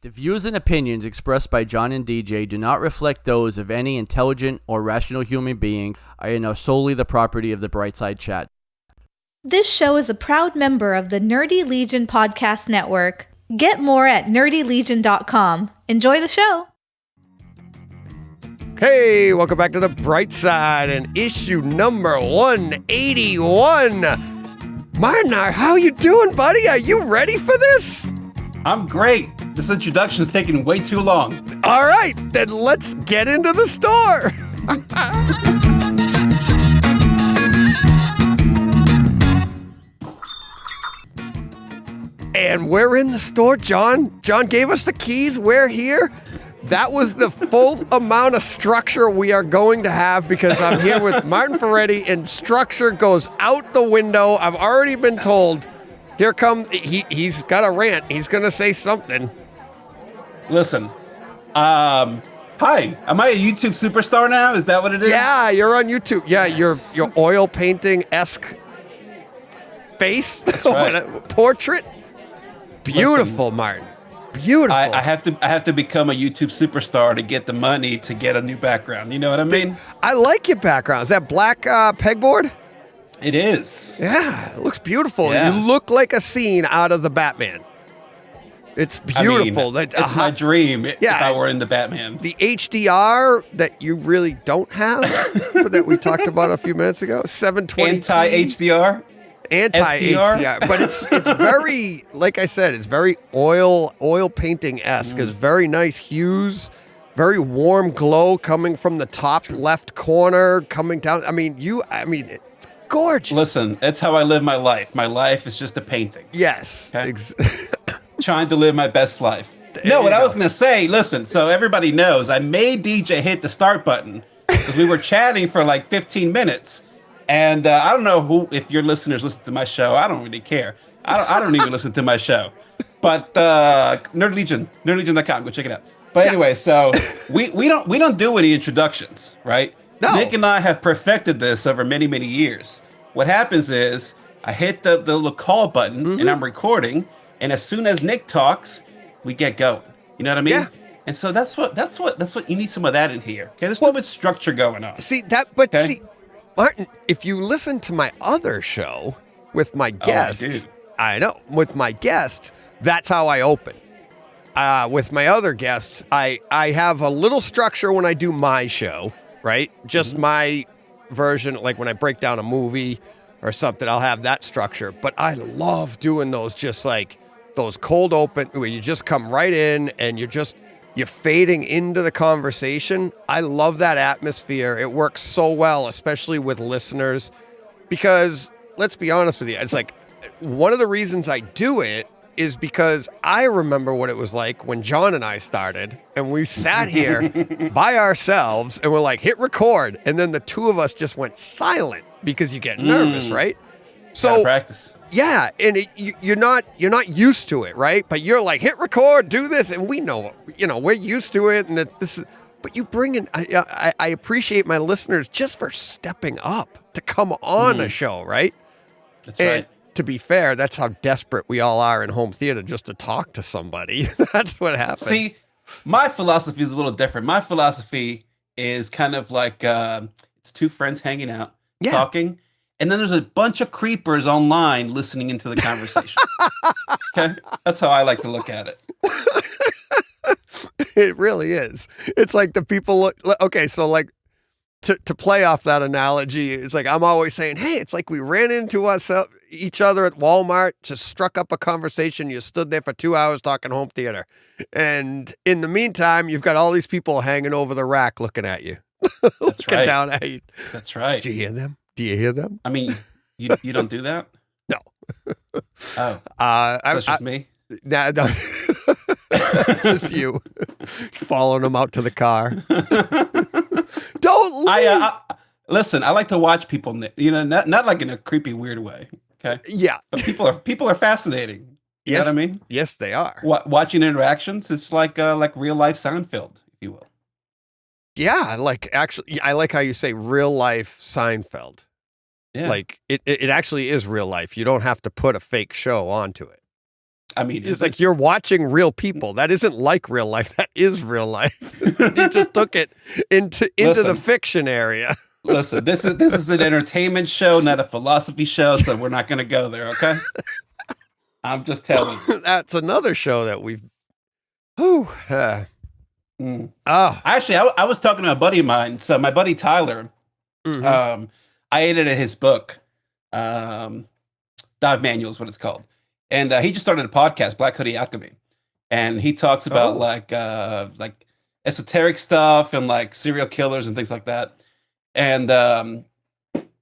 The views and opinions expressed by John and DJ do not reflect those of any intelligent or rational human being and are solely the property of the Brightside Chat. This show is a proud member of the Nerdy Legion Podcast Network. Get more at nerdylegion.com. Enjoy the show. Hey, welcome back to the Bright Side and issue number 181. Martin, how you doing, buddy? Are you ready for this? I'm great. This introduction is taking way too long. All right, then let's get into the store. And we're in the store, John. John gave us the keys. We're here. That was the full amount of structure we are going to have because I'm here with Martin Ferretti, and structure goes out the window. I've already been told. Here he's got a rant. He's going to say something. Listen, hi, am I a YouTube superstar now? Is that what it is? Yeah, you're on YouTube. Yeah, your oil painting-esque face. That's right. Portrait. Beautiful, Listen, Martin. Beautiful. I have to become a YouTube superstar to get the money to get a new background. You know what I mean? I like your background. Is that black pegboard? It is. Yeah, it looks beautiful. Yeah. You look like a scene out of the Batman. It's beautiful. It's my dream if I were in the Batman. The HDR that you really don't have, that we talked about a few minutes ago, 720p. Anti-HDR? Anti-HDR. But it's very, like I said, it's very oil painting-esque. It's very nice hues, very warm glow coming from the top left corner, coming down. It's gorgeous. Listen, it's how I live my life. My life is just a painting. Yes. Okay? Trying to live my best life. No, what I was going to say, listen, so everybody knows, I made DJ hit the start button because we were chatting for like 15 minutes. And I don't know if your listeners listen to my show. I don't really care. I don't even listen to my show. But nerdlegion.com, go check it out. But anyway, so we don't do any introductions, right? No. Nick and I have perfected this over many, many years. What happens is I hit the little call button and I'm recording, and as soon as Nick talks, we get going. You know what I mean? Yeah. And so that's what you need, some of that in here. Okay, there's too much structure going on. See, Martin, if you listen to my other show with my guests, with my guests, that's how I open. With my other guests, I have a little structure when I do my show, right? Just my version, like when I break down a movie or something, I'll have that structure. But I love doing those, just like those cold open, where you just come right in and you're fading into the conversation. I love that atmosphere. It works so well, especially with listeners, because let's be honest with you, it's like one of the reasons I do it is because I remember what it was like when John and I started, and we sat here by ourselves and we're like, hit record. And then the two of us just went silent because you get nervous, right? So practice. Yeah, and you're not used to it, right? But you're like, hit record, do this, and we know, we're used to it, and this is. But you bring in. I appreciate my listeners just for stepping up to come on a show, right? That's right. To be fair, that's how desperate we all are in home theater, just to talk to somebody. That's what happens. See, my philosophy is a little different. My philosophy is kind of like it's two friends hanging out, talking. And then there's a bunch of creepers online listening into the conversation. Okay? That's how I like to look at it. It really is. It's like the people okay, so like to play off that analogy, it's like I'm always saying, hey, it's like we ran into each other at Walmart, just struck up a conversation, you stood there for 2 hours talking home theater. And in the meantime, you've got all these people hanging over the rack looking at you. That's right. Down at you. That's right. Do you hear them? Do you hear them? I mean, you don't do that? No. Oh. That's just me? No. It's just you following them out to the car. Don't leave. Listen, I like to watch people, not like in a creepy, weird way. Okay? Yeah. But people are fascinating. You know what I mean? Yes, they are. Watching interactions, it's like real life Seinfeld, if you will. Yeah, I like how you say real life Seinfeld. Yeah. Like it actually is real life. You don't have to put a fake show onto it. I mean, It's like you're watching real people. That isn't like real life. That is real life. You just took it into the fiction area. Listen, this is an entertainment show, not a philosophy show, so we're not going to go there, okay? I'm just telling you. That's another show that we've. Whew. Actually, I was talking to a buddy of mine. So my buddy Tyler, I edited his book, Dive Manual is what it's called, and he just started a podcast, Black Hoodie Alchemy, and he talks about like esoteric stuff and like serial killers and things like that. And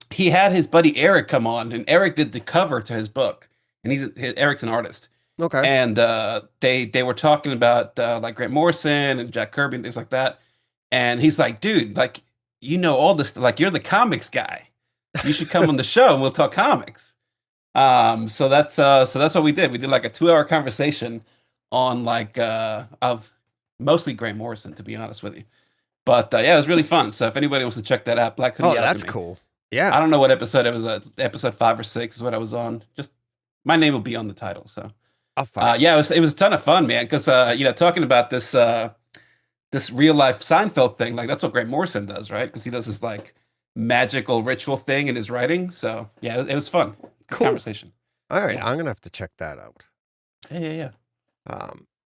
he had his buddy Eric come on, and Eric did the cover to his book, and Eric's an artist. Okay. And they were talking about like Grant Morrison and Jack Kirby and things like that. And he's like, dude, like, you know all this, like, you're the comics guy. You should come on the show and we'll talk comics. So that's what we did. We did like a 2-hour conversation on like of mostly Grant Morrison, to be honest with you. But yeah, it was really fun. So if anybody wants to check that out, Black Hoodie Alchemy. That's cool. Yeah. I don't know what episode it was. Episode 5 or 6 is what I was on. Just my name will be on the title. So yeah, it was a ton of fun, man. Because talking about this this real life Seinfeld thing, like that's what Grant Morrison does, right? Because he does this like magical ritual thing in his writing. So yeah, it was fun. Cool Conversation. All right, I'm gonna have to check that out. Yeah.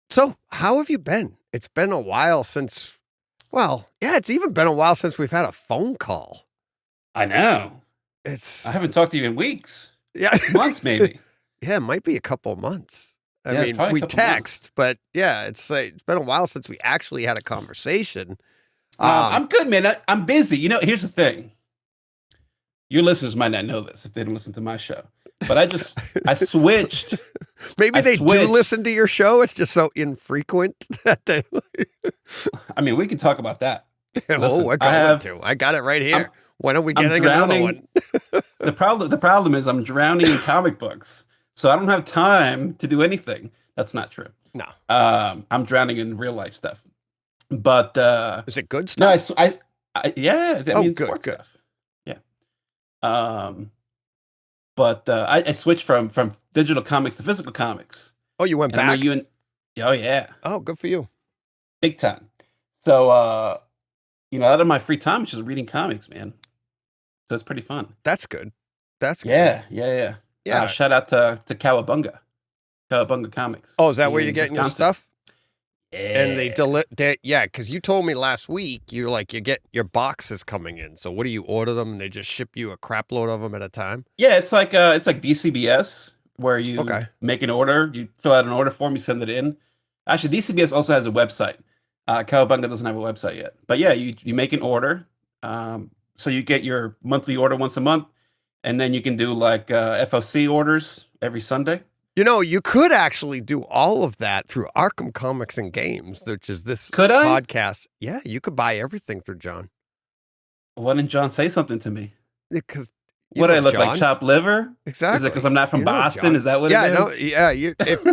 So how have you been? It's been a while since. Well, yeah, it's even been a while since we've had a phone call. I know. I haven't talked to you in weeks. Yeah. Months, maybe. Yeah, it might be a couple of months. I mean, we text, but yeah, it's been a while since we actually had a conversation. I'm good, man. I'm busy. Here's the thing. Your listeners might not know this if they didn't listen to my show, but I switched. Maybe they do listen to your show. It's just so infrequent that they. I mean, we can talk about that. Listen, we're going to. I got it right here. When are we getting another one? The problem is I'm drowning in comic books, so I don't have time to do anything. That's not true. No. I'm drowning in real life stuff. But is it good stuff? No, yeah. I mean, good stuff. Yeah. But I switched from digital comics to physical comics. Oh, you went back? Oh, yeah. Oh, good for you. Big time. So, out of my free time, it's just reading comics, man. So it's pretty fun. That's good. That's good. Yeah. Yeah. Shout out to Cowabunga Comics. Oh, is that where you're getting your stuff? Yeah. And because you told me last week, you get your boxes coming in. So what do you order them? And they just ship you a crap load of them at a time? Yeah, it's like DCBS where you make an order, you fill out an order form, you send it in. Actually, DCBS also has a website. Cowabunga doesn't have a website yet. But yeah, you make an order. So you get your monthly order once a month, and then you can do like FOC orders every Sunday. You could actually do all of that through Arkham Comics and Games, which is this podcast. Yeah, you could buy everything through John. Why didn't John say something to me? Because what do I look like, chopped liver? Exactly. Is it because I'm not from Boston? Is that what it is? Yeah.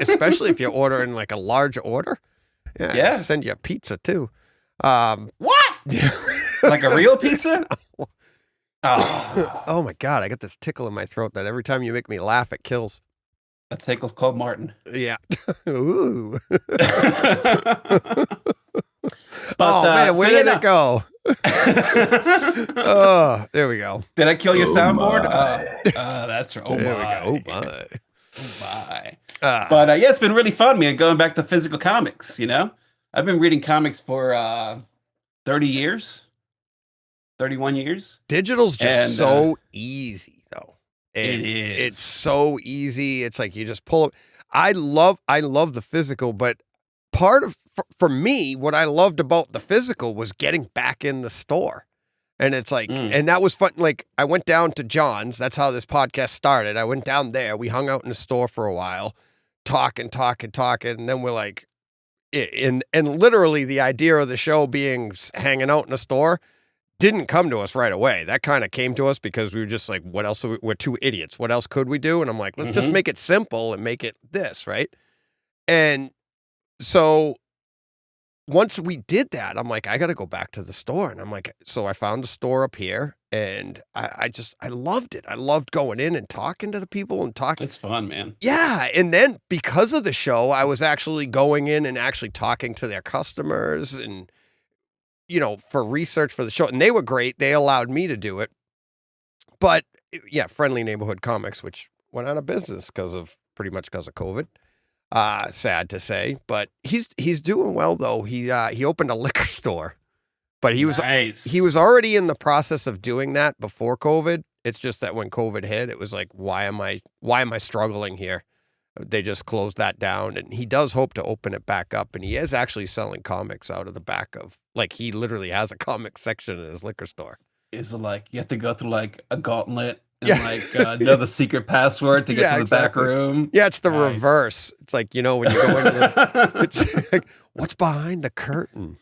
Especially if you're ordering like a large order. Yeah. Send you a pizza too. What? Like a real pizza? Oh my God! I got this tickle in my throat that every time you make me laugh, it kills. A tickle's called Martin. Yeah. Ooh. But, man, where did it go? Oh, there we go. Did I kill your soundboard? That's right. There we go. Oh my. But yeah, it's been really fun, man. Going back to physical comics. I've been reading comics for 30 years, 31 years. Digital's just so easy, though. It is. It's so easy. It's like you just pull up. I love the physical, but for me, what I loved about the physical was getting back in the store. And it's like, and that was fun. Like I went down to John's. That's how this podcast started. I went down there. We hung out in the store for a while, talking. And then we're like, and literally the idea of the show being hanging out in the store didn't come to us right away. That kind of came to us because we were just like, what else? We're two idiots. What else could we do? And I'm like, let's just make it simple and make it this, right? And so once we did that, I'm like, I got to go back to the store. And I'm like, so I found a store up here, and I loved it. I loved going in and talking to the people and talking. It's fun, man. Yeah. And then because of the show, I was actually going in and actually talking to their customers and, for research for the show. And they were great. They allowed me to do it. But yeah, Friendly Neighborhood Comics, which went out of business pretty much because of COVID. Sad to say, but he's doing well though. He opened a liquor store, but he was already in the process of doing that before COVID. It's just that when COVID hit, it was like, why am I struggling here? They just closed that down, and he does hope to open it back up. And he is actually selling comics out of the back of, like, he literally has a comic section in his liquor store. Is it like you have to go through like a gauntlet? And know the secret password to get to the back room. Yeah, it's the reverse. It's like, when you go into it's like, what's behind the curtain?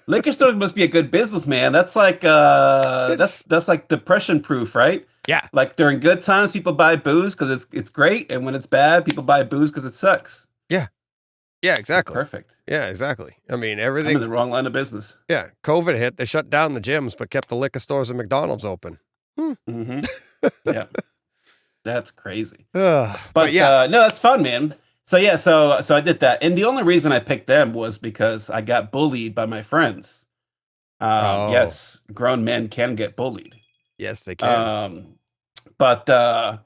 Liquor store must be a good business, man. That's like that's like depression proof, right? Yeah. Like during good times, people buy booze because it's great, and when it's bad, people buy booze because it sucks. Yeah. Yeah, exactly. That's perfect. Yeah, exactly. I mean, everything. I'm in the wrong line of business. Yeah, COVID hit. They shut down the gyms, but kept the liquor stores and McDonald's open. Mm-hmm. Yeah, that's crazy. But yeah, no, that's fun, man. So yeah, so I did that, and the only reason I picked them was because I got bullied by my friends. Yes, grown men can get bullied. Yes, they can. But I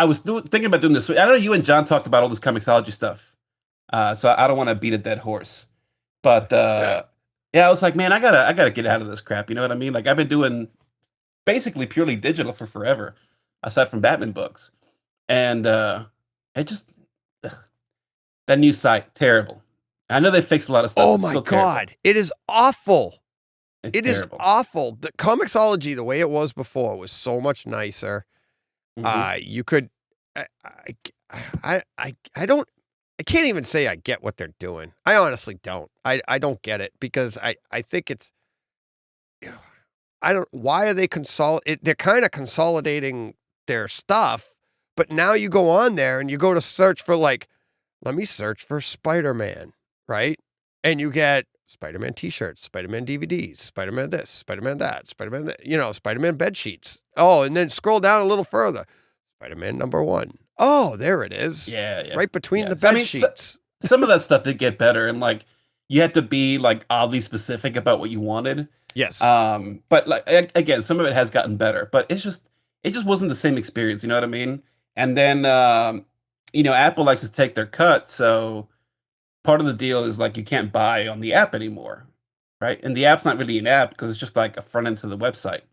was thinking about doing this. I know you and John talked about all this comicsology stuff, so I don't want to beat a dead horse. But yeah, I was like, man, I gotta get out of this crap. You know what I mean? Like I've been doing basically purely digital for forever, aside from Batman books, and it just that new site terrible. I know they fixed a lot of stuff. Oh my God, it is awful. It is awful. The Comixology, the way it was before, was so much nicer. Mm-hmm. You could, I can't even say I get what they're doing. I honestly don't. I don't get it because I think it's, why are they they're kind of consolidating their stuff, but now you go on there and you go to search for let me search for Spider-Man, right? And you get Spider-Man t-shirts, Spider-Man DVDs, Spider-Man this, Spider-Man that, Spider-Man that, Spider-Man bed sheets. Oh, and then scroll down a little further. Spider-Man #1. Oh, there it is. Yeah. Right between the bed sheets. Some of that stuff did get better, and you had to be oddly specific about what you wanted. Yes. But again, some of it has gotten better, but it just wasn't the same experience. You know what I mean? And then Apple likes to take their cut, so part of the deal is you can't buy on the app anymore, right? And the app's not really an app because it's just a front end to the website.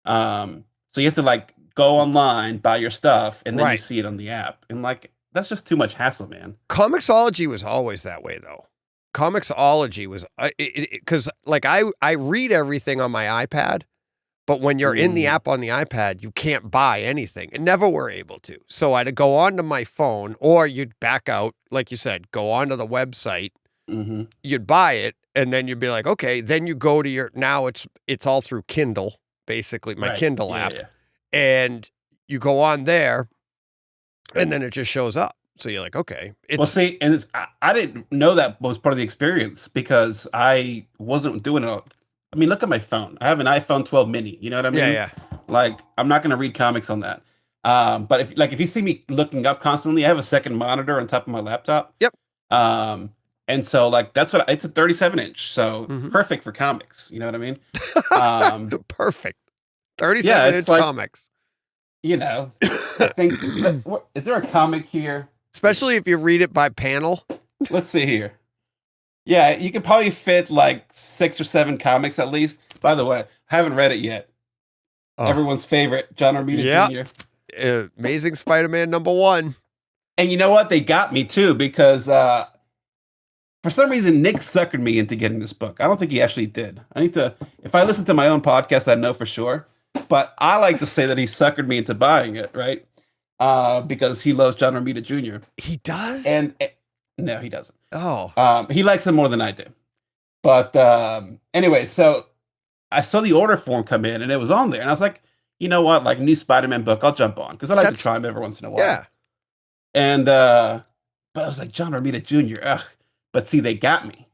So you have to go online, buy your stuff, and then you see it on the app. And that's just too much hassle, man. Comixology was always that way, though. Comixology was because I read everything on my iPad, but when you're in the app on the iPad, you can't buy anything. And never were able to. So I'd go onto my phone, or you'd back out, like you said, go onto the website. Mm-hmm. You'd buy it, and then you'd be like, okay. Then you go to now it's all through Kindle, basically my Kindle app, and you go on there, and then it just shows up. So you're like, okay. Well, see, and I didn't know that was part of the experience because I wasn't doing it. I mean, look at my phone. I have an iPhone 12 mini. You know what I mean? Yeah. I'm not going to read comics on that. But if you see me looking up constantly, I have a second monitor on top of my laptop. Yep. And so that's it's a 37-inch, so perfect for comics. You know what I mean? Perfect. 37-inch comics. I think. Is there a comic here? Especially if you read it by panel. Let's see here. Yeah, you could probably fit 6 or 7 comics at least. By the way, I haven't read it yet. Everyone's favorite, John Romita Jr. Amazing Spider-Man #1. And you know what? They got me too because for some reason Nick suckered me into getting this book. I don't think he actually did. If I listen to my own podcast, I know for sure. But I like to say that he suckered me into buying it, right? Because he loves John Romita Jr. He does? And no, he doesn't. Oh. He likes him more than I do. But anyway, so I saw the order form come in, and it was on there. And I was like, you know what? New Spider-Man book, I'll jump on. Because I like to try them every once in a while. Yeah. And, but I was like, John Romita Jr., ugh. But see, they got me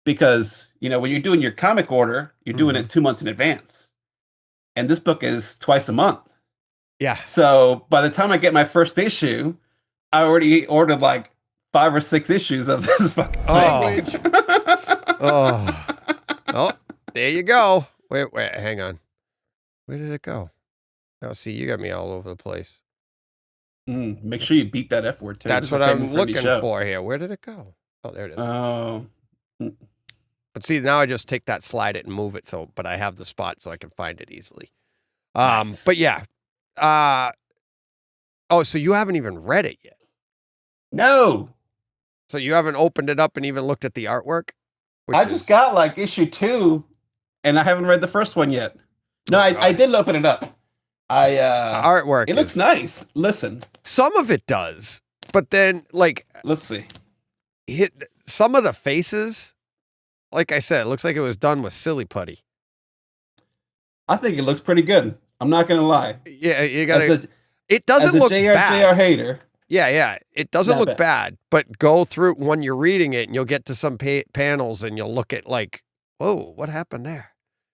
because, when you're doing your comic order, you're doing it 2 months in advance. And this book is twice a month. Yeah. So by the time I get my first issue, I already ordered like 5 or 6 issues of this fucking thing. Oh, there you go. Wait, hang on. Where did it go? Oh, see, you got me all over the place. Make sure you beat that F word too. That's what I'm looking for here. Where did it go? Oh, there it is. Oh. But see, now I just take that, slide it, and move it. But I have the spot so I can find it easily. Nice. But yeah. So you haven't even read it yet? No. So you haven't opened it up and even looked at the artwork? I just got like issue 2, and I haven't read the first one yet. No, I did open it up. Artwork. It looks nice. Listen, some of it does, but then let's see. Some of the faces, like I said, it looks like it was done with silly putty. I think it looks pretty good. I'm not gonna lie. Yeah, you gotta. It doesn't look bad. JR hater. Yeah. It doesn't look bad, but go through when you're reading it and you'll get to some panels and you'll look at like, whoa, what happened there?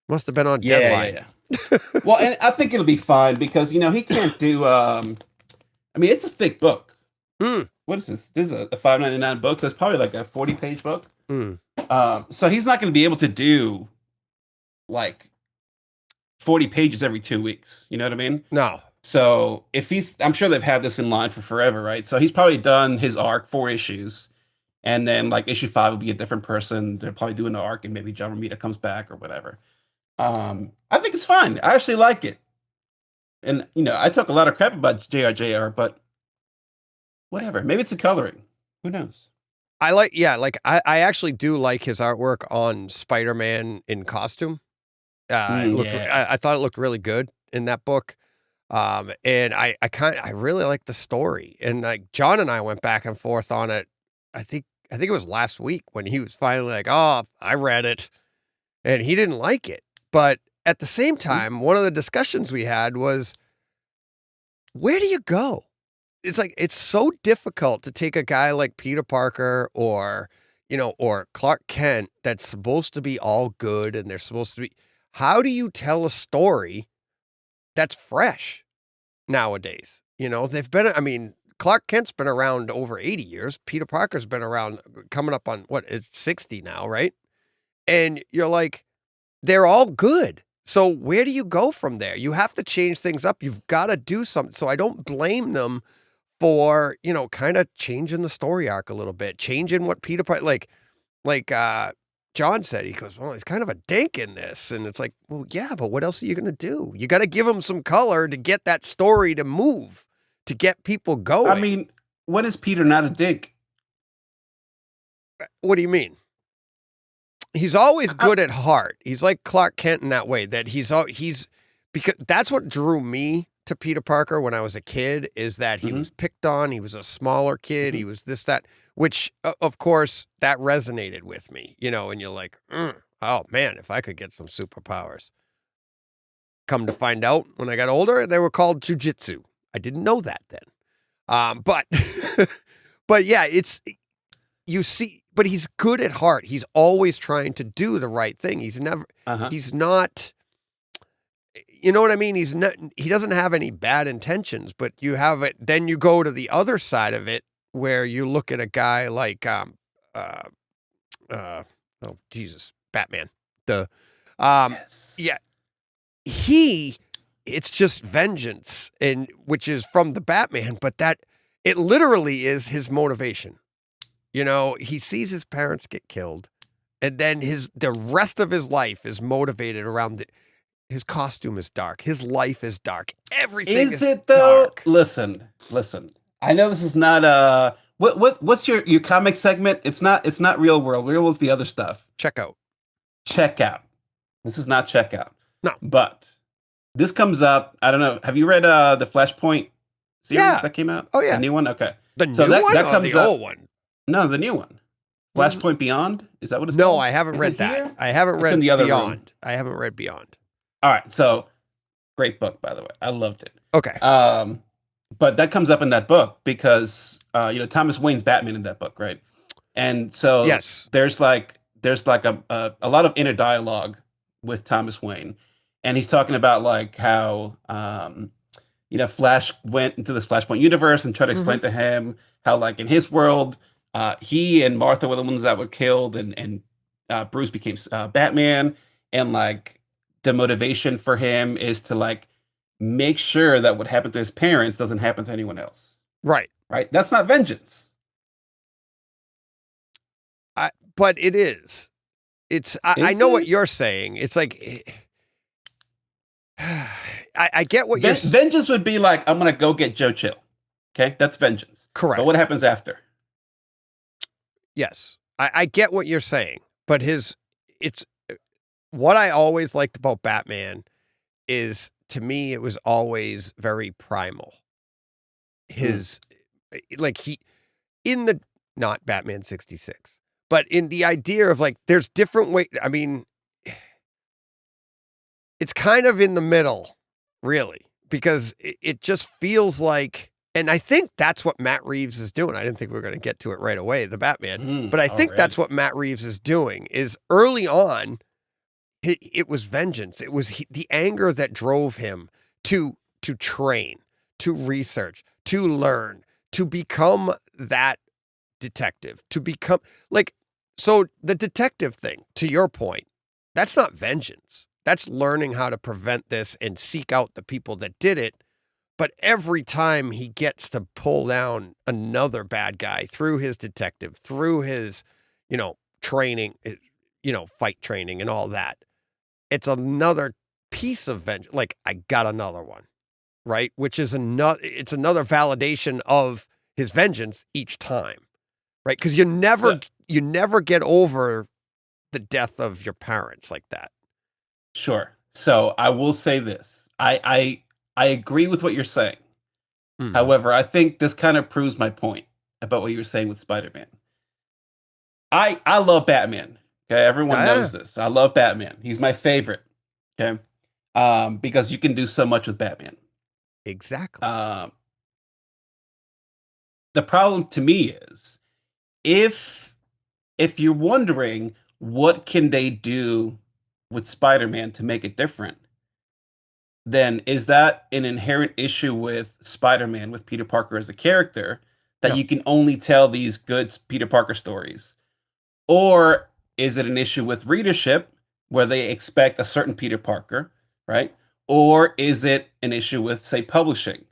Must have been on deadline. Yeah. Well, and I think it'll be fine because, he can't do, it's a thick book. What is this? This is a $5.99 book. So it's probably like a 40-page book. So he's not going to be able to do like 40 pages every 2 weeks. You know what I mean? No. So I'm sure they've had this in line for forever, right? So he's probably done his arc 4 issues, and then like issue 5 will be a different person. They're probably doing the arc, and maybe John Romita comes back or whatever. I think it's fine. I actually like it, and I talk a lot of crap about JR, but whatever. Maybe it's the coloring. Who knows? I actually do like his artwork on Spider-Man in costume. I thought it looked really good in that book. And I really like the story, and like John and I went back and forth on it. I think it was last week when he was finally like, "Oh, I read it," and he didn't like it. But at the same time, one of the discussions we had was, where do you go? It's like, it's so difficult to take a guy like Peter Parker or Clark Kent that's supposed to be all good and they're supposed to be. How do you tell a story that's fresh nowadays? Clark Kent's been around over 80 years. Peter Parker's been around coming up on it's 60 now, right? And you're like, they're all good. So where do you go from there? You have to change things up. You've got to do something. So I don't blame them for, kind of changing the story arc a little bit, changing what Peter Parker, like John said, he goes, well, he's kind of a dink in this. And it's like, well, yeah, but what else are you going to do? You got to give him some color to get that story to move, to get people going. I mean, when is Peter not a dink? What do you mean? He's always good at heart. He's like Clark Kent in that way, that he's because that's what drew me to Peter Parker when I was a kid, is that he was picked on. He was a smaller kid. He was this, that, which of course that resonated with me, and you're like, oh man, if I could get some superpowers. Come to find out when I got older, they were called jujitsu. I didn't know that then. But yeah, but he's good at heart. He's always trying to do the right thing. He's not, you know what I mean? He doesn't have any bad intentions, but you have it. Then you go to the other side of it where you look at a guy like, oh Jesus, Batman. Yes. Yeah, it's just vengeance, and which is from the Batman, but that it literally is his motivation. He sees his parents get killed, and then the rest of his life is motivated around his costume is dark. His life is dark. Everything is it though? Dark. Listen. I know this is not what's your comic segment? It's not Real World. Real World's the other stuff. Checkout. This is not Checkout. No. But this comes up. I don't know. Have you read the Flashpoint series that came out? Oh yeah. The new one? Okay. The new one or comes the up, old one? No, the new one. Flashpoint Beyond? Is that what it's called? called? No, I haven't read that. Here? I haven't read in the other Beyond. room. I haven't read Beyond. All right, so great book, by the way. I loved it. Okay. But that comes up in that book because Thomas Wayne's Batman in that book, right? And so Yes. there's like a lot of inner dialogue with Thomas Wayne, and he's talking about like how Flash went into this Flashpoint universe and tried to explain to him how, like, in his world, he and Martha were the ones that were killed, and Bruce became Batman, and like the motivation for him is to like make sure that what happened to his parents doesn't happen to anyone else. Right. Right? That's not vengeance. But it is. I know what you're saying. It's like I get what you're saying. Vengeance would be like, I'm gonna go get Joe Chill. Okay, that's vengeance. Correct. But what happens after? Yes, I get what you're saying. But it's what I always liked about Batman is, to me, it was always very primal. Not Batman 66, but in the idea of like, there's different ways. I mean, it's kind of in the middle, really, because it just feels like, and I think that's what Matt Reeves is doing. I didn't think we were going to get to it right away, the Batman, but I think that's what Matt Reeves is doing. Is early on, it was vengeance. It was the anger that drove him to train, to research, to learn, to become that detective, to become like, so the detective thing, to your point, that's not vengeance. That's learning how to prevent this and seek out the people that did it. But every time he gets to pull down another bad guy through his detective, through his, training, fight training and all that, it's another piece of vengeance. Like, I got another one, right? Which is it's another validation of his vengeance each time, right? Because you never get over the death of your parents like that. Sure. So I will say this. I agree with what you're saying. However, I think this kind of proves my point about what you were saying with Spider-Man. I love Batman. Okay, everyone knows this. I love Batman. He's my favorite. Okay, because you can do so much with Batman. Exactly. The problem to me is, if you're wondering what can they do with Spider-Man to make it different, then is that an inherent issue with Spider-Man, with Peter Parker as a character, that you can only tell these good Peter Parker stories? Or is it an issue with readership, where they expect a certain Peter Parker, right? Or is it an issue with, say, publishing,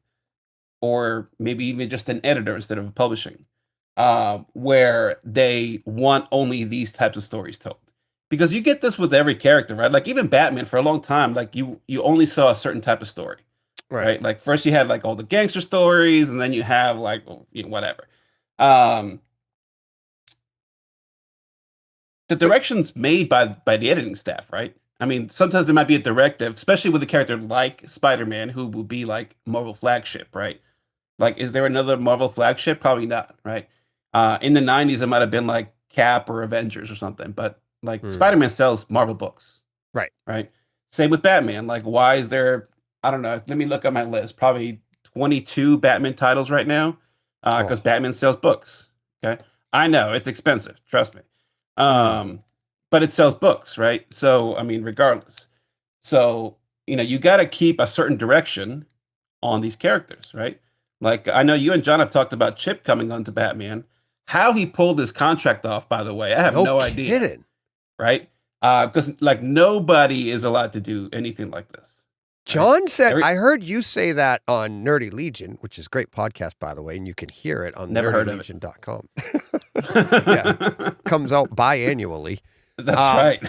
or maybe even just an editor instead of publishing, where they want only these types of stories told? Because you get this with every character, right? Like, even Batman, for a long time, like you only saw a certain type of story, right? Like, first you had like all the gangster stories, and then you have like whatever. The direction's made by the editing staff, right? I mean, sometimes there might be a directive, especially with a character like Spider-Man, who will be like Marvel flagship, right? Like, is there another Marvel flagship? Probably not, right? In the 90s, it might have been like Cap or Avengers or something, but like Spider-Man sells Marvel books. Right. Same with Batman. Like, why is there, I don't know, let me look at my list, probably 22 Batman titles right now, because Batman sells books. Okay. I know it's expensive. Trust me. But it sells books, right? So, I mean, regardless. So, you got to keep a certain direction on these characters, right? Like, I know you and John have talked about Chip coming onto Batman. How he pulled his contract off, by the way, I have no idea. Kidding. Right? Because like nobody is allowed to do anything like this. John said, I heard you say that on Nerdy Legion, which is a great podcast, by the way, and you can hear it on nerdylegion.com. Yeah, comes out biannually. That's right.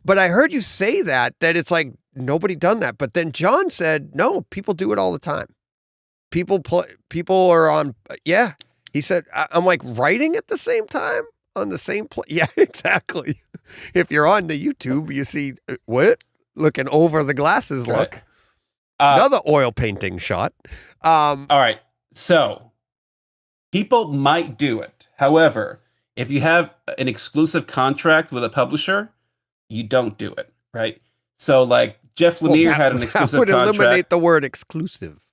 But I heard you say that it's like nobody done that. But then John said, no, people do it all the time. People are on. Yeah. He said, I'm like writing at the same time on the same place. Yeah, exactly. If you're on the YouTube, you see what? Looking over the glasses. Right. Look, another oil painting shot. All right. So people might do it. However, if you have an exclusive contract with a publisher, you don't do it. Right. So like Jeff Lemire had an exclusive contract. That would eliminate the word exclusive.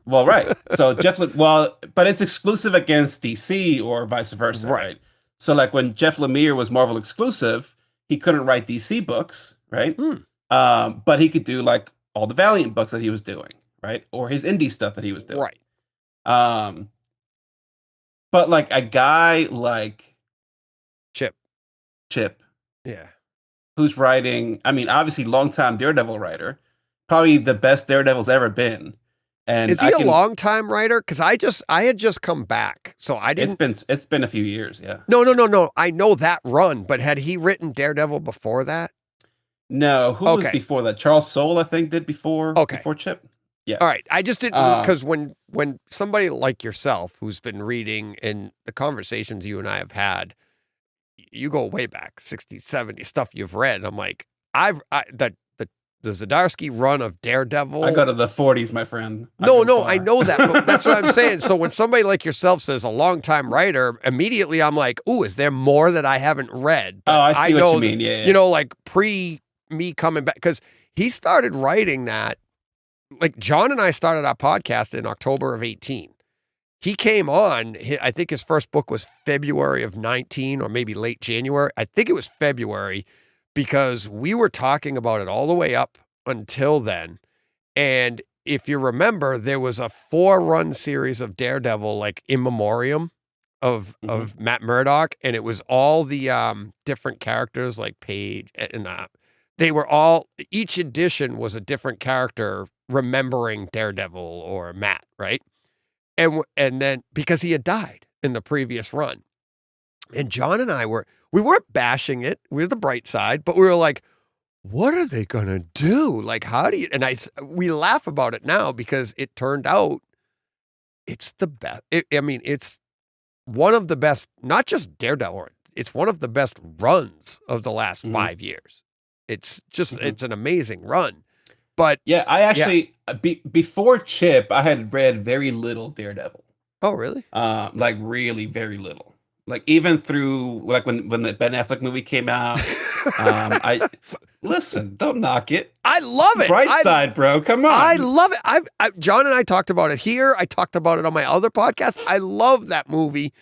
Well, right. So but it's exclusive against DC or vice versa, right? So like when Jeff Lemire was Marvel exclusive, he couldn't write DC books, right? But he could do like all the Valiant books that he was doing, right? Or his indie stuff that he was doing. Right. But like a guy like Chip. Yeah. Who's writing, I mean, obviously longtime Daredevil writer, probably the best Daredevil's ever been. And is he a long-time writer? Because I had just come back, so I didn't. It's been a few years, yeah. No. I know that run, but had he written Daredevil before that? No, who was before that? Charles Soule, I think, did before Chip. Yeah. All right. I just didn't, because when somebody like yourself, who's been reading and the conversations you and I have had, you go way back, 60, 70 stuff you've read. I'm like, the Zdarsky run of Daredevil. I go to the 40s, my friend. No, I know that. But that's what I'm saying. So when somebody like yourself says a longtime writer, immediately I'm like, ooh, is there more that I haven't read? But I see what you mean. Yeah. You know, like pre me coming back, because he started writing that. Like John and I started our podcast in October of 18. He came on, I think his first book was February of 19 or maybe late January. I think it was February, because we were talking about it all the way up until then. And if you remember, there was a 4-run series of Daredevil, like in memoriam of Matt Murdock. And it was all the different characters like Paige and they were all, each edition was a different character remembering Daredevil or Matt, right? And then because he had died in the previous run. And John and I we weren't bashing it. We were the bright side, but we were like, what are they going to do? Like, how do you, and we laugh about it now because it turned out it's the best. It's one of the best, not just Daredevil, it's one of the best runs of the last 5 years. It's just, it's an amazing run. But yeah, I actually, before Chip, I had read very little Daredevil. Oh, really? Like really very little. Like even through like when the Ben Affleck movie came out, I listen. Don't knock it. I love it. Bright side, bro. Come on. I love it. John and I talked about it here. I talked about it on my other podcast. I love that movie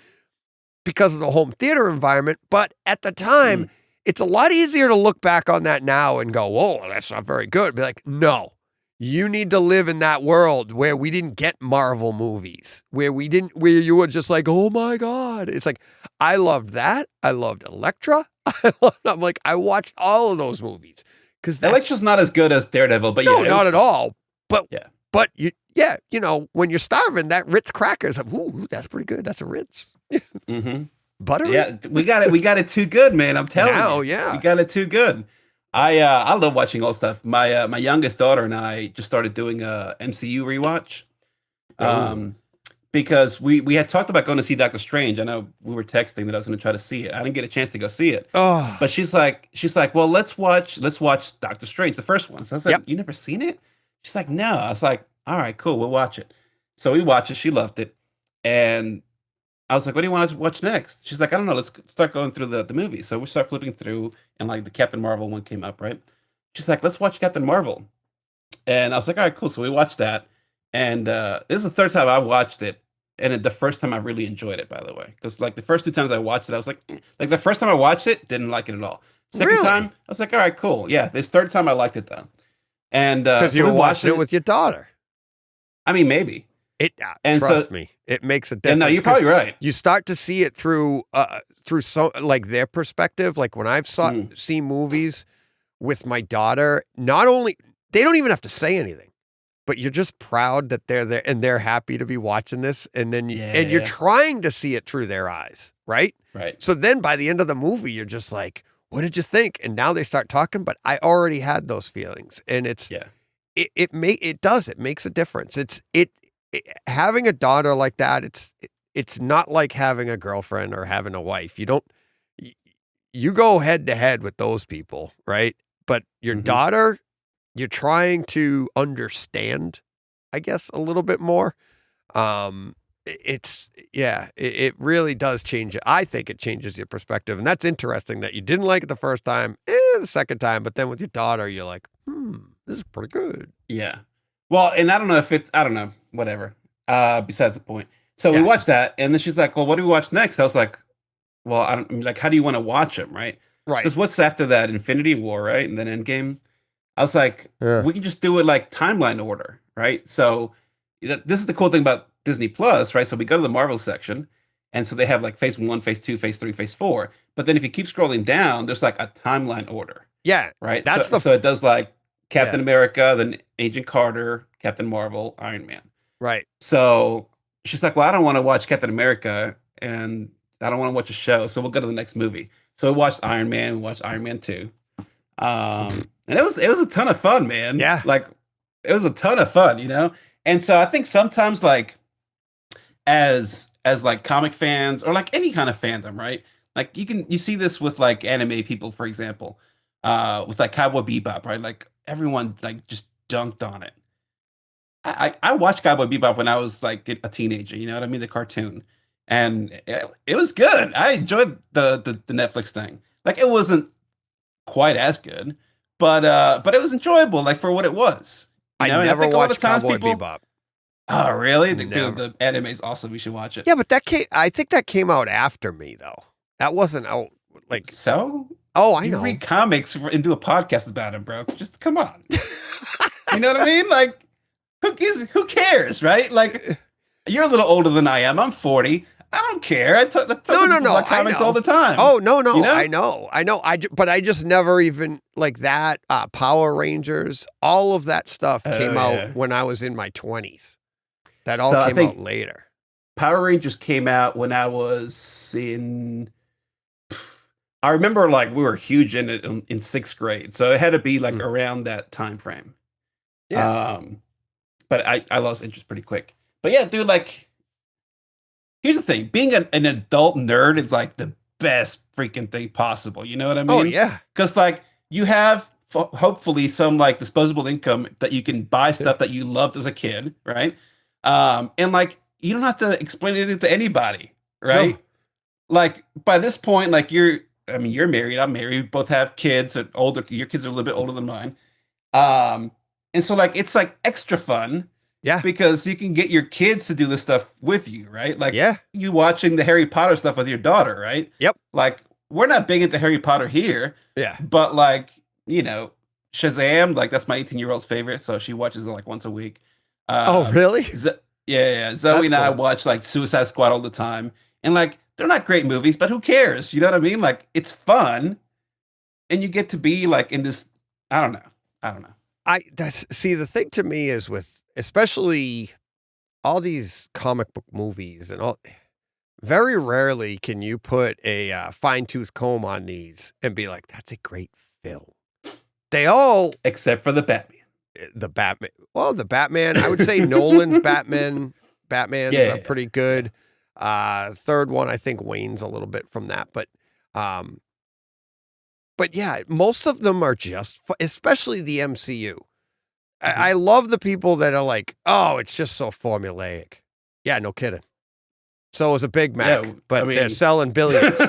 because of the home theater environment. But at the time, it's a lot easier to look back on that now and go, "Whoa, that's not very good." Be like, no. You need to live in that world where we didn't get Marvel movies, where you were just like, oh my God. It's like, I loved that. I loved Elektra. I'm like, I watched all of those movies. Because Elektra's not as good as Daredevil, but no, not at all. But yeah, you know, when you're starving, that Ritz crackers, ooh, that's pretty good. That's a Ritz. Buttery. Yeah, we got it too good, man. I'm telling you. Oh yeah. We got it too good. I love watching old stuff. My youngest daughter and I just started doing a MCU rewatch. Because we had talked about going to see Doctor Strange. I know we were texting that I was going to try to see it. I didn't get a chance to go see it. Oh. But she's like, well, let's watch Doctor Strange, the first one. So I was like, You never seen it? She's like, no. I was like, all right, cool, we'll watch it. So we watched it. She loved it, and I was like, what do you want to watch next? She's like, I don't know. Let's start going through the movies. So we start flipping through, and like the Captain Marvel one came up, right? She's like, let's watch Captain Marvel. And I was like, all right, cool. So we watched that. And this is the third time I watched it. And the first time I really enjoyed it, by the way. Because like the first 2 times I watched it, I was like the first time I watched it, didn't like it at all. Second time, I was like, all right, cool. Yeah, this third time I liked it though. And because you were watching it with your daughter. I mean, maybe. Trust me, it makes a difference. And no, you're probably right. You start to see it through so like their perspective. Like when I've seen movies with my daughter, not only they don't even have to say anything, but you're just proud that they're there and they're happy to be watching this. And then you're trying to see it through their eyes, right? Right. So then by the end of the movie, you're just like, what did you think? And now they start talking, but I already had those feelings, and it makes a difference. Having a daughter like that, it's not like having a girlfriend or having a wife. You go head to head with those people, right? But your daughter, you're trying to understand, I guess, a little bit more. It really does change it. I think it changes your perspective, and that's interesting that you didn't like it the first time, the second time, but then with your daughter, you're like, this is pretty good. Yeah. Well, and I don't know. whatever. Besides the point. So we Yeah. watched that, and then she's like, "Well, what do we watch next?" I was like, "Well, I don't like. How do you want to watch them, right? Right. Because what's after that? Infinity War, right? And then Endgame." I was like, Yeah. "We can just do it like timeline order, right?" So this is the cool thing about Disney Plus, right? So we go to the Marvel section, and so they have like Phase 1, Phase 2, Phase 3, Phase 4. But then if you keep scrolling down, there's like a timeline order, Yeah. right? That's so it does like Captain Yeah. America, then Agent Carter, Captain Marvel, Iron Man. Right. So she's like, "Well, I don't want to watch Captain America, and I don't want to watch a show, so we'll go to the next movie." So we watched Iron Man. We watched Iron Man 2. And it was a ton of fun, man. Yeah. Like it was a ton of fun, you know? And so I think sometimes like as like comic fans or like any kind of fandom, right? Like you see this with like anime people, for example, with like Cowboy Bebop, right? Like everyone like just dunked on it. I watched Cowboy Bebop when I was like a teenager, you know what I mean? The cartoon. And it was good. I enjoyed the Netflix thing. Like it wasn't quite as good, but it was enjoyable, like for what it was. You know? I And never think a lot of watched times Cowboy people- Bebop. Oh, really? Never. The anime is awesome. We should watch it. Yeah, but I think that came out after me though. That wasn't out like. So Oh, I you know. read comics and do a podcast about them, bro. Just come on. You know what I mean? Like, who cares, right? Like, you're a little older than I am. I'm 40. I don't care. I talk No. about comics all the time. Oh no, You know? I know. But I just never even like that. Power Rangers, all of that stuff came out yeah. when I was in my 20s. That all So I came think- out later. Power Rangers came out when I was in. I remember like we were huge in it in 6th grade, so it had to be like around that time frame. Yeah. But I lost interest pretty quick. But yeah, dude, like, here's the thing: being an adult nerd is like the best freaking thing possible. You know what I mean? Oh yeah. Because like you have hopefully some like disposable income that you can buy stuff that you loved as a kid, right? And like you don't have to explain anything to anybody, right? No. Like by this point, like you're married, I'm married, we both have kids, and older, your kids are a little bit older than mine. And so like it's like extra fun. Yeah. Because you can get your kids to do this stuff with you, right? Like Yeah. you watching the Harry Potter stuff with your daughter, right? Yep. Like we're not big into Harry Potter here, Yeah. but like, you know, Shazam, like that's my 18-year-old's favorite, so she watches it like once a week. Oh really? Yeah. Zoe That's and I cool. watch like Suicide Squad all the time. And like they're not great movies, but who cares? You know what I mean? Like it's fun. And you get to be like in this, I don't know. See, the thing to me is with especially all these comic book movies and all, very rarely can you put a fine-tooth comb on these and be like, that's a great film. They all, Except for the Batman. the Batman, I would say Nolan's Batman's Yeah. pretty good. Third one, I think wanes a little bit from that, but yeah, most of them are just, especially the MCU. I love the people that are like, oh, it's just so formulaic. Yeah, no kidding. So is a Big Mac, Yeah, but I mean- they're selling billions.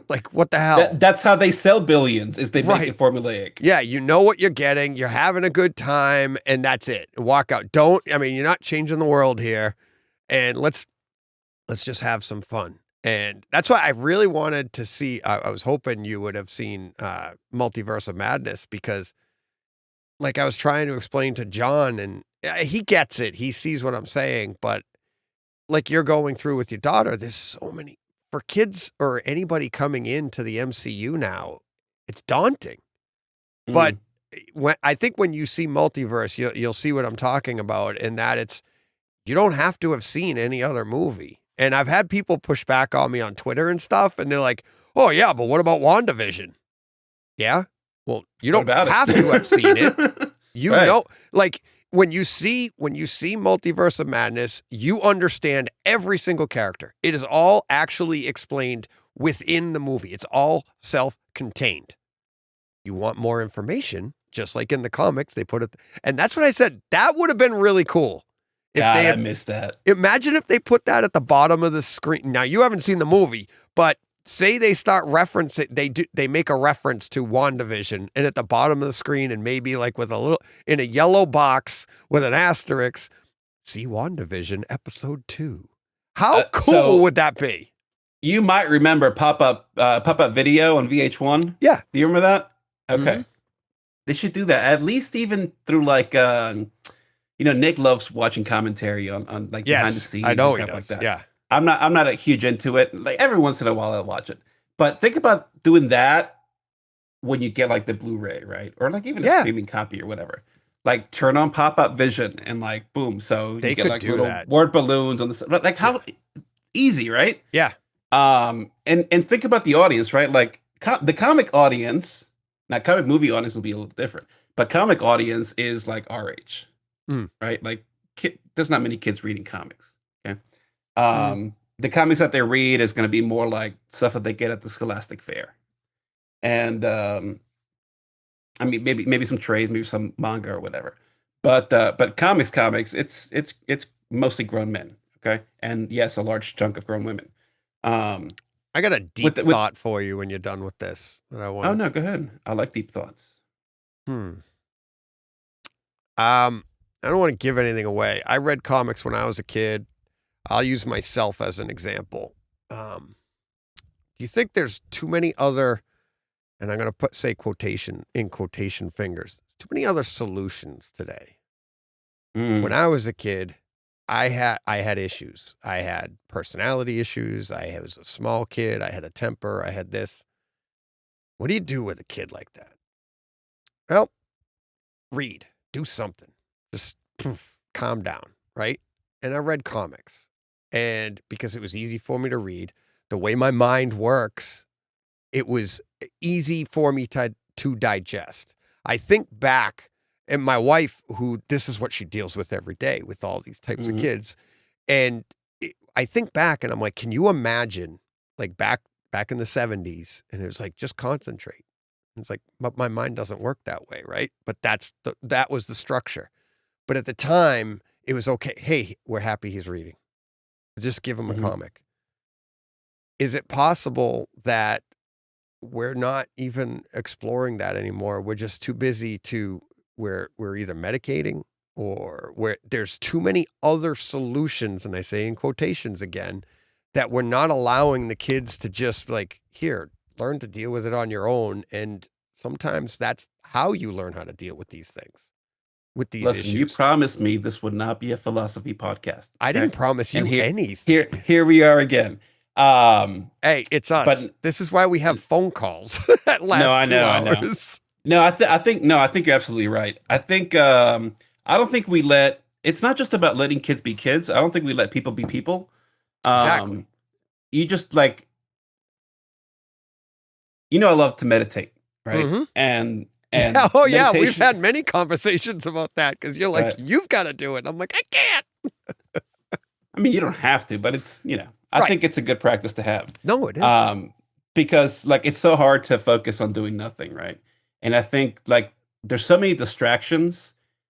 Like, what the hell? That's how they sell billions, is they make Right. it formulaic. Yeah, you know what you're getting. You're having a good time, and that's it. Walk out. You're not changing the world here. And let's just have some fun. And that's why I really wanted to see. I was hoping you would have seen Multiverse of Madness, because, like, I was trying to explain to John, and he gets it. He sees what I'm saying, but like you're going through with your daughter, there's so many for kids or anybody coming into the MCU now. It's daunting. But I think when you see Multiverse, you'll see what I'm talking about, and that you don't have to have seen any other movie. And I've had people push back on me on Twitter and stuff, and they're like, "Oh yeah, but what about WandaVision?" Yeah, well, you don't have to have seen it. You Right. know, like when you see Multiverse of Madness, you understand every single character. It is all actually explained within the movie. It's all self-contained. You want more information, just like in the comics, they put it, and that's what I said. That would have been really cool. If God, they I had, missed that. imagine if they put that at the bottom of the screen. Now, you haven't seen the movie, but say they start referencing, they make a reference to WandaVision, and at the bottom of the screen, and maybe like with in a yellow box with an asterisk, see WandaVision episode 2. How cool so would that be? You might remember pop-up video on VH1. Yeah. Do you remember that? Okay. Mhm. They should do that, at least even through like Nick loves watching commentary on like behind the scenes. I know and he stuff does. like that. Yeah. I'm not a huge into it. Like every once in a while I'll watch it. But think about doing that when you get like the Blu-ray, right? Or like even a streaming copy or whatever. Like turn on pop-up vision and like boom. So They you get could like do little that. word balloons on the like how easy, right? Yeah. And think about the audience, right? Like the comic audience, now comic movie audience will be a little different, but comic audience is like our age, right? Like there's not many kids reading comics. Okay. The comics that they read is going to be more like stuff that they get at the Scholastic Fair. And, I mean, maybe some trades, maybe some manga or whatever, but comics, it's mostly grown men. Okay. And yes, a large chunk of grown women. I got a deep thought for you when you're done with this that I want. Oh no, go ahead. I like deep thoughts. I don't want to give anything away. I read comics when I was a kid. I'll use myself as an example. Do you think there's too many other, and I'm going to say quotation fingers, too many other solutions today? When I was a kid, I had issues. I had personality issues. I was a small kid. I had a temper. I had this. What do you do with a kid like that? Well, read. Do something. Just calm down, right? And I read comics. And because it was easy for me to read, the way my mind works, it was easy for me to digest. I think back, and my wife, who this is what she deals with every day with all these types of kids. And I think back and I'm like, can you imagine like back in the 70s? And it was like, just concentrate. It's like, but my mind doesn't work that way, right? But that was the structure. But at the time, it was okay. Hey, we're happy he's reading. Just give him a comic. Is it possible that we're not even exploring that anymore? We're just too busy we're either medicating or there's too many other solutions, and I say in quotations again, that we're not allowing the kids to just like, here, learn to deal with it on your own. And sometimes that's how you learn how to deal with these things. Listen, issues. You promised me this would not be a philosophy podcast. Okay? I didn't promise you anything. Here we are again. Hey, it's us. But this is why we have phone calls that last 2 hours. I think you're absolutely right. I think I don't think we let. It's not just about letting kids be kids. I don't think we let people be people. Exactly. You just like, I love to meditate, right? And we've had many conversations about that because you're like, you've got to do it. I'm like, I can't. I mean, you don't have to, but it's, I think it's a good practice to have. No, it is. Because like, it's so hard to focus on doing nothing, right? And I think like, there's so many distractions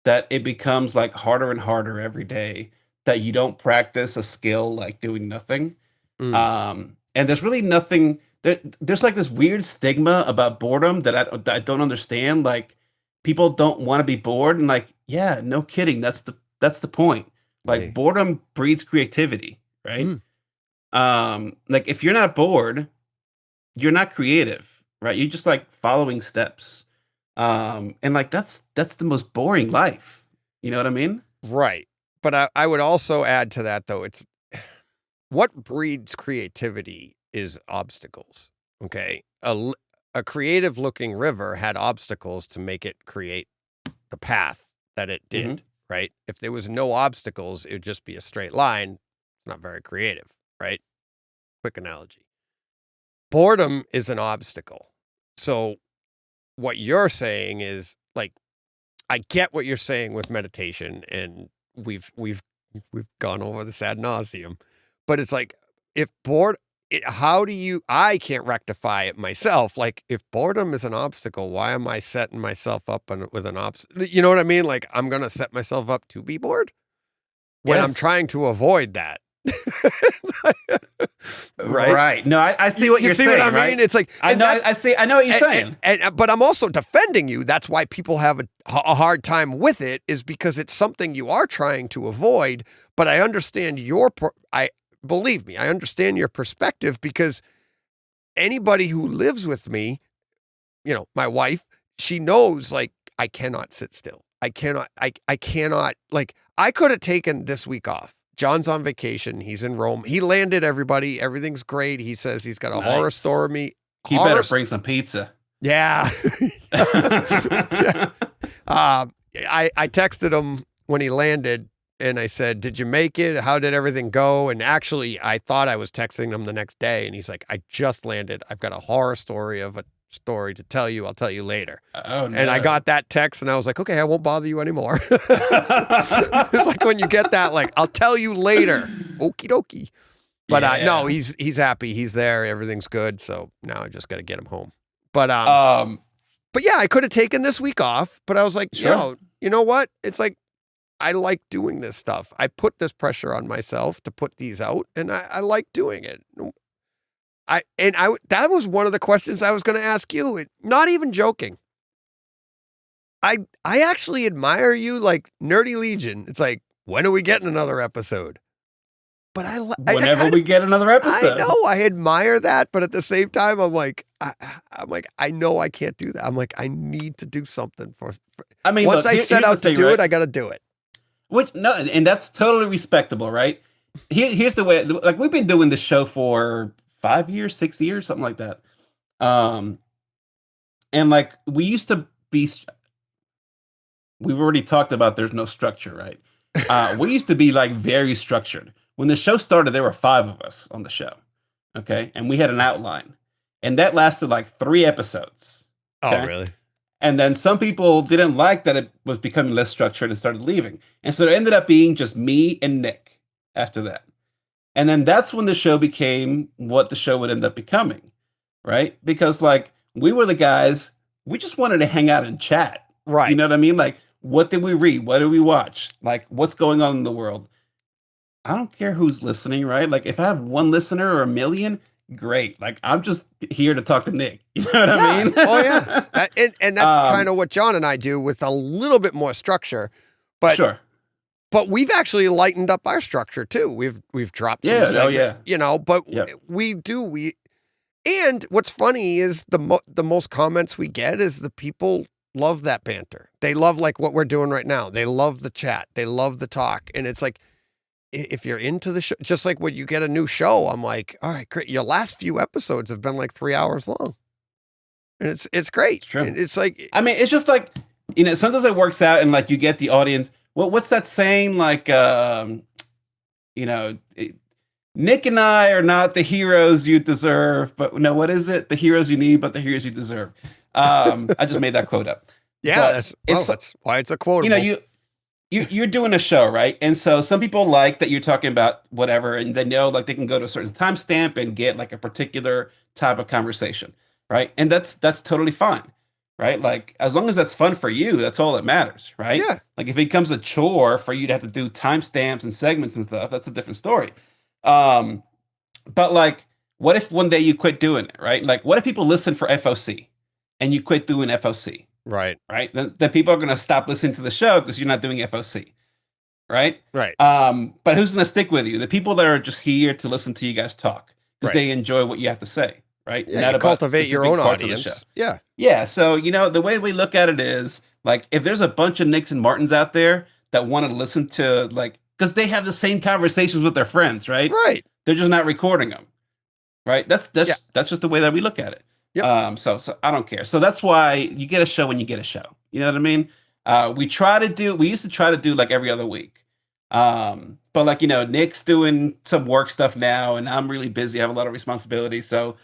that it becomes like harder and harder every day that you don't practice a skill like doing nothing. And there's really nothing. There's like this weird stigma about boredom that I don't understand. Like people don't want to be bored, and like, yeah, no kidding. That's the point. Like boredom breeds creativity, right? Like if you're not bored, you're not creative, right? You're just like following steps. And like that's the most boring life. You know what I mean? Right. But I would also add to that though, it's what breeds creativity is obstacles. Okay. A creative looking river had obstacles to make it create the path that it did, right? If there was no obstacles, it would just be a straight line. Not very creative, right? Quick analogy. Boredom is an obstacle. So what you're saying is like, I get what you're saying with meditation, and we've gone over this ad nauseum, but it's like, if I can't rectify it myself. Like if boredom is an obstacle, why am I setting myself up with an obstacle? You know what I mean? Like I'm going to set myself up to be bored when I'm trying to avoid that. Right? No, I see what you you're see saying. What I mean? Right? It's like I know what you're saying. But I'm also defending you. That's why people have a hard time with it, is because it's something you are trying to avoid. But I understand believe me, I understand your perspective, because anybody who lives with me, my wife, she knows, like, I cannot sit still. I cannot, like, I could have taken this week off. John's on vacation. He's in Rome. He landed everybody. Everything's great. He says he's got a horror story. He better bring some pizza. Yeah. Yeah. I texted him when he landed, and I said, "Did you make it? How did everything go?" And actually, I thought I was texting him the next day, and he's like, "I just landed. I've got a horror story to tell you. I'll tell you later." Oh, no. And I got that text, and I was like, "Okay, I won't bother you anymore." It's like when you get that, like, "I'll tell you later." Okie dokie. But no, he's happy. He's there. Everything's good. So now I just got to get him home. But yeah, I could have taken this week off, but I was like, Sure. you know what? It's like, I like doing this stuff. I put this pressure on myself to put these out, and I like doing it. That was one of the questions I was going to ask you. Not even joking. I actually admire you, like Nerdy Legion. It's like, when are we getting another episode? But whenever we get another episode. I know, I admire that, but at the same time, I'm like, I know I can't do that. I'm like, I need to do something for. I mean, once I set out to do it, I got to do it. And that's totally respectable, right? Here's the way. Like, we've been doing this show for 5 years, 6 years, something like that. And like, we used to be. We've already talked about there's no structure, right? We used to be like very structured. When the show started, there were 5 of us on the show. Okay. And we had an outline. And that lasted like 3 episodes. Okay? Oh, really? And then some people didn't like that it was becoming less structured and started leaving. And so it ended up being just me and Nick after that. And then that's when the show became what the show would end up becoming. Right? Because, like, we were the guys, we just wanted to hang out and chat. Right. You know what I mean? Like, what did we read? What did we watch? Like, what's going on in the world? I don't care who's listening, right? Like, if I have 1 listener or 1 million, great. Like, I'm just here to talk to Nick. You know what I mean? Oh, yeah. And that's kind of what John and I do, with a little bit more structure. But sure. But we've actually lightened up our structure too. We've dropped some segment, but we do. And what's funny is the most comments we get is the people love that banter. They love, like, what we're doing right now. They love the chat. They love the talk. And it's like, if you're into the show, just like when you get a new show, I'm like, all right, great. Your last few episodes have been like 3 hours long. And it's great. It's true. And it's like, I mean, it's just like, sometimes it works out, and like, you get the audience. Well, what's that saying? Like, Nick and I are not the heroes you deserve, but no, what is it? The heroes you need, but the heroes you deserve. I just made that quote up. Yeah, that's why it's a quotable. You're doing a show, right? And so some people like that you're talking about whatever, and they know, like, they can go to a certain timestamp and get like a particular type of conversation, right? And that's totally fine, right? Like, as long as that's fun for you, that's all that matters, right? Yeah. Like, if it becomes a chore for you to have to do timestamps and segments and stuff, that's a different story. But like, what if one day you quit doing it, right? Like, what if people listen for FOC and you quit doing FOC? Right. Then people are going to stop listening to the show because you're not doing FOC. Right. But who's going to stick with you? The people that are just here to listen to you guys talk because they enjoy what you have to say. Right. Yeah, you cultivate your own audience. Yeah. Yeah. So, the way we look at it is, like, if there's a bunch of Nicks and Martins out there that want to listen to, like, because they have the same conversations with their friends. Right. They're just not recording them. Right. That's just the way that we look at it. Yep. So I don't care. So that's why you get a show when you get a show. You know what I mean? We used to try to do like every other week. But like, Nick's doing some work stuff now, and I'm really busy. I have a lot of responsibility. So,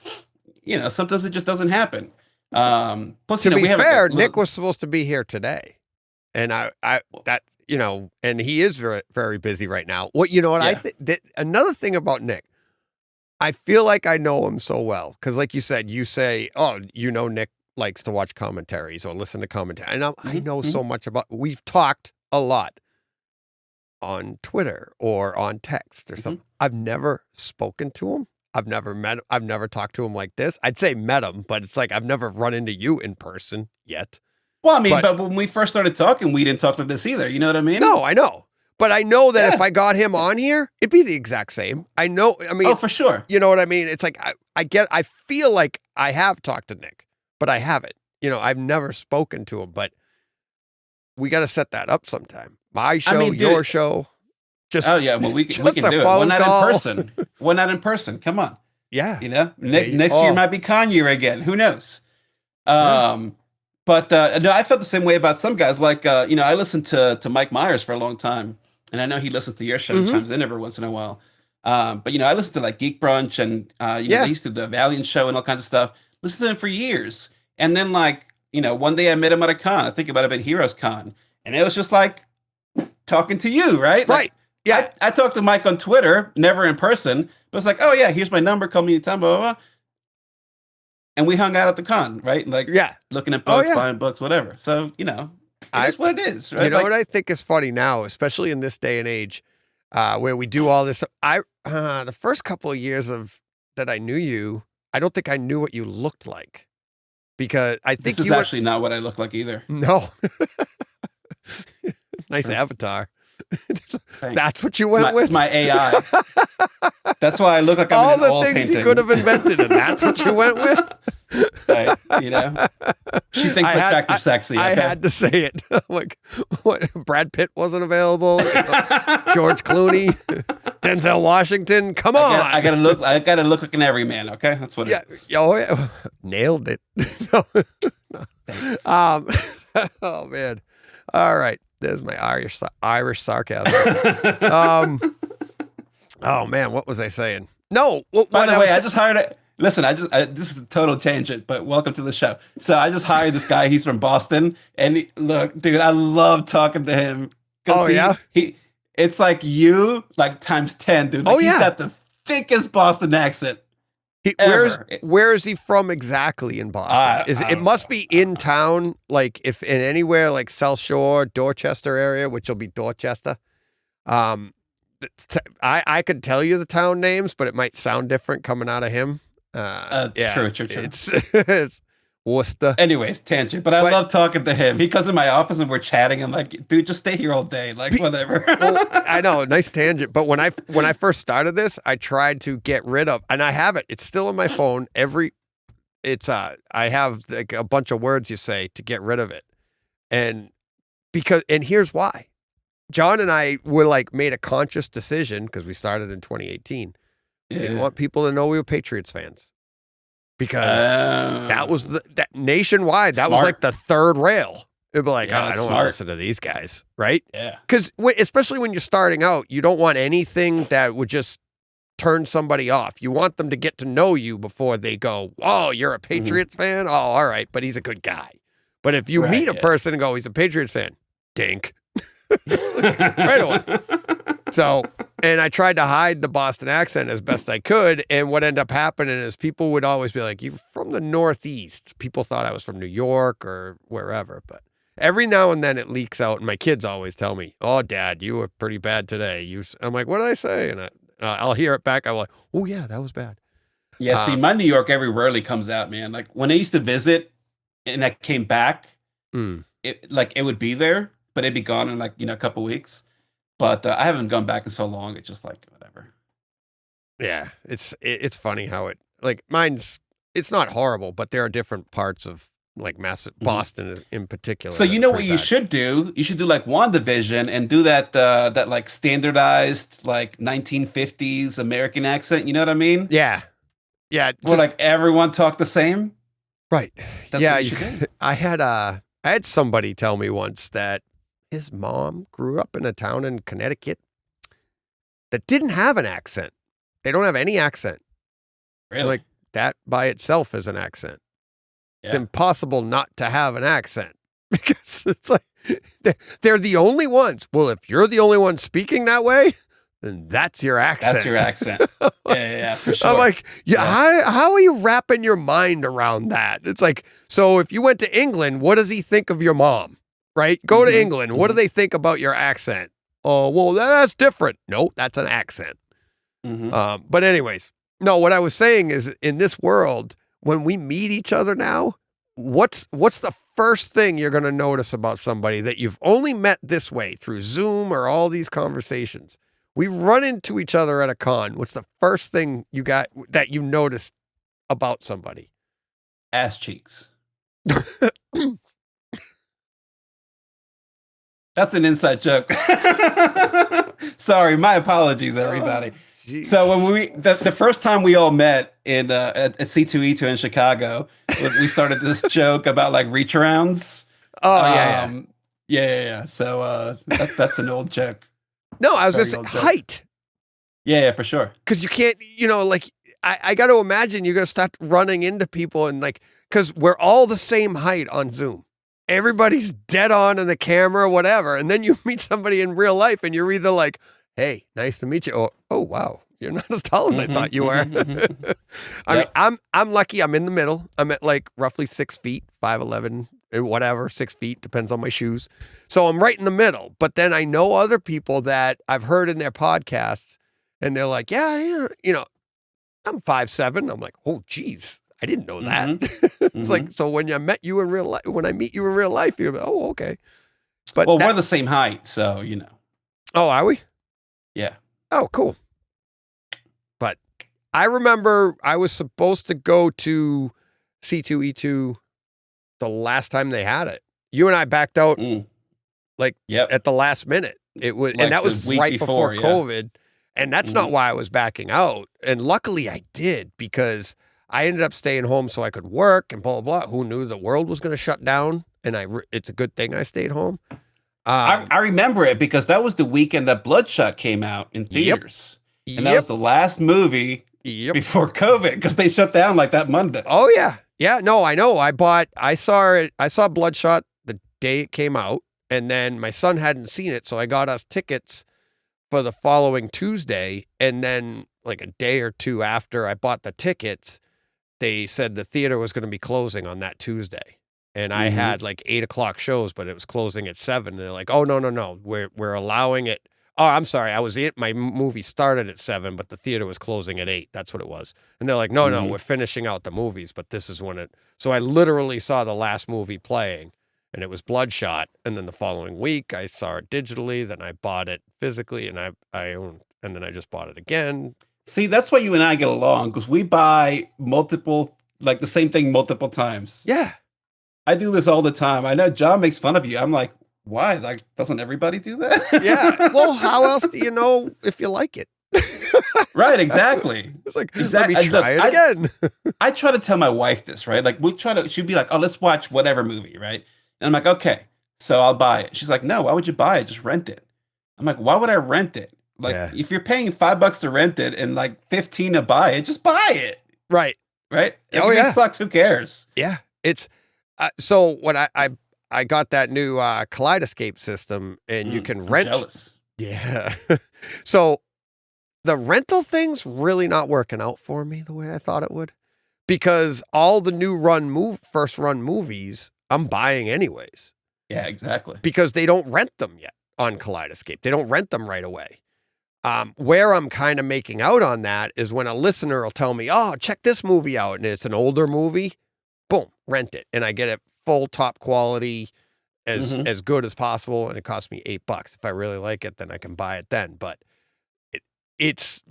sometimes it just doesn't happen. Plus, to be fair, Nick was supposed to be here today. And and he is very, very busy right now. I think another thing about Nick, I feel like I know him so well. Cause like you said, you say, oh, Nick likes to watch commentaries or listen to commentary. And I know so much we've talked a lot on Twitter or on text or something. I've never spoken to him. I've never talked to him like this. I'd say met him, but it's like I've never run into you in person yet. Well, I mean, but when we first started talking, we didn't talk like this either. You know what I mean? No, I know. But I know that if I got him on here, it'd be the exact same. I know. I mean, oh, for sure. You know what I mean? It's like I feel like I have talked to Nick, but I haven't. You know, I've never spoken to him, but we got to set that up sometime. My show, your show. Just oh yeah, well we can do it. One night in person. One night in person. Come on. Yeah. You know, next year might be Kanye again. Who knows? But no, I felt the same way about some guys. Like you know, I listened to Mike Myers for a long time, and I know he listens to your show and chimes in every once in a while. But you know, I listened to like Geek Brunch and you know, they used to do the Valiant show and all kinds of stuff. Listened to him for years, and then like you know, one day I met him at a con. I think it might have been Heroes Con, and it was just like talking to you, right? Right. Like, yeah. I talked to Mike on Twitter, never in person, but it's like, oh yeah, here's my number, call me anytime, blah, blah, blah. And we hung out at the con, right? Like, looking at books, buying books, whatever. So, you know, it's what it is, right? You know what I think is funny now, especially in this day and age, where we do all this. The first couple of years that I knew you, I don't think I knew what you looked like, because I think this is actually not what I look like either. No. Nice avatar. That's what you went with? It's my AI. That's why I look like I'm all in an oil the things painting. you could have invented, and that's what you went with? Right, you know? She thinks my tractor's sexy. Okay? I had to say it. Like, what? Brad Pitt wasn't available. George Clooney, Denzel Washington. Come on. I gotta look like an everyman, okay? That's what it is. Oh, yeah. Nailed it. No. Thanks. Oh, man. All right. There's my Irish sarcasm. Oh man, what was I saying? No. By the way, I just hired a. Listen, this is a total tangent, but welcome to the show. So I just hired this guy. He's from Boston, and look, dude, I love talking to him. Oh yeah, it's like you, like times 10, dude. Like, he's got the thickest Boston accent. Where is he from exactly in Boston? It must be in town, like if in anywhere like South Shore, Dorchester area, which will be Dorchester. I could tell you the town names, but it might sound different coming out of him. True. It's Worcester. Anyways, tangent. But I love talking to him. He comes in my office and we're chatting. I'm like, dude, just stay here all day. Like, whatever. Well, I know, nice tangent. But when I first started this, I tried to get rid of, and I have it. It's still on my phone. I have like a bunch of words you say to get rid of it, and here's why. John and I were like made a conscious decision because we started in 2018. We didn't want people to know we were Patriots fans. Because that was that nationwide. That was like the third rail. It'd be like, I don't want to listen to these guys, right? Yeah. Because especially when you're starting out, you don't want anything that would just turn somebody off. You want them to get to know you before they go, "Oh, you're a Patriots fan? Oh, all right, but he's a good guy." But if you meet a person and go, "He's a Patriots fan," dink, right away. So, and I tried to hide the Boston accent as best I could. And what ended up happening is people would always be like, "You're from the Northeast." People thought I was from New York or wherever. But every now and then it leaks out. And my kids always tell me, "Oh, Dad, you were pretty bad today." I'm like, "What did I say?" And I'll hear it back. I'm like, "Oh, yeah, that was bad." Yeah, see, my New York very rarely comes out, man. Like when I used to visit and I came back, it would be there, but it'd be gone in like, a couple weeks. But I haven't gone back in so long. It's just like, whatever. Yeah, it's funny how it's not horrible, but there are different parts of like Boston in particular. So you know what you should do? You should do like WandaVision and do that like standardized like 1950s American accent. You know what I mean? Yeah. Yeah. Where like everyone talk the same. Right. That's what you should do. I had somebody tell me once that his mom grew up in a town in Connecticut that didn't have an accent. They don't have any accent. Really? Like that by itself is an accent. Yeah. It's impossible not to have an accent because it's like they're the only ones. Well, if you're the only one speaking that way, then that's your accent. That's your accent. Yeah, for sure. I'm like, how are you wrapping your mind around that? It's like, so if you went to England, what does he think of your mom? Right? Go to England. What do they think about your accent? Oh, well, that's different. No, that's an accent. But anyways, no, what I was saying is in this world, when we meet each other now, what's the first thing you're going to notice about somebody that you've only met this way through Zoom or all these conversations? We run into each other at a con. What's the first thing you got that you noticed about somebody? Ass cheeks. That's an inside joke. Sorry, my apologies, everybody. So when the first time we all met in at C2E2 in Chicago, we started this joke about like reach arounds. Yeah. So that's an old joke. No, I was just height. Yeah, for sure. Because you can't, like I got to imagine you're gonna start running into people and like because we're all the same height on Zoom. Everybody's dead on in the camera, whatever, and then you meet somebody in real life, and you're either like, "Hey, nice to meet you," or "Oh, wow, you're not as tall as I thought you were." I mean, I'm lucky. I'm in the middle. I'm at like roughly 6 feet, 5'11", whatever, 6 feet depends on my shoes. So I'm right in the middle. But then I know other people that I've heard in their podcasts, and they're like, "Yeah, I'm 5'7". I'm like, "Oh, geez, I didn't know that." It's like, so when I meet you in real life, you're like, "Oh, okay." But we're the same height, so Oh, are we? Yeah. Oh, cool. But I remember I was supposed to go to C2E2 the last time they had it. You and I backed out at the last minute. It was, and that was right before COVID. And that's not why I was backing out. And luckily I did, because I ended up staying home so I could work and blah, blah, blah. Who knew the world was going to shut down? And it's a good thing I stayed home. I remember it because that was the weekend that Bloodshot came out in theaters. Yep. And that was the last movie before COVID, because they shut down like that Monday. Oh, yeah. Yeah, no, I know. I saw Bloodshot the day it came out, and then my son hadn't seen it, so I got us tickets for the following Tuesday, and then like a day or two after I bought the tickets, they said the theater was going to be closing on that Tuesday. And I had like 8 o'clock shows, but it was closing at 7. And they're like, "Oh, no. We're allowing it." Oh, I'm sorry. My movie started at 7, but the theater was closing at 8. That's what it was. And they're like, no, we're finishing out the movies, but this is when so I literally saw the last movie playing, and it was Bloodshot. And then the following week I saw it digitally. Then I bought it physically, and I owned, and then I just bought it again. See, that's why you and I get along, because we buy the same thing multiple times. Yeah. I do this all the time. I know John makes fun of you. I'm like, why? Like, doesn't everybody do that? Yeah. Well, how else do you know if you like it? Right, exactly. It's like, let me try it again. I try to tell my wife this, right? Like, she'd be like, "Oh, let's watch whatever movie," right? And I'm like, "Okay, so I'll buy it." She's like, "No, why would you buy it? Just rent it." I'm like, "Why would I rent it? Like, if you're paying $5 to rent it and like 15 to buy it, just buy it." Right. Right? If it sucks, who cares? Yeah. It's so when I got that new Kaleidoscape system, and you can rent. Jealous. Yeah. So the rental thing's really not working out for me the way I thought it would, because all the new first run movies I'm buying anyways. Yeah, exactly. Because they don't rent them yet on Kaleidoscape. They don't rent them right away. Where I'm kind of making out on that is when a listener will tell me, "Oh, check this movie out," and it's an older movie. Boom, rent it, and I get it full top quality, as good as possible, and it costs me $8. If I really like it, then I can buy it then. But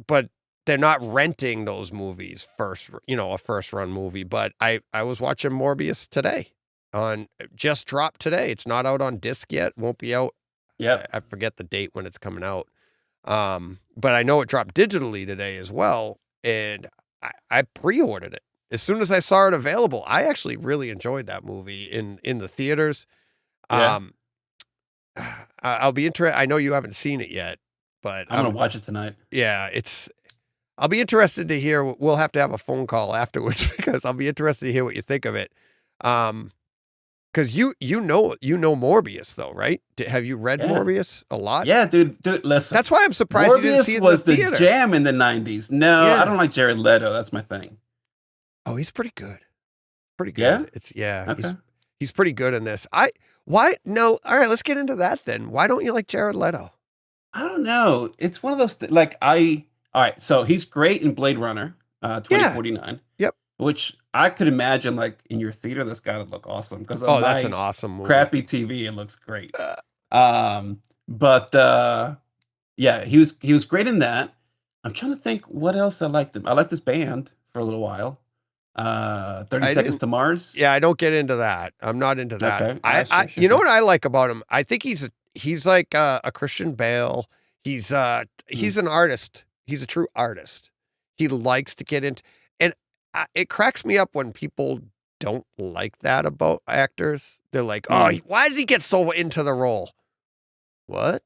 but they're not renting those movies a first run movie. But I was watching Morbius today, just dropped today. It's not out on disc yet. Won't be out. Yeah, I forget the date when it's coming out. But I know it dropped digitally today as well, and I pre-ordered it. As soon as I saw it available, I actually really enjoyed that movie in the theaters. Yeah. I'll be interested. I know you haven't seen it yet, but I'm going to watch it tonight. Yeah, I'll be interested to hear. We'll have to have a phone call afterwards, because I'll be interested to hear what you think of it. Because you know Morbius though, right? Have you read Morbius a lot? Yeah, dude, listen. That's why I'm surprised Morbius you didn't see it in was the theater. Jam in the 90s. No, I don't like Jared Leto. That's my thing. Oh, he's pretty good. Pretty good. Yeah? Okay. He's pretty good in this. All right, let's get into that then. Why don't you like Jared Leto? I don't know. It's one of those like I All right, so he's great in Blade Runner, 2049. Yep. Which I could imagine, like in your theater, that's got to look awesome. Because That's an awesome movie. crappy TV, it looks great. But yeah, he was great in that. I'm trying to think what else I liked him. I liked this band for a little while. 30 Seconds to Mars. Yeah, I don't get into that. I'm not into that. Okay. You know what I like about him? I think he's like a Christian Bale. He's an artist. He's a true artist. He likes to get into, and it cracks me up when people don't like that about actors. They're like, "Oh, why does he get so into the role?" What?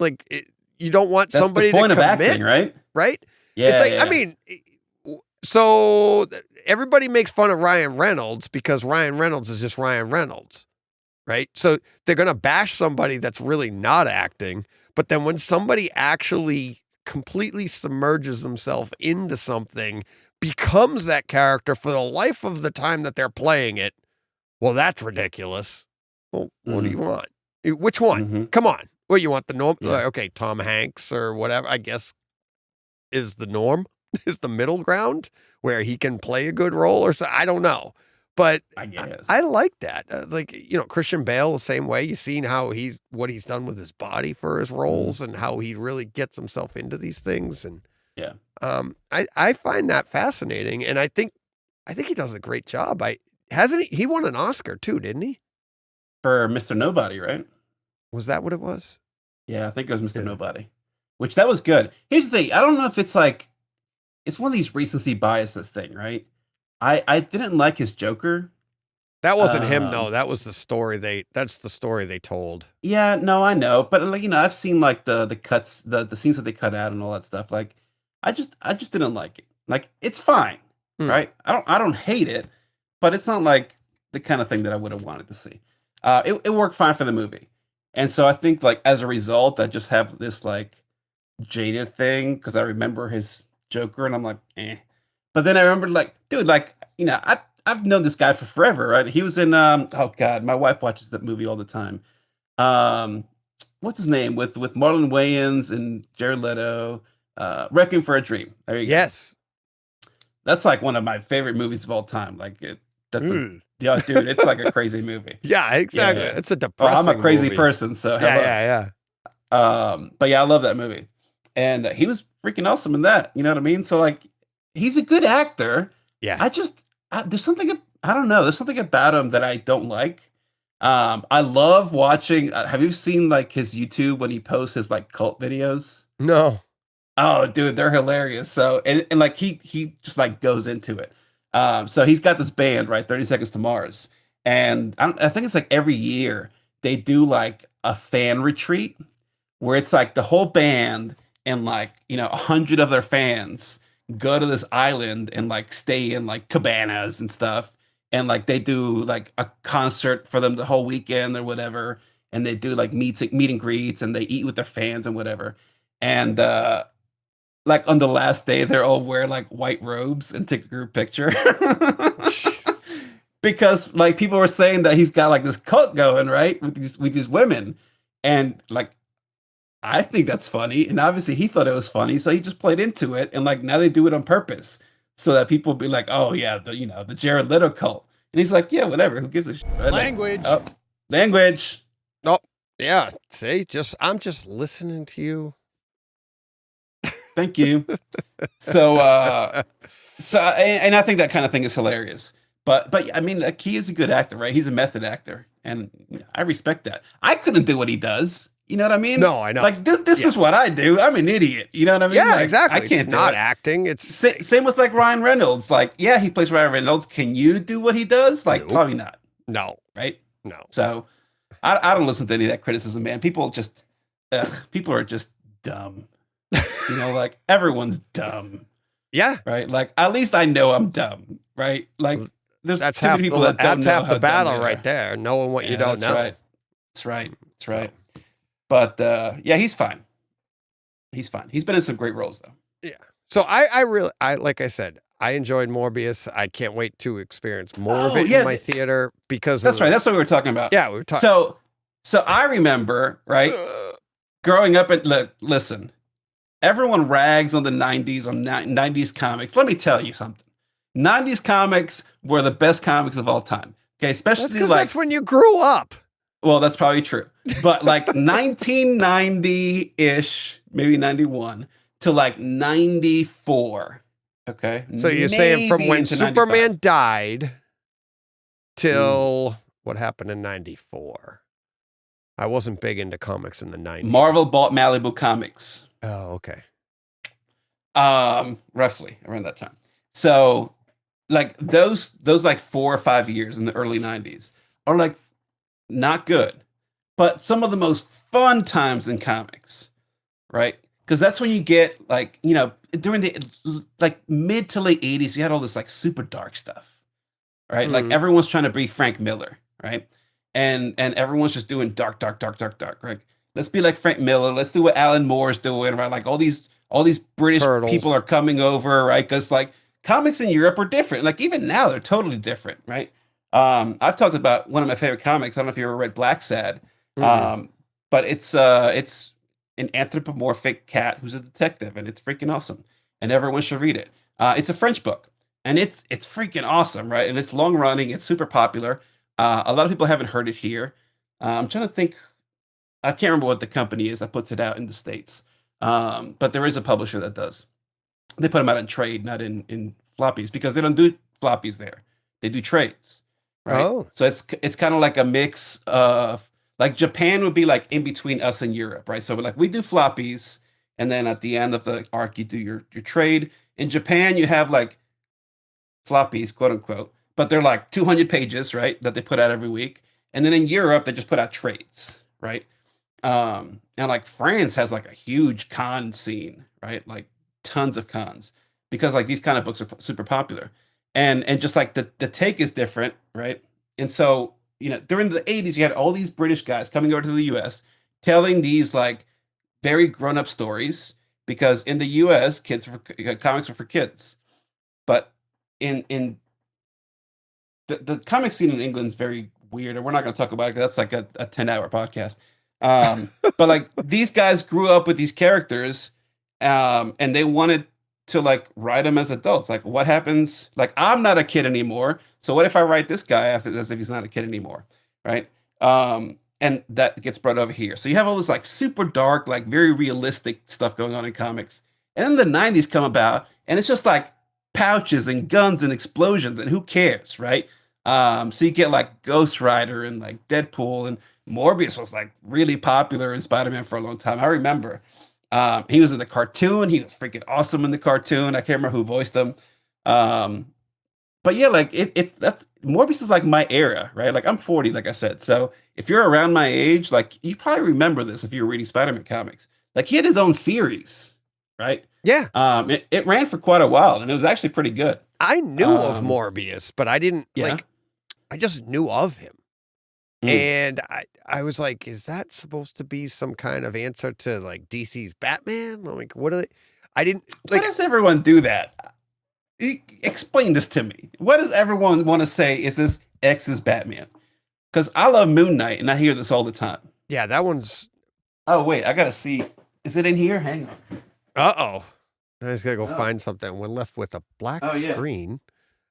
Like, you don't want That's somebody the point to of commit, acting, right? right? Yeah. It's like, yeah. I mean, so everybody makes fun of Ryan Reynolds because Ryan Reynolds is just Ryan Reynolds, right? So they're going to bash somebody that's really not acting. But then when somebody actually completely submerges themselves into something, becomes that character for the life of the time that they're playing it, well, that's ridiculous. Well, what do you want? Which one? Come on. Well, you want the norm? Yeah. Okay, Tom Hanks or whatever, I guess, is the norm, is the middle ground where he can play a good role or so. I don't know. But I guess. I like that. Like, Christian Bale, the same way. You've seen what he's done with his body for his roles and how he really gets himself into these things. And yeah, I find that fascinating. And I think he does a great job. He won an Oscar too, didn't he? For Mr. Nobody, right? Was that what it was? Yeah, I think it was Mr. Nobody, which that was good. Here's the thing. I don't know if it's like, it's one of these recency biases thing, right? I didn't like his Joker. That wasn't him, no. That was the story that's the story they told. Yeah, no, I know. But like, I've seen like the cuts, the scenes that they cut out and all that stuff. Like, I just didn't like it. Like, it's fine, right? I don't hate it, but it's not like the kind of thing that I would have wanted to see. It worked fine for the movie. And so I think, like, as a result, I just have this, like, jaded thing because I remember his Joker and I'm like, eh. But then I remember, like, dude, like, I've known this guy for forever, right? He was in, oh, God, my wife watches that movie all the time. What's his name? With Marlon Wayans and Jared Leto, Requiem for a Dream. There you go. Yes. That's, like, one of my favorite movies of all time. Like, yeah, dude, it's like a crazy movie. Yeah, exactly. Yeah. It's a depressing I'm a crazy movie. person, so yeah. But yeah, I love that movie, and he was freaking awesome in that. You know what I mean? So like, he's a good actor. Yeah. There's something, I don't know. There's something about him that I don't like. I love watching. Have you seen like his YouTube when he posts his like cult videos? No. Oh, dude, they're hilarious. So and like he just like goes into it. So he's got this band, right? 30 Seconds to Mars. And I think it's like every year they do like a fan retreat where it's like the whole band and like, 100 of their fans go to this island and like stay in like cabanas and stuff. And like they do like a concert for them the whole weekend or whatever. And they do like meet and greets and they eat with their fans and whatever. And like on the last day, they're all wear like white robes and take a group picture. Because like people were saying that he's got like this cult going, right? With these women. And like, I think that's funny. And obviously he thought it was funny. So he just played into it. And like, now they do it on purpose so that people be like, oh yeah, the Jared Leto cult. And he's like, yeah, whatever. Who gives a shit? Right? Language. Like, language. Oh, yeah. See, I'm just listening to you. Thank you. So and I think that kind of thing is hilarious. But I mean, like, he is a good actor, right? He's a method actor, and I respect that. I couldn't do what he does. You know what I mean? No, I know. Like this is what I do. I'm an idiot. You know what I mean? Yeah, like, exactly. I can't it's not do it. acting. It's Same with like Ryan Reynolds. Like, yeah, he plays Ryan Reynolds. Can you do what he does? Like, Nope. probably not. No, Right? no. So I don't listen to any of that criticism, man. People are just dumb. Like everyone's dumb. Yeah, Right? Like at least I know I'm dumb, right? Like there's that's too half many people that don't that's know half how the dumb battle they right are. there. Knowing what you Yeah, don't that's know. right. That's right. But yeah, he's fine. He's fine. He's been in some great roles though. Yeah. So I really like I said, I enjoyed Morbius. I can't wait to experience more of it in my theater because That's right. That's what we were talking about. Yeah, we were talking. So I remember, right? Growing up listen, everyone rags on the 90s, on 90s comics. Let me tell you something. 90s comics were the best comics of all time. Okay, especially like that's when you grew up. Well, that's probably true. But like 1990-ish, maybe 91 to like 94. Okay. So you're saying from when Superman 95. died till what happened in 94? I wasn't big into comics in the 90s. Marvel bought Malibu Comics. Oh, okay. Roughly around that time. So like those like 4 or 5 years in the early 90s are like not good, but some of the most fun times in comics, right? Because that's when you get like, you know, during the like mid to late 80s, you had all this like super dark stuff, right? Like everyone's trying to be Frank Miller, right? And everyone's just doing dark, right? Let's be like Frank Miller. Let's do what Alan Moore's doing, right? Like all these British Turtles. people are coming over, right? Because like comics in Europe are different. Like even now they're totally different, right? I've talked about one of my favorite comics. I don't know if you ever read Black Sad, but it's an anthropomorphic cat who's a detective, and it's freaking awesome, and everyone should read it. It's a French book, and it's freaking awesome, right? And it's long running. It's super popular. A lot of people haven't heard it here. I'm trying to think. I can't remember what the company is that puts it out in the States, but there is a publisher that does. They put them out in trade, not in floppies, because they don't do floppies there. They do trades. Right. Oh. So it's kind of like a mix of like Japan would be like in between us and Europe, right? So like we do floppies, and then at the end of the arc you do your trade. In Japan you have like floppies, quote unquote, but they're like 200 pages, right? That they put out every week. And then in Europe they just put out trades, right? And like France has like a huge con scene, right? Like tons of cons, because like these kind of books are super popular. And just like the take is different, right? And so, you know, during the 80s, you had all these British guys coming over to the US telling these like very grown-up stories, because in the US, comics were for kids. But in the comic scene in England is very weird, and we're not going to talk about it because that's like a 10-hour podcast. But like these guys grew up with these characters, and they wanted to like write them as adults. Like what happens, like I'm not a kid anymore, so what if I write this guy as if he's not a kid anymore, right? And that gets brought over here. So you have all this like super dark, like very realistic stuff going on in comics. And then the 90s come about, and it's just like pouches and guns and explosions, and who cares, right? So you get like Ghost Rider and like Deadpool, and Morbius was like really popular in Spider-Man for a long time. I remember. He was in the cartoon. He was freaking awesome in the cartoon. I can't remember who voiced him. But yeah, like that's Morbius is like my era, right? Like I'm 40, like I said. So if you're around my age, like you probably remember this if you were reading Spider-Man comics. Like he had his own series, right? Yeah. It ran for quite a while, and it was actually pretty good. I knew of Morbius, but I didn't I just knew of him. And I was like, is that supposed to be some kind of answer to like DC's Batman? Like, what are they? I didn't like. Why does everyone do that? Explain this to me. What does everyone want to say is this X's Batman? Because I love Moon Knight, and I hear this all the time. Yeah, that one's. Oh, wait, I got to see. Is it in here? Hang on. Uh-oh. I just got to go find something. We're left with a black screen.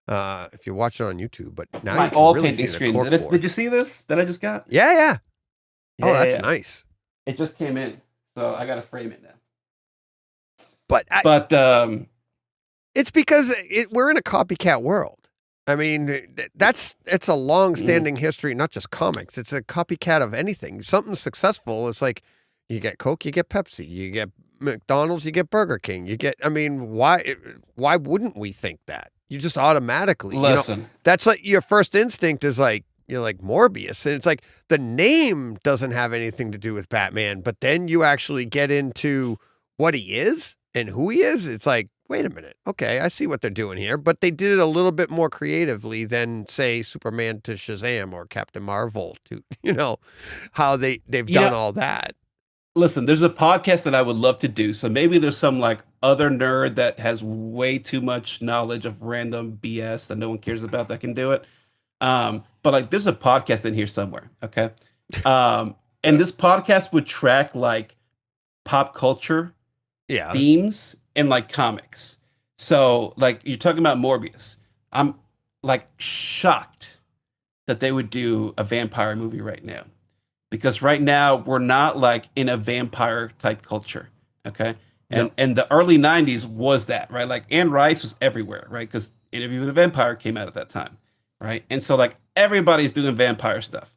If you're watching on YouTube, but now you can all really painting see screen. the Did you see this that I just got? Yeah. Oh, that's nice. It just came in, so I got to frame it now. But it's because we're in a copycat world. I mean, it's a long-standing history, not just comics. It's a copycat of anything. Something successful is like you get Coke, you get Pepsi, you get McDonald's, you get Burger King, you get. I mean, why wouldn't we think that? You just automatically listen. That's like your first instinct is like you're like Morbius, and it's like the name doesn't have anything to do with Batman, but then you actually get into what he is and who he is. It's like, wait a minute, okay, I see what they're doing here, but they did it a little bit more creatively than say Superman to Shazam or Captain Marvel to how they've done all that. Listen, there's a podcast that I would love to do. So maybe there's some like other nerd that has way too much knowledge of random BS that no one cares about that can do it. But like there's a podcast in here somewhere. Okay. And this podcast would track like pop culture themes in like comics. So like you're talking about Morbius. I'm like shocked that they would do a vampire movie right now. Because right now we're not like in a vampire type culture. Okay. And the early 90s was that, right? Like Anne Rice was everywhere, right? Because Interview with a Vampire came out at that time. Right. And so like everybody's doing vampire stuff.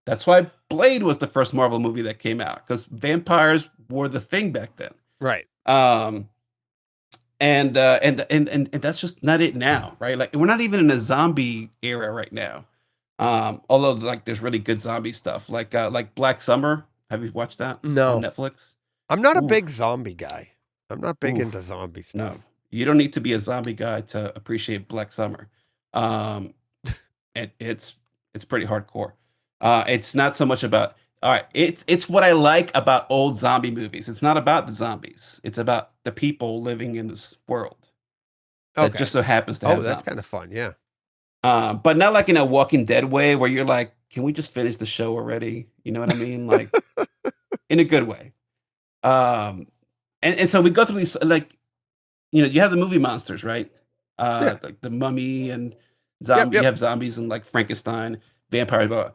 That's why Blade was the first Marvel movie that came out, because vampires were the thing back then. Right. And that's just not it now, right? Like we're not even in a zombie era right now. Although like there's really good zombie stuff, like Black Summer. Have you watched that? No. On Netflix. I'm not a big zombie guy. I'm not big into zombie stuff. No. You don't need to be a zombie guy to appreciate Black Summer. It's pretty hardcore. It's not so much about. All right, it's what I like about old zombie movies. It's not about the zombies. It's about the people living in this world. That just so happens to have that's zombies. kind of fun, yeah. But not like in a Walking Dead way where you're like, can we just finish the show already? You know what I mean? Like in a good way. And so we go through these, like, you know, you have the movie monsters, right? Like the Mummy and zombie. You have zombies and like Frankenstein, vampires. Blah, blah.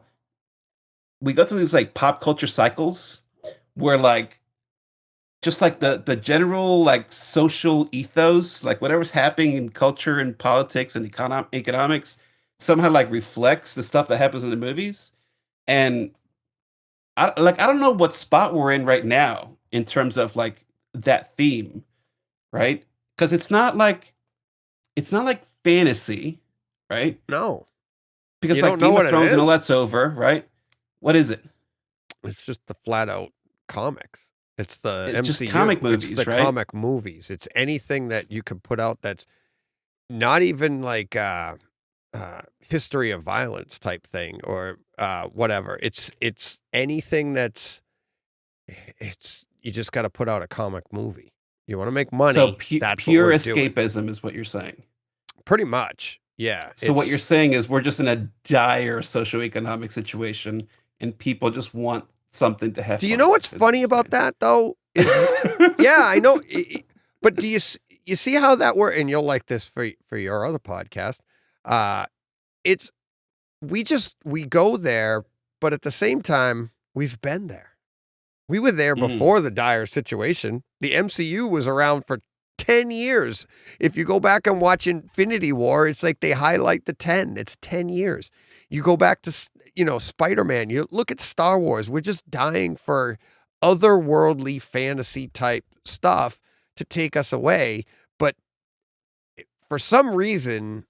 We go through these like pop culture cycles where like just like the general like social ethos, like whatever's happening in culture and politics and economics somehow like reflects the stuff that happens in the movies. And I don't know what spot we're in right now in terms of like that theme, right? Because it's not like fantasy, right? No. Because you like don't know Game what of Thrones it and all is? that's over, right? What is it? It's just the flat out comics. It's the It's MCU. just comic movies, it's the right? comic movies. It's anything that you could put out that's not even like history of violence type thing or whatever. It's anything that's you just got to put out a comic movie. You want to make money. So that's pure what we're doing. escapism is what you're saying. Pretty much. Yeah. So what you're saying is we're just in a dire socioeconomic situation and people just want something to have. Do you know what's funny about that though? Yeah, I know. But do you see how that works? And you'll like this for your other podcast. We go there, but at the same time, we've been there. We were there before the dire situation. The MCU was around for 10 years. If you go back and watch Infinity War, it's like they highlight the 10. It's 10 years. You go back to, Spider-Man. You look at Star Wars. We're just dying for otherworldly fantasy type stuff to take us away. But for some reason,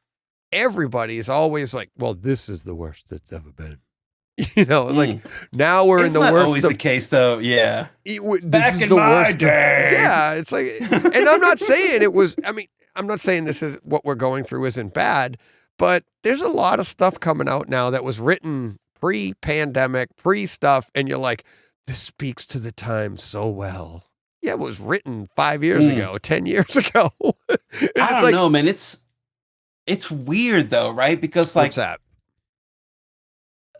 everybody is always like, well, this is the worst that's ever been. Like now we're in the worst. It's not always the case, though. Yeah. Back in my day. Yeah, it's like, and I'm not saying it was. I mean, I'm not saying this is what we're going through isn't bad, but there's a lot of stuff coming out now that was written pre-pandemic, pre-stuff, and you're like, this speaks to the time so well. Yeah, it was written 5 years ago, 10 years ago. I don't know, man. It's weird though, right? Because like, what's that?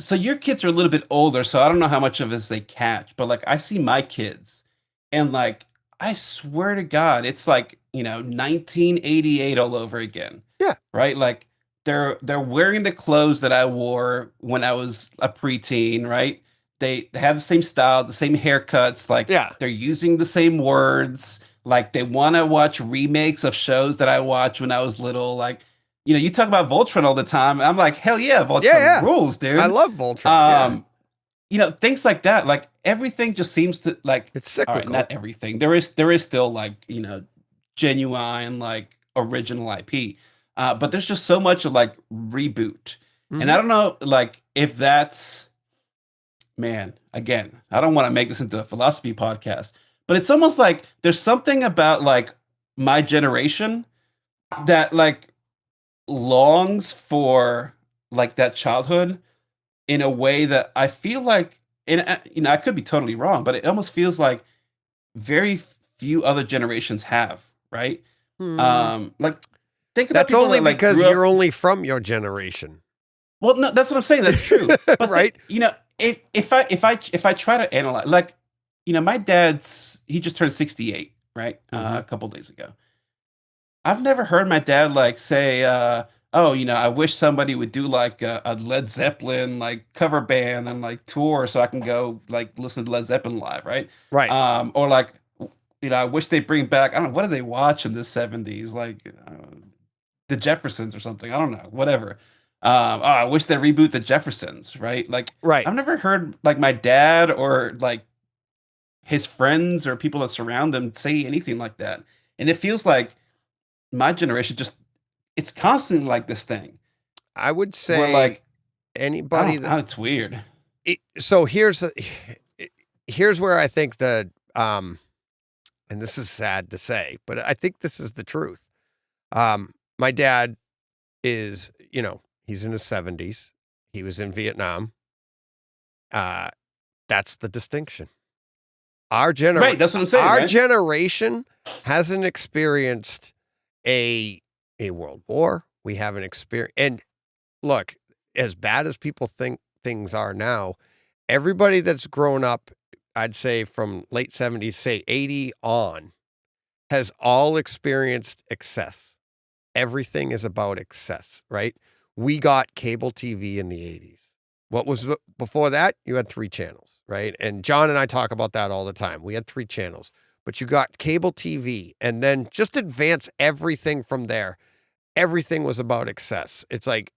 So your kids are a little bit older, so I don't know how much of this they catch, but like I see my kids and like I swear to God, it's like, 1988 all over again. Yeah. Right? Like they're wearing the clothes that I wore when I was a preteen, right? They have the same style, the same haircuts, like they're using the same words, like they want to watch remakes of shows that I watched when I was little, like you talk about Voltron all the time. I'm like, hell yeah, Voltron rules, dude. I love Voltron. Things like that. Like everything just seems to like it's cyclical. All right, not everything. There is still like genuine like original IP, but there's just so much of like reboot, and I don't know like if that's again. I don't want to make this into a philosophy podcast, but it's almost like there's something about like my generation that like longs for like that childhood in a way that I feel like, and I could be totally wrong, but it almost feels like very few other generations have, right? Like think about that's only that, because you're only from your generation. Well, no, that's what I'm saying. That's true, but right? If I try to analyze, like my he just turned 68, right? A couple days ago. I've never heard my dad like say, "Oh, I wish somebody would do like a Led Zeppelin like cover band and like tour so I can go like listen to Led Zeppelin live," right? Right. Or like, I wish they bring back. I don't know what did they watch in the '70s, like the Jeffersons or something. I don't know, whatever. Oh, I wish they reboot the Jeffersons, right? Like, Right. I've never heard like my dad or like his friends or people that surround him say anything like that, and it feels like my generation just it's constantly like this thing. I would We're say like anybody that it's weird. so here's where I think and this is sad to say, but I think this is the truth. My dad is, he's in his 70s. He was in Vietnam. That's the distinction. Right, that's what I'm saying. Our right? generation hasn't experienced a world war. We haven't experienced, and look, as bad as people think things are now, everybody that's grown up, I'd say from late 70s, say 80 on, has all experienced excess. Everything is about excess, right? We got cable TV in the 80s. What was before that? You had 3 channels, right? And John and I talk about that all the time. We had 3 channels, but you got cable TV, and then just advance everything from there. Everything was about excess. It's like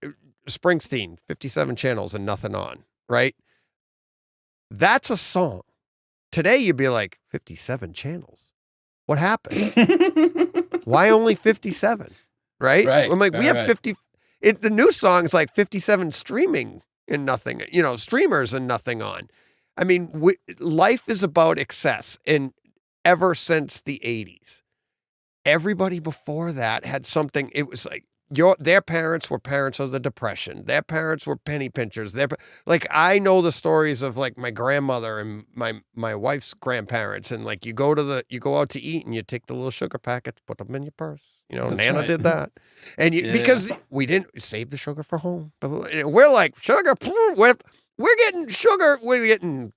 Springsteen, 57 channels and nothing on, right? That's a song. Today you'd be like, 57 channels. What happened? Why only 57? Right? Right. I'm like, we have right. 50. The new song is like 57 streaming and nothing, streamers and nothing on. I mean, life is about excess. And ever since the 80s, everybody before that had something. It was like their parents were parents of the Depression. Their parents were penny pinchers. Like, I know the stories of like my grandmother and my wife's grandparents. And like, you go out to eat and you take the little sugar packets, put them in your purse. That's Nana right. did that. And Yeah. because we didn't save the sugar for home. We're like, sugar, we're getting sugar. We're getting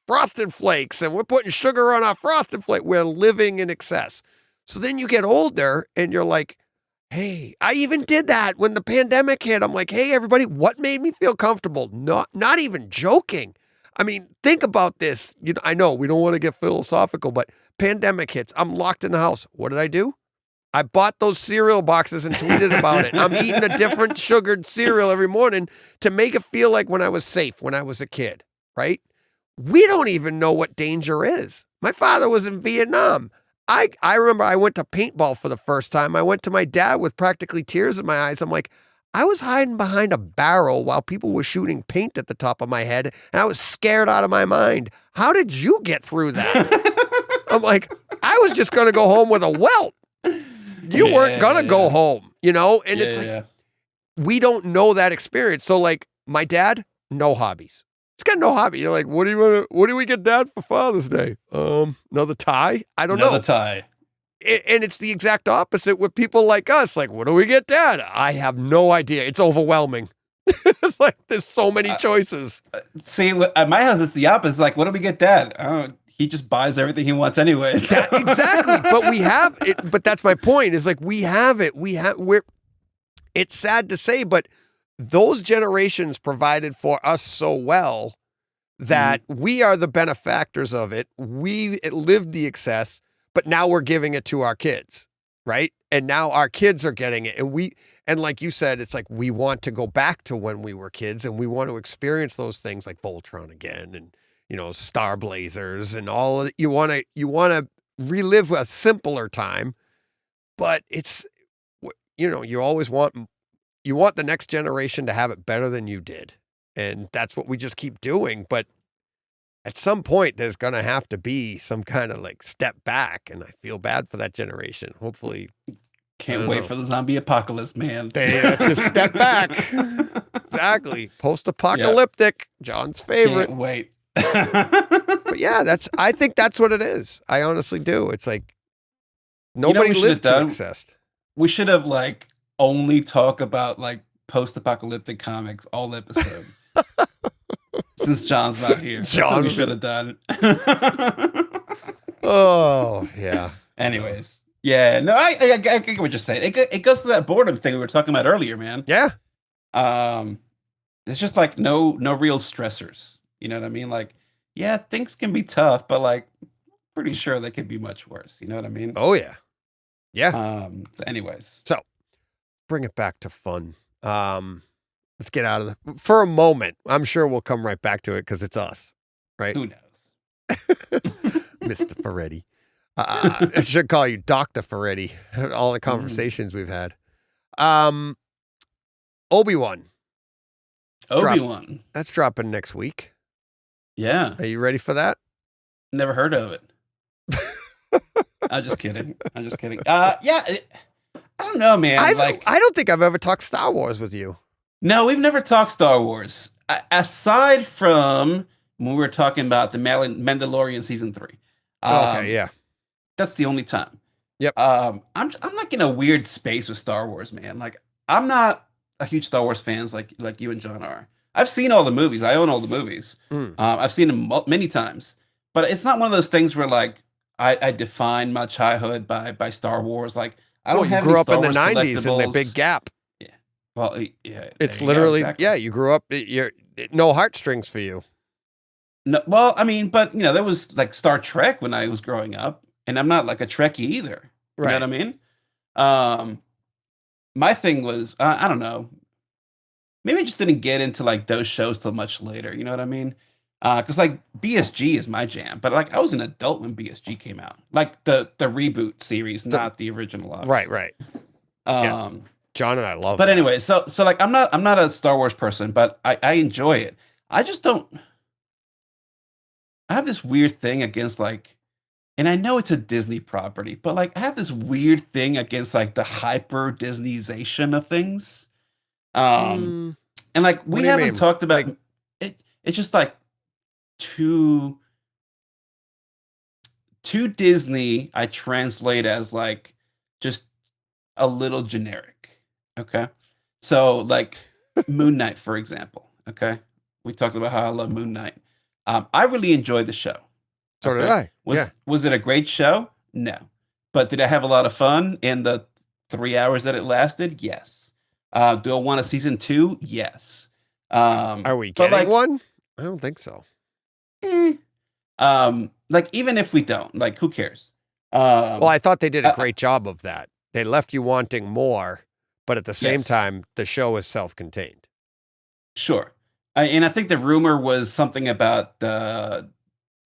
Frosted Flakes and we're putting sugar on our Frosted Flake. We're living in excess. So then you get older and you're like, hey, I even did that when the pandemic hit. I'm like, hey, everybody, what made me feel comfortable? Not even joking. I mean, think about this. I know we don't want to get philosophical, but pandemic hits. I'm locked in the house. What did I do? I bought those cereal boxes and tweeted about it. I'm eating a different sugared cereal every morning to make it feel like when I was safe, when I was a kid, right? We don't even know what danger is. My father was in Vietnam. I remember I went to paintball for the first time. I went to my dad with practically tears in my eyes. I'm like, I was hiding behind a barrel while people were shooting paint at the top of my head, and I was scared out of my mind. How did you get through that? I'm like, I was just going to go home with a welt. You weren't going to go home, And it's like, we don't know that experience. So like my dad, no hobbies. He's got no hobby. You're like, what do we get dad for Father's Day? Another tie? I don't know. Another tie. And it's the exact opposite with people like us. Like, what do we get dad? I have no idea. It's overwhelming. It's like, there's so many choices. See, at my house, it's the opposite. It's like, what do we get dad? He just buys everything he wants anyway. So. Exactly. But we have it. But that's my point is like, we have it. It's sad to say, but those generations provided for us so well that we are the benefactors of it. We lived the excess, but now we're giving it to our kids, right? And now our kids are getting it. And like you said, it's like we want to go back to when we were kids and we want to experience those things like Voltron again and, Star Blazers and all of it. You want to relive a simpler time, but it's, you always want the next generation to have it better than you did. And that's what we just keep doing. But at some point, there's going to have to be some kind of like step back. And I feel bad for that generation. Hopefully. Can't wait for the zombie apocalypse, man. It's just step back. Exactly. Post-apocalyptic. Yep. John's favorite. Can't wait. But yeah, I think that's what it is. I honestly do. It's like nobody lived to excess. We should have like only talk about like post-apocalyptic comics all episode. Since John's not here. That's what we should have done. Oh, yeah. Anyways, yeah, no, I get what you're saying. It goes to that boredom thing we were talking about earlier, man. Yeah. It's just like no real stressors. You know what I mean? Like, yeah, things can be tough, but like, pretty sure they could be much worse. You know what I mean? Oh yeah. Yeah. Anyways, So bring it back to fun. Let's get out of the for a moment. I'm sure we'll come right back to it because it's us, right? who knows? Mr. Ferretti. I should call you Dr. Ferretti. All the conversations we've had. Obi-Wan. Obi-Wan. That's dropping next week. Yeah. Are you ready for that? Never heard of it. I'm just kidding. Yeah. I don't know, man. I don't think I've ever talked Star Wars with you. No, we've never talked Star Wars. Aside from when we were talking about the Mandalorian season 3. Okay, yeah. That's the only time. Yep. I'm like in a weird space with Star Wars, man. Like, I'm not a huge Star Wars fans like you and John are. I've seen all the movies. I own all the movies. I've seen them many times. But it's not one of those things where like I define my childhood by Star Wars. Like, I don't have you grew any up Star in the Wars 90s in the collectibles. big gap. Yeah. Well, yeah. It's there you go, literally, exactly. yeah, you grew up, you're no heartstrings for you. No, well, I mean, but you know, there was like Star Trek when I was growing up, and I'm not like a Trekkie either. You know what I mean? My thing was, I don't know, maybe I just didn't get into like those shows till much later. You know what I mean? Because like BSG is my jam, but like I was an adult when BSG came out, like the reboot series, not the original. Obviously. Right. Yeah. John and I love. But that. anyway, so like I'm not a Star Wars person, but I enjoy it. I just don't. I have this weird thing against like, and I know it's a Disney property, but like I have this weird thing against like the hyper Disneyization of things. And like we haven't talked about like, it. It's just like too Disney. I translate as like just a little generic. Okay, so like Moon Knight, for example. Okay, we talked about how I love Moon Knight. I really enjoyed the show. So did I. Was it a great show? No. But did I have a lot of fun in the 3 hours that it lasted? Yes. Do I want a season 2? Yes. Are we getting one? I don't think so. Like even if we don't, like who cares? Well, I thought they did a great job of that. They left you wanting more, but at the same time, the show is self-contained. Sure. And I think the rumor was something about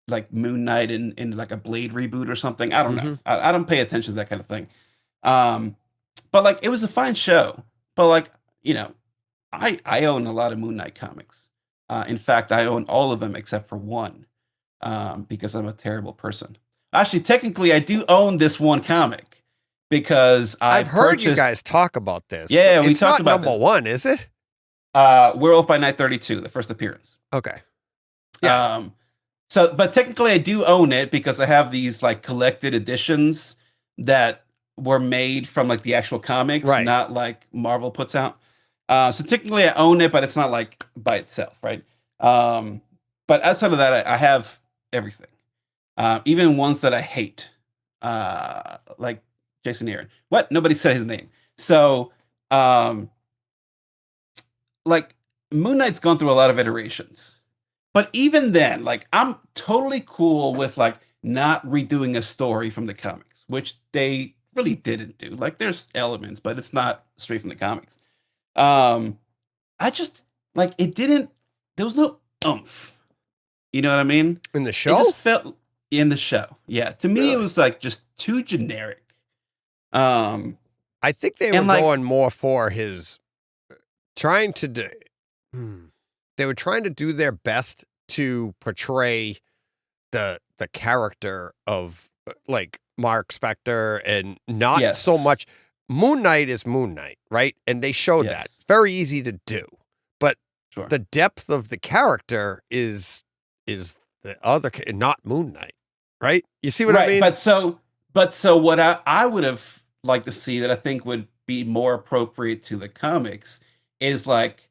like Moon Knight in like a Blade reboot or something. I don't know. I don't pay attention to that kind of thing. But like it was a fine show. But like, you know, I own a lot of Moon Knight comics. In fact, I own all of them except for one because I'm a terrible person. Actually, technically, I do own this one comic because I've heard you guys talk about this. Yeah, we talked about number one, is it? Werewolf by Night 32, the first appearance. Okay. Yeah. So, but technically I do own it because I have these like collected editions that were made from like the actual comics, not like Marvel puts out. So technically I own it, but it's not like by itself, right? But outside of that, I have everything. Even ones that I hate, like Jason Aaron. What? Nobody said his name. So, like Moon Knight's gone through a lot of iterations, but even then, like I'm totally cool with like not redoing a story from the comics, which they really didn't do. Like there's elements, but it's not straight from the comics. I just like it didn't. There was no oomph. You know what I mean? In the show, it just felt in the show. Yeah, to me it was like just too generic. I think they were going more for his. Trying to do, they were trying to do their best to portray the character of like Mark Spector and not so much. Moon Knight is Moon Knight, right? And they showed that. Very easy to do, but the depth of the character is the other, not Moon Knight, right? You see what I mean? But so what I would have liked to see that I think would be more appropriate to the comics is like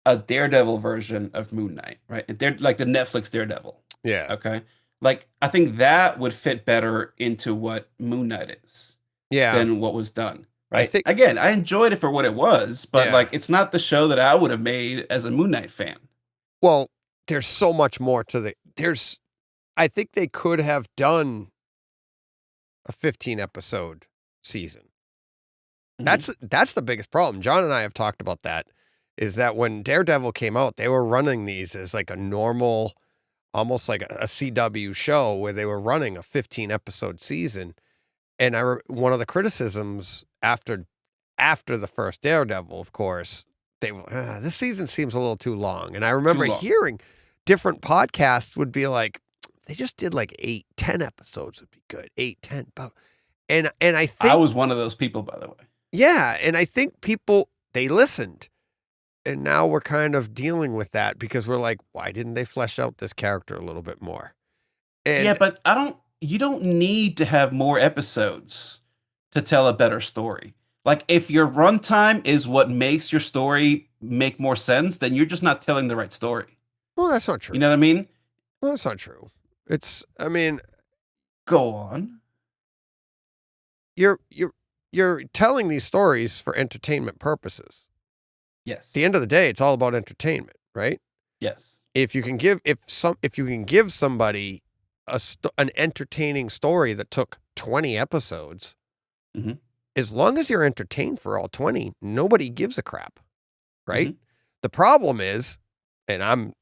a Daredevil version of Moon Knight, right? They're like the Netflix Daredevil. Yeah. Okay. Like, I think that would fit better into what Moon Knight is Yeah. than what was done. I Right. think, Again, I enjoyed it for what it was, but yeah. like, it's not the show that I would have made as a Moon Knight fan. Well, there's so much more to I think they could have done a 15 episode season. Mhm. That's the biggest problem. John and I have talked about that, is that when Daredevil came out, they were running these as like a normal, almost like a CW show where they were running a 15 episode season. And one of the criticisms after the first Daredevil, of course, they were, this season seems a little too long. And I remember Too long. hearing different podcasts would be like, they just did like 8-10 episodes would be good. 8-10. And I think I was one of those people, by the way. yeah, and I think people, they listened. And now we're kind of dealing with that because we're like, why didn't they flesh out this character a little bit more? And Yeah, but you don't need to have more episodes to tell a better story. Like, if your runtime is what makes your story make more sense, then you're just not telling the right story. well, that's not true. You know what I mean? Well, that's not true. I mean, Go on. you're telling these stories for entertainment purposes. Yes. At the end of the day, it's all about entertainment, right? Yes. If you can give somebody an entertaining story that took 20 episodes, Mhm. as long as you're entertained for all 20, nobody gives a crap, right? Mhm. The problem is, and I'm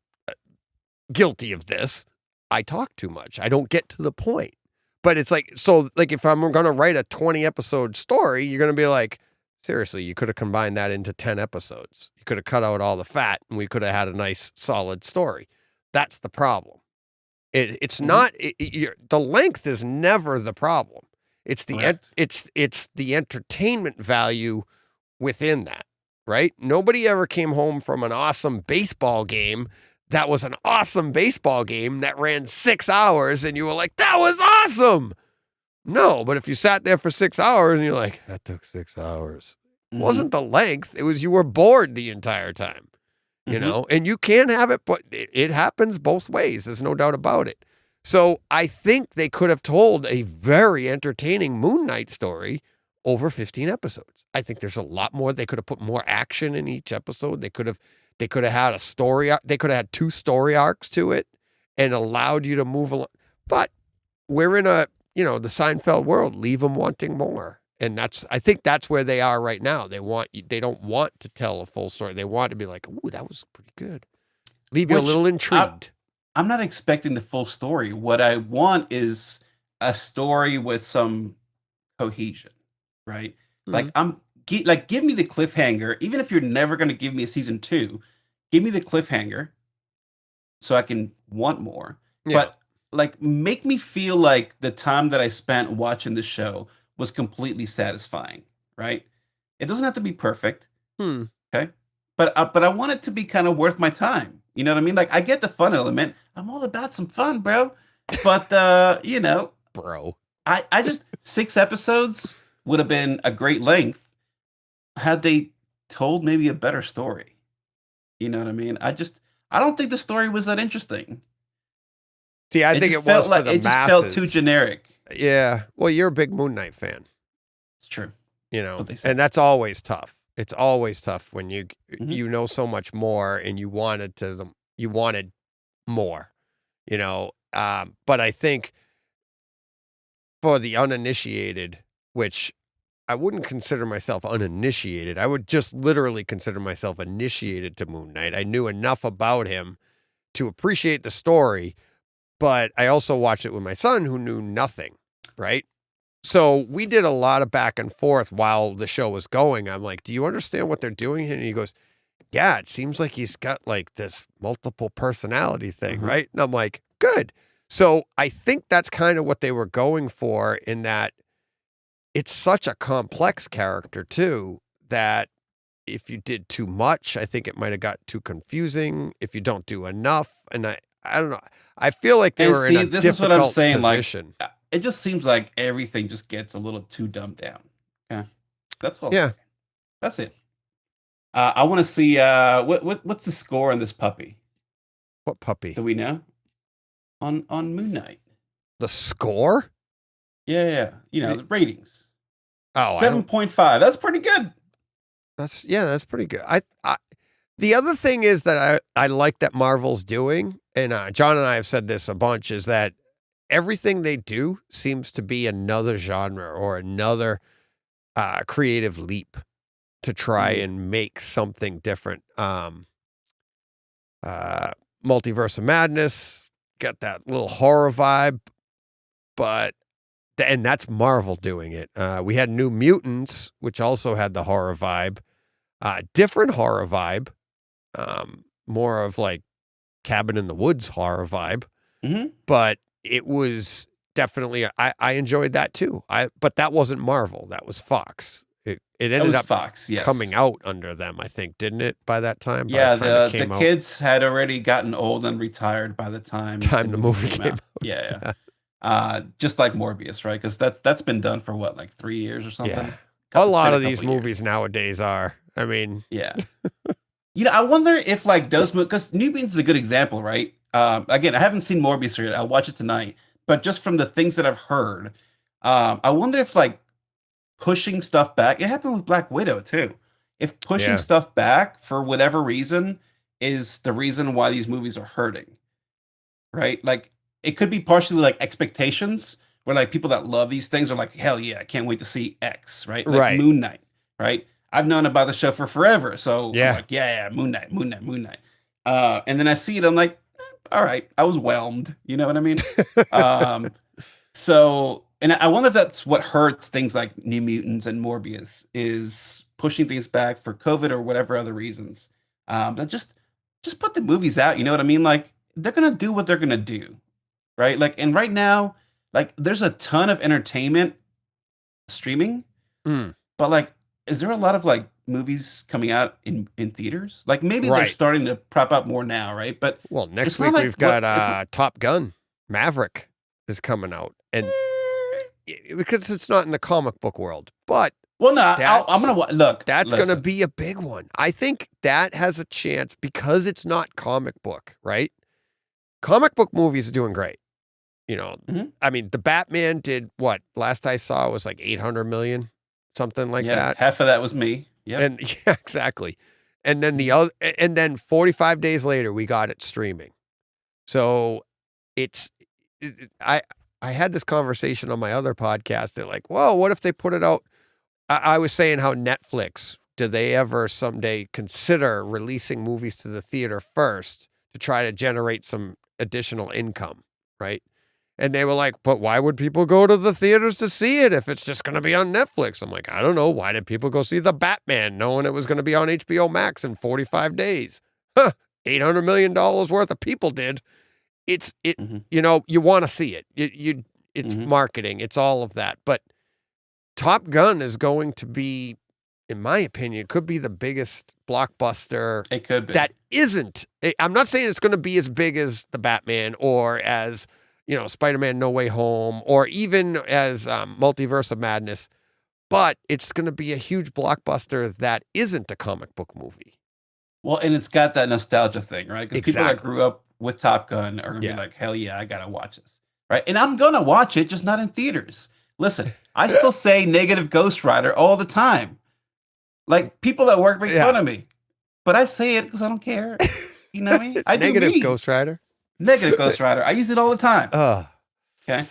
guilty of this, I talk too much. I don't get to the point. But it's like, so like if I'm going to write a 20 episode story, you're going to be like, seriously, you could have combined that into 10 episodes. You could have cut out all the fat and we could have had a nice solid story. That's the problem. It's not, the length is never the problem. It's Correct. it's the entertainment value within that, right? Nobody ever came home from an awesome baseball game that was an awesome baseball game that ran 6 hours and you were like, that was awesome. No, but if you sat there for 6 hours and you're like, that took 6 hours. It Mhm. wasn't the length. It was you were bored the entire time, you Mhm. know, and you can have it, but it happens both ways. There's no doubt about it. So I think they could have told a very entertaining Moon Knight story over 15 episodes. I think there's a lot more. They could have put more action in each episode. They could have had a story. They could have had 2 story arcs to it and allowed you to move along. But we're in the Seinfeld world, leave them wanting more. And I think that's where they are right now. They don't want to tell a full story. They want to be like, ooh, that was pretty good. Leave you a Which little intrigued. I'm not expecting the full story. What I want is a story with some cohesion, right? Like, give me the cliffhanger, even if you're never going to give me a season 2, give me the cliffhanger so I can want more. Yeah. But like, make me feel like the time that I spent watching the show was completely satisfying, right? It doesn't have to be perfect, okay? But I want it to be kind of worth my time. You know what I mean? Like, I get the fun element. I'm all about some fun, bro. But Bro. I just 6 episodes would have been a great length had they told maybe a better story. You know what I mean? I don't think the story was that interesting. See, I think it was for the it just masses. felt too generic. Yeah. Well, you're a big Moon Knight fan, It's true. you know, What they say. and that's always tough. It's always tough when Mhm. you know so much more and you wanted more, you know. But I think for the uninitiated, which I wouldn't consider myself uninitiated, I would just literally consider myself initiated to Moon Knight. I knew enough about him to appreciate the story, but I also watched it with my son who knew nothing, right? So we did a lot of back and forth while the show was going. I'm like, do you understand what they're doing? And he goes, yeah, it seems like he's got like this multiple personality thing, Mhm. right? And I'm like, good. So I think that's kind of what they were going for, in that it's such a complex character too, that if you did too much, I think it might have got too confusing. If you don't do enough, and I don't know. I feel like they And were see, in a this is what I'm difficult saying. position. Like, it just seems like everything just gets a little too dumbed down. Okay, that's all. I'm Yeah. saying. That's it. I want to see what's the score on this puppy? What puppy? Do we know? On Moon Knight. The score? Yeah. The ratings. Oh, 7.5. That's pretty good. That's pretty good. The other thing is that I like that Marvel's doing, and John and I have said this a bunch, is that everything they do seems to be another genre or another creative leap to try and make something different. Multiverse of Madness got that little horror vibe, and that's Marvel doing it. We had New Mutants, which also had the horror vibe, different horror vibe, more of like Cabin in the Woods horror vibe, but it was definitely, I enjoyed that too. But that wasn't Marvel. That was Fox. It ended up Fox, yes. coming out under them, I think, didn't it? By that time, the kids had already gotten old and retired by the time the movie came out. Yeah. Just like Morbius, right? Because that's been done for what, like 3 years or something. Yeah. A lot of these movies nowadays are. I mean, yeah. I wonder if like those movies, because New Mutants is a good example, right? Again, I haven't seen Morbius yet. I'll watch it tonight. But just from the things that I've heard, I wonder if like pushing stuff back, it happened with Black Widow too. If pushing stuff back for whatever reason is the reason why these movies are hurting, right? Like it could be partially like expectations where like people that love these things are like, hell yeah, I can't wait to see X, right? Like Moon Knight, right? I've known about the show for forever. So I'm like, yeah, Moon Knight. And then I see it, I'm like, all right, I was whelmed. You know what I mean? And I wonder if that's what hurts things like New Mutants and Morbius, is pushing things back for COVID or whatever other reasons. But just put the movies out. You know what I mean? Like they're going to do what they're going to do. Right. Like, and right now, like there's a ton of entertainment streaming, but like, is there a lot of like movies coming out in theaters? Like maybe they're starting to prop up more now. Right. But next week we've got Top Gun Maverick is coming out, and because it's not in the comic book world, but I'm going to look, that's going to be a big one. I think that has a chance because it's not comic book, right? Comic book movies are doing great. I mean, the Batman did what? Last I saw was like 800 million, something like that. Half of that was me. Yeah. And yeah, exactly. And then and then 45 days later, we got it streaming. So I had this conversation on my other podcast. They're like, whoa, what if they put it out? I was saying how Netflix, do they ever someday consider releasing movies to the theater first to try to generate some additional income, right? And they were like, but why would people go to the theaters to see it if it's just going to be on Netflix? I'm like, I don't know. Why did people go see the Batman knowing it was going to be on HBO Max in 45 days? $800 million worth of people did. You want to see it. It's marketing. It's all of that. But Top Gun is going to be, in my opinion, it could be the biggest blockbuster. It could be. That isn't. I'm not saying it's going to be as big as the Batman or as, Spider-Man No Way Home or even as Multiverse of Madness, but it's going to be a huge blockbuster that isn't a comic book movie. Well, and it's got that nostalgia thing, right? Because people that grew up with Top Gun are going to be like, hell yeah, I got to watch this, right? And I'm going to watch it, just not in theaters. Listen, I still say negative Ghost Rider all the time. Like, people at work make fun of me, but I say it because I don't care. You know what I mean? I do Negative Ghost Rider? Negative Ghost Rider. I use it all the time. Okay.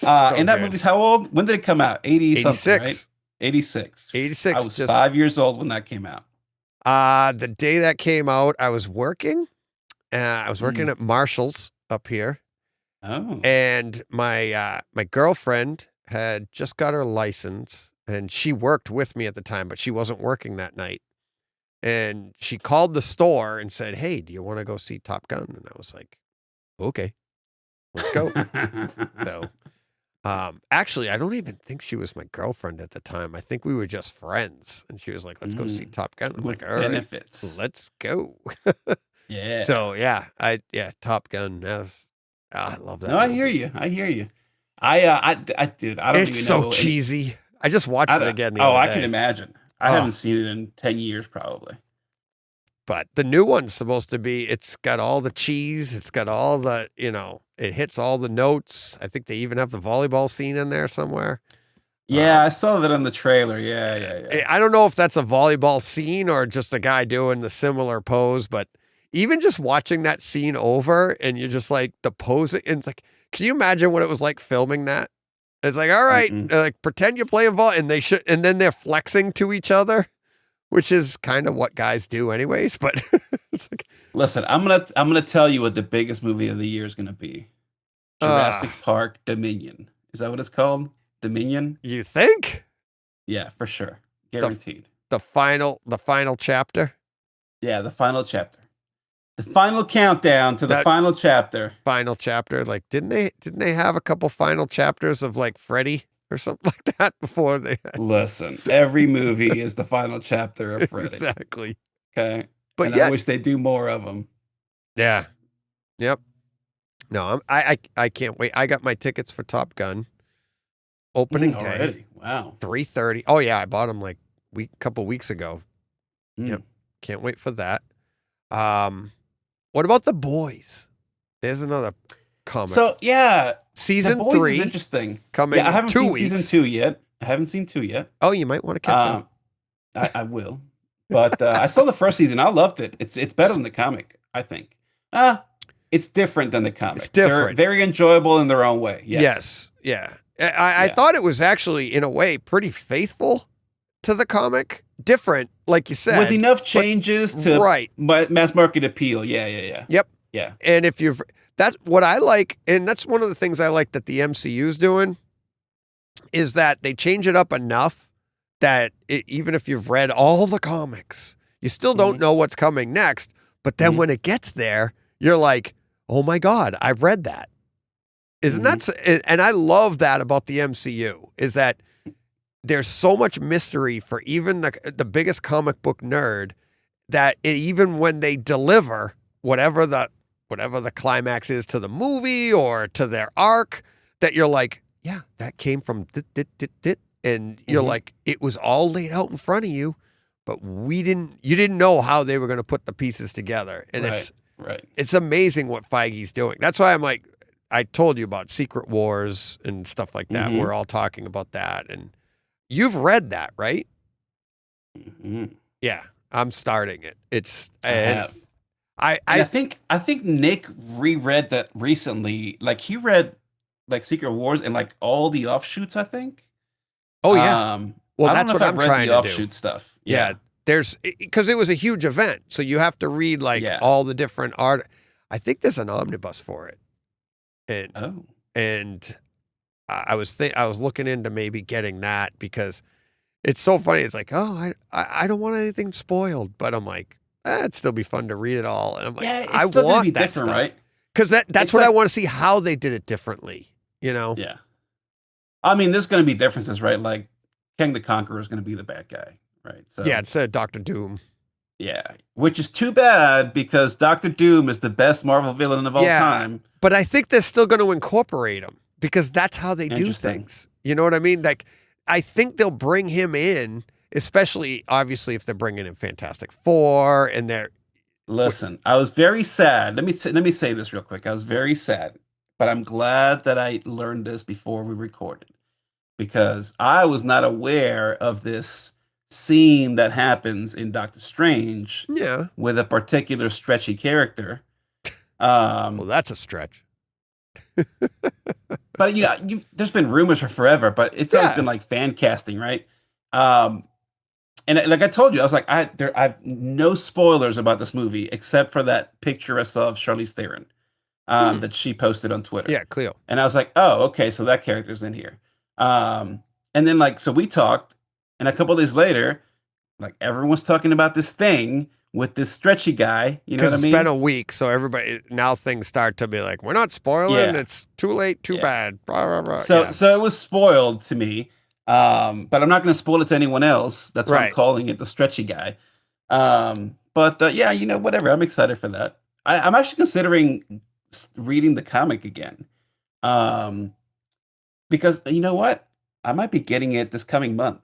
And that movie's how old? When did it come out? 80 something, right? 86. 86. I was 5 years old when that came out. The day that came out, I was working. I was working at Marshall's up here. Oh. And my girlfriend had just got her license, and she worked with me at the time, but she wasn't working that night. And she called the store and said, hey, do you want to go see Top Gun? And I was like, okay, let's go. So, actually, I don't even think she was my girlfriend at the time. I think we were just friends. And she was like, let's go see Top Gun. I'm like, all right, benefits. Let's go. Yeah. So, Top Gun. I love that. No, movie. I hear you. I don't even know. It's so cheesy. I just watched it again the other day. I can imagine. I haven't seen it in 10 years probably. But the new one's supposed to be, it's got all the cheese. It's got all the, It hits all the notes. I think they even have the volleyball scene in there somewhere. Yeah, I saw that on the trailer. Yeah. I don't know if that's a volleyball scene or just a guy doing the similar pose, but even just watching that scene over and you're just like the pose, and it's like, can you imagine what it was like filming that? It's like, all right, like pretend you're playing volleyball, and then they're flexing to each other, which is kind of what guys do anyways. But it's like, listen, I'm gonna tell you what the biggest movie of the year is gonna be. Jurassic Park Dominion. Is that what it's called? Dominion? You think? Yeah, for sure. Guaranteed. The final chapter? Yeah, the final chapter. The final countdown to the final chapter. Final chapter. Like, didn't they have a couple final chapters of like Freddy or something like that before they Listen, every movie is the final chapter of Freddy. Exactly. Okay. But and I wish they do more of them. Yeah. Yep. No, I can't wait. I got my tickets for Top Gun. Opening day. Already. Wow. 3:30. Oh yeah, I bought them like couple weeks ago. Yep. Can't wait for that. What about The Boys? There's another comic. So yeah, season The Boys 3 is interesting. coming. Yeah, I haven't 2 seen weeks. season 2 yet. I haven't seen 2 yet. Oh, you might want to catch up. I will. But I saw the first season. I loved it. It's better than the comic, I think. It's different than the comic. It's different. They're very enjoyable in their own way. Yes. Yeah. I thought it was actually, in a way, pretty faithful to the comic. Different, like you said. With enough changes to mass market appeal. Yeah. Yep. Yeah. And that's what I like, and that's one of the things I like that the MCU's doing, is that they change it up enough that even if you've read all the comics, you still don't know what's coming next. But then when it gets there, you're like, oh my God, I've read that. Isn't that? And I love that about the MCU, is that there's so much mystery for even the biggest comic book nerd, that even when they deliver whatever the climax is to the movie or to their arc, that you're like, yeah, that came from dit. And you're like, it was all laid out in front of you, but you didn't know how they were going to put the pieces together. And it's amazing what Feige's doing. That's why I'm like, I told you about Secret Wars and stuff like that. We're all talking about that. And you've read that, right? Yeah, I'm starting it. I have. I think Nick reread that recently. Like, he read like Secret Wars and like all the offshoots, I think. Oh yeah. Well, that's what I'm trying to do. Offshoot stuff. Yeah. There's, because it was a huge event, so you have to read like all the different art. I think there's an omnibus for it. And I was looking into maybe getting that, because it's so funny. It's like, oh, I don't want anything spoiled, but I'm like, it'd still be fun to read it all. And I'm like, I want that stuff, right? Because that's what I want to see, how they did it differently. You know? Yeah. I mean, there's going to be differences, right? Like, King the Conqueror is going to be the bad guy, right? So yeah, it's Dr. Doom. Yeah, which is too bad, because Dr. Doom is the best Marvel villain of all time. But I think they're still going to incorporate him, because that's how they do things. You know what I mean? Like, I think they'll bring him in, especially, obviously, if they're bringing in Fantastic Four and they're... Listen, I was very sad. Let me say this real quick. I was very sad, but I'm glad that I learned this before we recorded, because I was not aware of this scene that happens in Doctor Strange with a particular stretchy character. Well, that's a stretch. But there's been rumors for forever, but it's always been like fan casting, right? And like I told you, I was like, I've no spoilers about this movie except for that picture I saw of Charlize Theron that she posted on Twitter. Yeah, Cleo. And I was like, oh, okay, so that character's in here. And then like, so we talked, and a couple of days later, like, everyone's talking about this thing with this stretchy guy. You know what I mean? It's been a week, so now things start to be like, we're not spoiling. It's too late, too bad. Blah, blah, blah. So it was spoiled to me. But I'm not going to spoil it to anyone else. That's why I'm calling it the stretchy guy. But whatever. I'm excited for that. I'm actually considering reading the comic again. Because you know what? I might be getting it this coming month.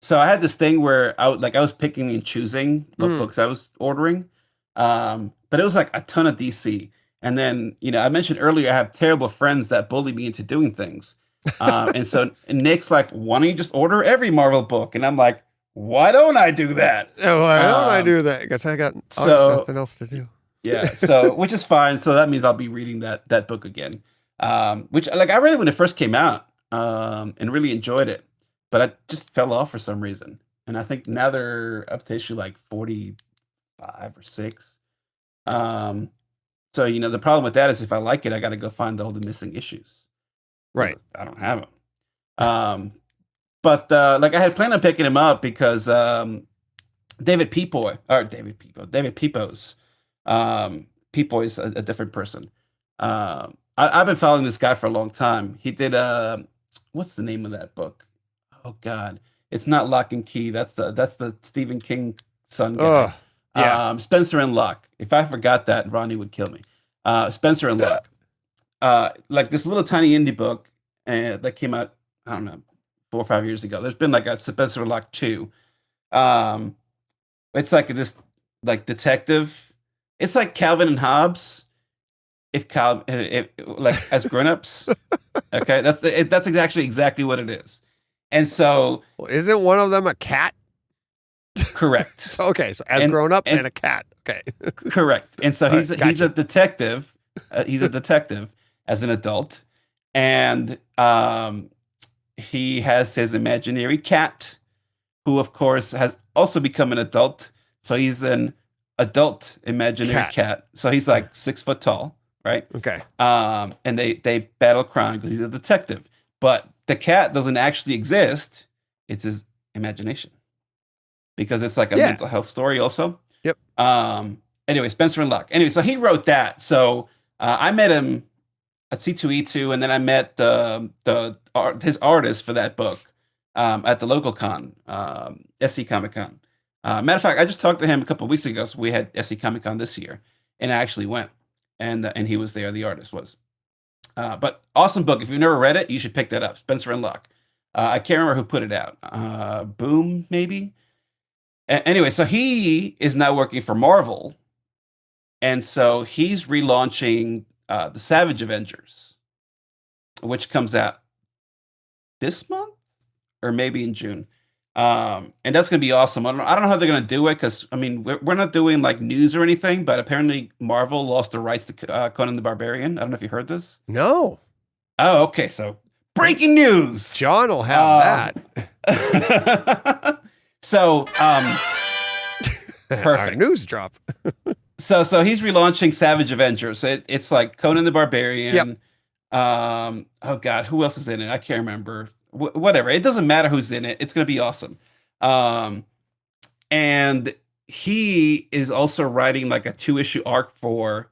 So I had this thing where I was picking and choosing what books I was ordering. But it was like a ton of DC. And then, I mentioned earlier, I have terrible friends that bully me into doing things. And so Nick's like, why don't you just order every Marvel book? And I'm like, why don't I do that? Oh, why don't I do that? Because I got nothing else to do. Yeah, so which is fine. So that means I'll be reading that book again. Which I read it when it first came out, and really enjoyed it, but I just fell off for some reason. And I think now they're up to issue like 45 or 6. So the problem with that is if I like it, I got to go find all the missing issues. Right. I don't have them. But I had planned on picking him up because David Peepoy. Peepoy is a different person. I've been following this guy for a long time. He did what's the name of that book? Oh God, it's not Lock and Key. That's the Stephen King son guy. Yeah. Spencer and Locke. If I forgot that, Ronnie would kill me. Spencer and Locke. Like this little tiny indie book that came out, I don't know, 4 or 5 years ago. There's been like a Spencer and Locke 2. It's like this like detective. It's like Calvin and Hobbes, if like as grown-ups. Okay, that's exactly what it is. And so, well, isn't one of them a cat? Correct. Okay, so as grown-ups and a cat. Okay, correct. And so he's gotcha. a detective. He's a detective as an adult, and he has his imaginary cat, who of course has also become an adult. So he's an adult imaginary cat. So he's like 6 foot tall, right? Okay. And they battle crime because he's a detective. But the cat doesn't actually exist. It's his imagination. Because it's like a mental health story also. Yep. Anyway, Spencer and Locke. Anyway, so he wrote that. So I met him at C2E2, and then I met his artist for that book at the local con, SC Comic Con. Matter of fact, I just talked to him a couple of weeks ago. So we had SC Comic Con this year, and I actually went, and he was there. The artist was. But awesome book. If you've never read it, you should pick that up. Spencer and Locke. I can't remember who put it out. Boom, maybe. Anyway, so he is now working for Marvel, and so he's relaunching the Savage Avengers, which comes out this month or maybe in June. And that's going to be awesome. I don't know how they're going to do it because, I mean, we're not doing like news or anything, but apparently Marvel lost the rights to Conan the Barbarian. I don't know if you heard this. No. Oh, okay. So breaking news. John will have that. So, perfect. Our news drop. So he's relaunching Savage Avengers. It's like Conan the Barbarian. Yep. Oh God, who else is in it? I can't remember. Whatever. It doesn't matter who's in it. It's going to be awesome. And he is also writing like a 2-issue arc for,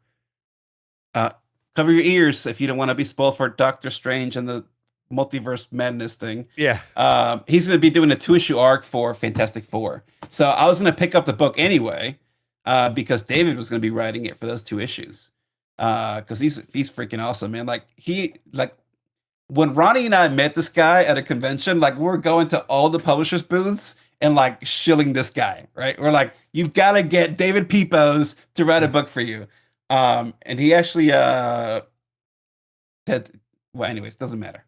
cover your ears if you don't want to be spoiled for Doctor Strange and the multiverse madness thing. Yeah. He's going to be doing a 2-issue arc for Fantastic Four. So I was going to pick up the book anyway, because David was going to be writing it for those 2 issues. Because he's freaking awesome, man. When Ronnie and I met this guy at a convention, like we're going to all the publishers' booths and like shilling this guy, right? We're like, you've got to get David Pepose to write a book for you. And he actually anyways, doesn't matter.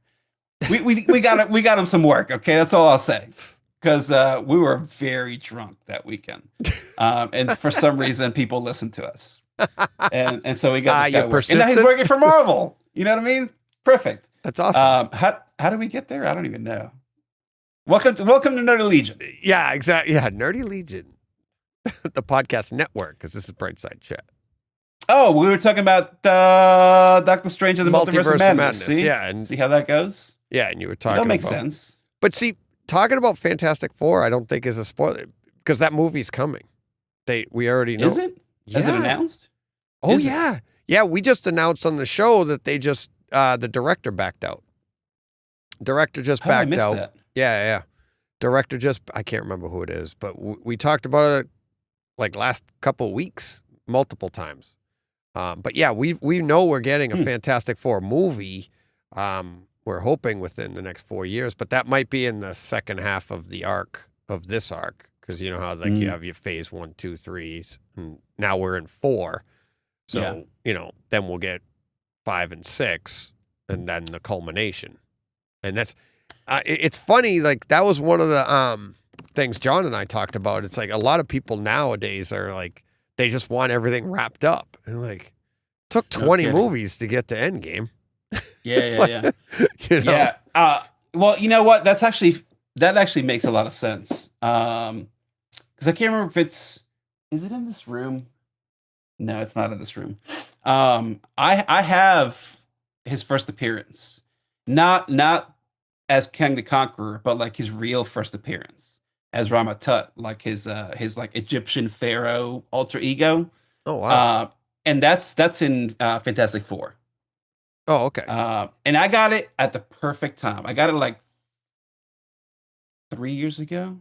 We got him some work, okay? That's all I'll say. Because we were very drunk that weekend. And for some reason people listened to us. And so we got this guy work. And now he's working for Marvel. You know what I mean? Perfect. That's awesome. How do we get there? I don't even know. Welcome to Nerdy Legion. Yeah, exactly. Yeah, Nerdy Legion, the podcast network, because this is Brightside Chat. Oh, we were talking about Doctor Strange and the Multiverse of Madness. See? Yeah, and see how that goes? Yeah, and you were talking. That makes sense. But see, talking about Fantastic Four, I don't think is a spoiler because that movie's coming. We already know. Is it? Yeah. Is it announced? Oh yeah, yeah. We just announced on the show that they just the director backed out. Director just backed out. That. Yeah. Director I can't remember who it is, but we talked about it like last couple weeks, multiple times. But yeah, we know we're getting a Fantastic Four movie. We're hoping within the next 4 years, but that might be in the second half of the arc of this arc, because you know how you have your phase 1, 2, 3s, and now we're in 4. So, then we'll get 5 and 6 and then the culmination. And that's, it's funny. Like that was one of the things John and I talked about. It's like a lot of people nowadays are like, they just want everything wrapped up. And like, took 20 movies to get to Endgame. Yeah. Yeah. Well, you know what? That actually makes a lot of sense. Because I can't remember if is it in this room? No, it's not in this room. I have his first appearance, not as King the Conqueror, but like his real first appearance as Rama Tut, like his like Egyptian pharaoh alter ego. Oh wow! And that's in Fantastic Four. Oh okay. And I got it at the perfect time. I got it like 3 years ago,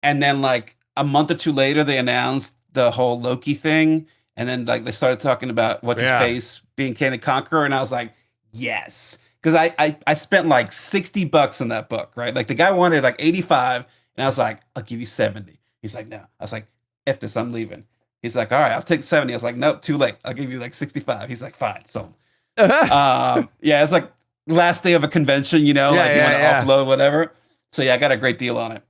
and then like a month or two later, they announced the whole Loki thing, and then like they started talking about what's his face being King the Conqueror, and I was like, yes, because I spent like $60 on that book, right? Like the guy wanted like 85, and I was like, I'll give you 70. He's like, no. I was like, F this, I'm leaving. He's like, all right, I'll take 70. I was like, nope, too late. I'll give you like 65. He's like, fine. So, it's like last day of a convention, you want to offload whatever. So yeah, I got a great deal on it.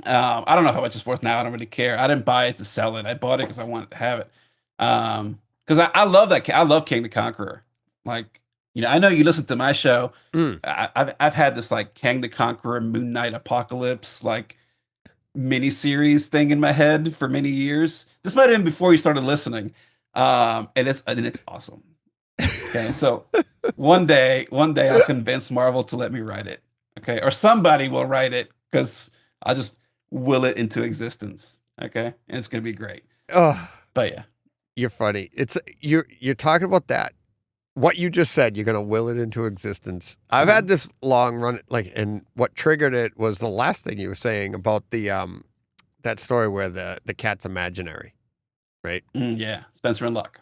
I don't know how much it's worth now. I don't really care. I didn't buy it to sell it. I bought it because I wanted to have it. Because I love that. I love King the Conqueror. Like, I know you listen to my show. I've had this like King the Conqueror, Moon Knight Apocalypse like mini-series thing in my head for many years. This might have been before you started listening. And it's awesome. Okay, so one day I'll convince Marvel to let me write it. Okay, or somebody will write it because I'll just will it into existence. Okay, and it's gonna be great. Oh, but yeah, you're funny. It's you're talking about that. What you just said, you're gonna will it into existence. I've had this long run, and what triggered it was the last thing you were saying about the that story where the cat's imaginary, right? Yeah, Spencer and Luck.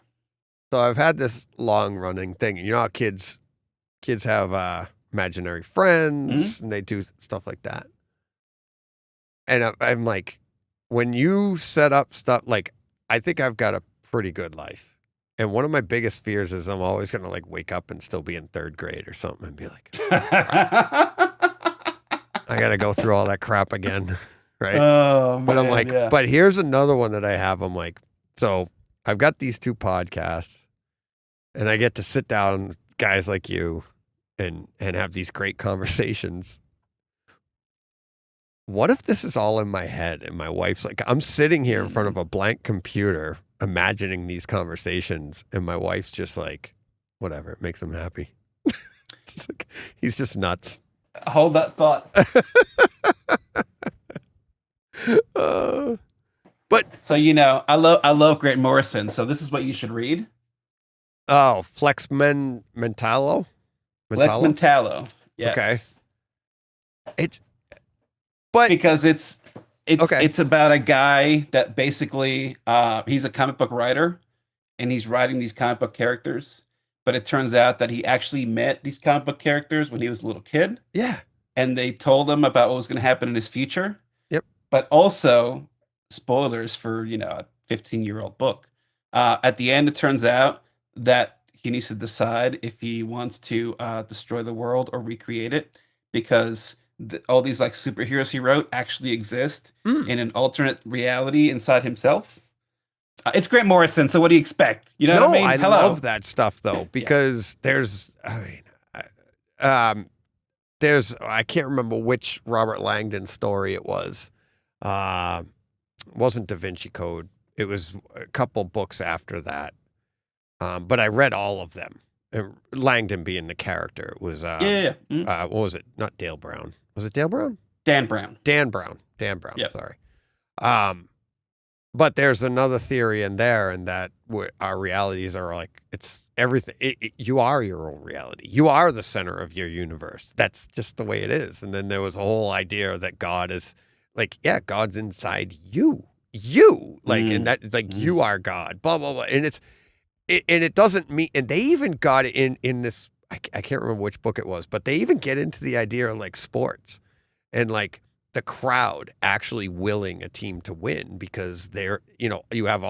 So I've had this long running thing. You know how kids have imaginary friends and they do stuff like that. And I'm like, when you set up stuff, like, I think I've got a pretty good life. And one of my biggest fears is I'm always going to like wake up and still be in 3rd grade or something and be like, I got to go through all that crap again. Right. Oh, but I'm like, but here's another one that I have. I'm like, so I've got these 2 podcasts and I get to sit down with guys like you and have these great conversations. What if this is all in my head and my wife's like, I'm sitting here in front of a blank computer imagining these conversations and my wife's just like, whatever, it makes him happy. Like, he's just nuts. Hold that thought. But so I love Grant Morrison. So this is what you should read. Oh, Flex Mentallo. Flex Mentallo. Yes. Okay. Because it's about a guy that basically he's a comic book writer and he's writing these comic book characters, but it turns out that he actually met these comic book characters when he was a little kid. Yeah. And they told him about what was going to happen in his future. Yep. But also spoilers for, a 15-year-old book. At the end, it turns out that he needs to decide if he wants to destroy the world or recreate it, because all these like superheroes he wrote actually exist in an alternate reality inside himself. It's Grant Morrison, so what do you expect? You know what I mean? I love that stuff though, because there's I can't remember which Robert Langdon story it was. It wasn't Da Vinci Code. It was a couple books after that. But I read all of them. Langdon being the character. It was what was it? Not Dale Brown. Was it Dale Brown? Dan Brown. Dan Brown. Yep. Sorry. But there's another theory in there, and that our realities are like, it's everything. You are your own reality. You are the center of your universe. That's just the way it is. And then there was a whole idea that God is like, yeah, God's inside you, like, and that like you are God, blah, blah, blah. And it doesn't mean, and they even got it in this, I can't remember which book it was, but they even get into the idea of like sports and like the crowd actually willing a team to win because they're, you have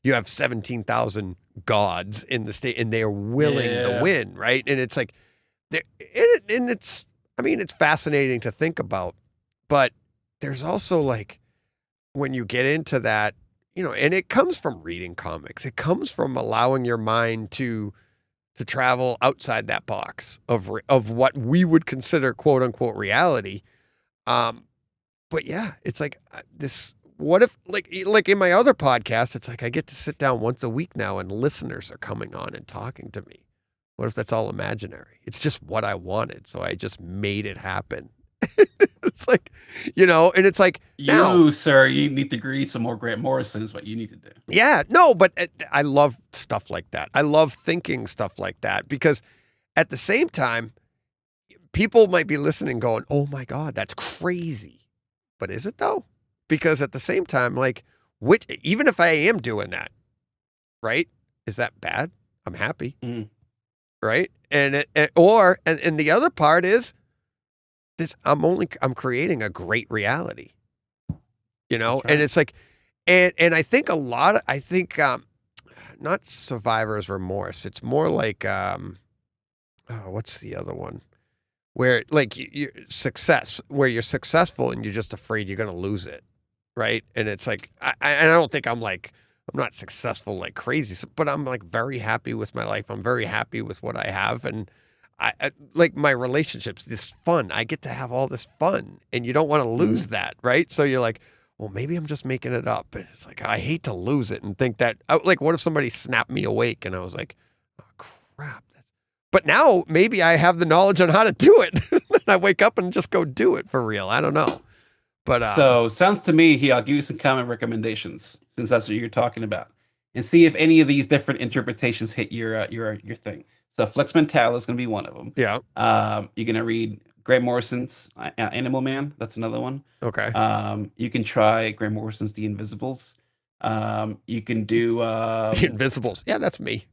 you have 17,000 gods in the state, and they are willing to win, right? And it's like, and it's, I mean, it's fascinating to think about, but there's also like, when you get into that, you know, and it comes from reading comics. It comes from allowing your mind to travel outside that box of what we would consider quote unquote reality. But yeah, it's like this. What if like in my other podcast, it's like I get to sit down once a week now, and listeners are coming on and talking to me. What if that's all imaginary? It's just what I wanted, so I just made it happen. It's like, you know, and it's like, you, sir, you need to read some more Grant Morrison is what you need to do. Yeah, no, but I love stuff like that. I love thinking stuff like that, because at the same time, people might be listening going, oh my God, that's crazy. But is it though? Because at the same time, like, even if I am doing that, right? Is that bad? I'm happy. Right? And the other part is, I'm creating a great reality, you know, right. And it's like, and I think not survivor's remorse. It's more like, what's the other one? Where like you success, where you're successful and you're just afraid you're going to lose it. Right. And it's like, I don't think I'm not successful like crazy, but I'm like very happy with my life. I'm very happy with what I have. And I like my relationships, this fun. I get to have all this fun, and you don't want to lose that, right? So you're like, well, maybe I'm just making it up. And it's like, I hate to lose it and think that, like, what if somebody snapped me awake and I was like, oh, crap. But now maybe I have the knowledge on how to do it. And I wake up and just go do it for real. I don't know. But so sounds to me, I'll give you some comic recommendations, since that's what you're talking about, and see if any of these different interpretations hit your thing. So Flex Mental is going to be one of them. Yeah. You're going to read Grant Morrison's Animal Man. That's another one. Okay. You can try Grant Morrison's The Invisibles. You can do The Invisibles. Yeah, that's me.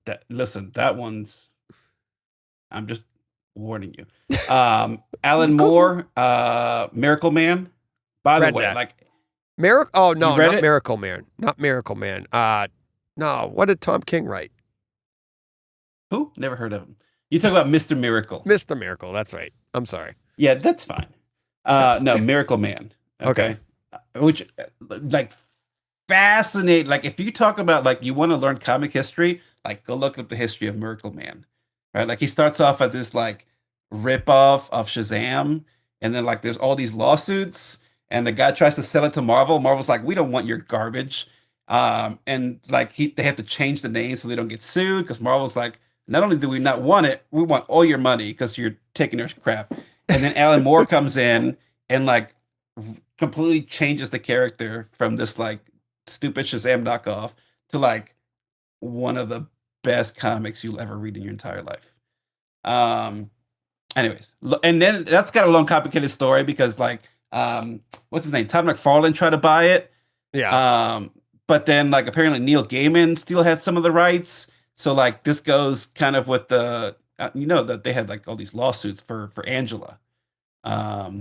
That one's. I'm just warning you. Alan Moore, Miracle Man. By the way, like Miracle. Oh no, not it? Miracle Man. Not Miracle Man. No. What did Tom King write? Who? Never heard of him. You talk about Mr. Miracle. Mr. Miracle. That's right. I'm sorry. Yeah, that's fine. No, Miracle Man. Okay. Which, like, fascinate. Like, if you talk about, like, you want to learn comic history, like, go look up the history of Miracle Man. Right? Like, he starts off at this, like, ripoff of Shazam, and then, like, there's all these lawsuits, and the guy tries to sell it to Marvel. Marvel's like, we don't want your garbage. And, like, they have to change the name so they don't get sued, because Marvel's like, not only do we not want it, we want all your money because you're taking our crap. And then Alan Moore comes in and like completely changes the character from this like stupid Shazam knockoff to like one of the best comics you'll ever read in your entire life. Anyways, and then that's got a long complicated story because like what's his name? Todd McFarlane tried to buy it. Yeah. But then like apparently Neil Gaiman still had some of the rights. So like this goes kind of with the that they had like all these lawsuits for Angela. I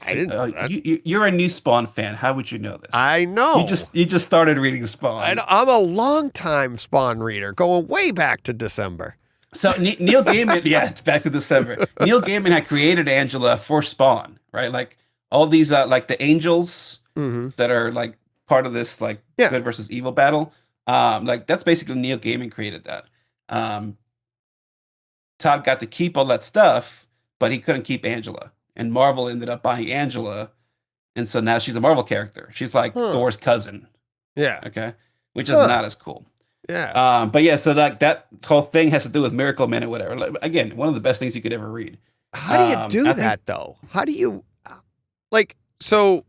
didn't know that. You're a new Spawn fan. How would you know this? I know. You just started reading Spawn. I'm a longtime Spawn reader, going way back to December. So Neil Gaiman, yeah, back to December. Neil Gaiman had created Angela for Spawn, right? Like all these like the angels that are like part of this like good versus evil battle. Like that's basically Neil Gaiman created that. Todd got to keep all that stuff, but he couldn't keep Angela. And Marvel ended up buying Angela. And so now she's a Marvel character. She's like Thor's cousin. Yeah. Okay. Which is not as cool. Yeah. But yeah, so that whole thing has to do with Miracle Man and whatever. Like, again, one of the best things you could ever read. How do you do that though? How do you like so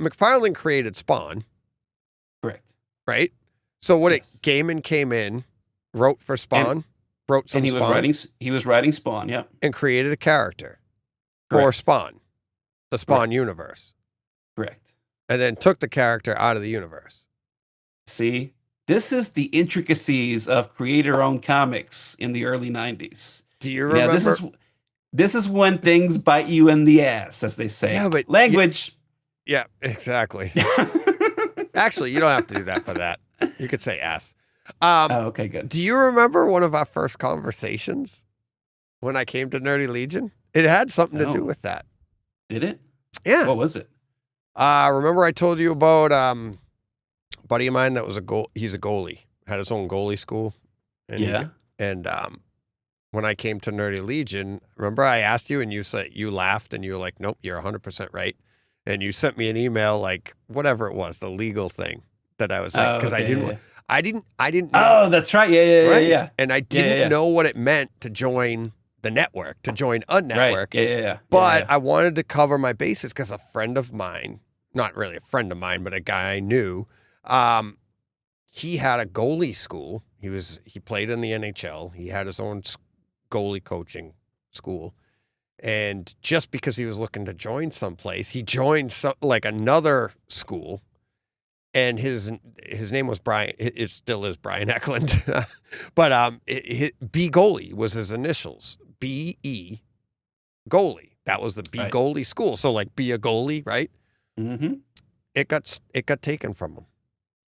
McFarlane created Spawn. Correct. Right? So Gaiman came in, wrote for Spawn, wrote some and Spawn. He was writing Spawn, yeah. And created a character for Spawn, the Spawn universe. Correct. And then took the character out of the universe. See, this is the intricacies of creator-owned comics in the early 90s. Do you remember? This is when things bite you in the ass, as they say. Yeah, but language. Yeah, exactly. Actually, you don't have to do that for that. You could say S. Okay, good. Do you remember one of our first conversations when I came to Nerdy Legion? It had something to do with that. Did it? Yeah. What was it? Remember I told you about a buddy of mine that was he's a goalie, had his own goalie school. And when I came to Nerdy Legion, remember I asked you and you said, you laughed and you were like, nope, you're 100% right. And you sent me an email, like whatever it was, the legal thing that I was like, because I didn't know. Oh, that's right. Yeah. And I didn't know what it meant to join the network, to join a network. Right. Yeah. But I wanted to cover my bases because a friend of mine, not really a friend of mine, but a guy I knew, he had a goalie school. He played in the NHL. He had his own goalie coaching school. And just because he was looking to join someplace, he joined another school. And his name was Brian. It still is Brian Eklund. But B goalie was his initials. B-E goalie. That was the B goalie school. So like be a goalie, right? Mm-hmm. It got taken from him.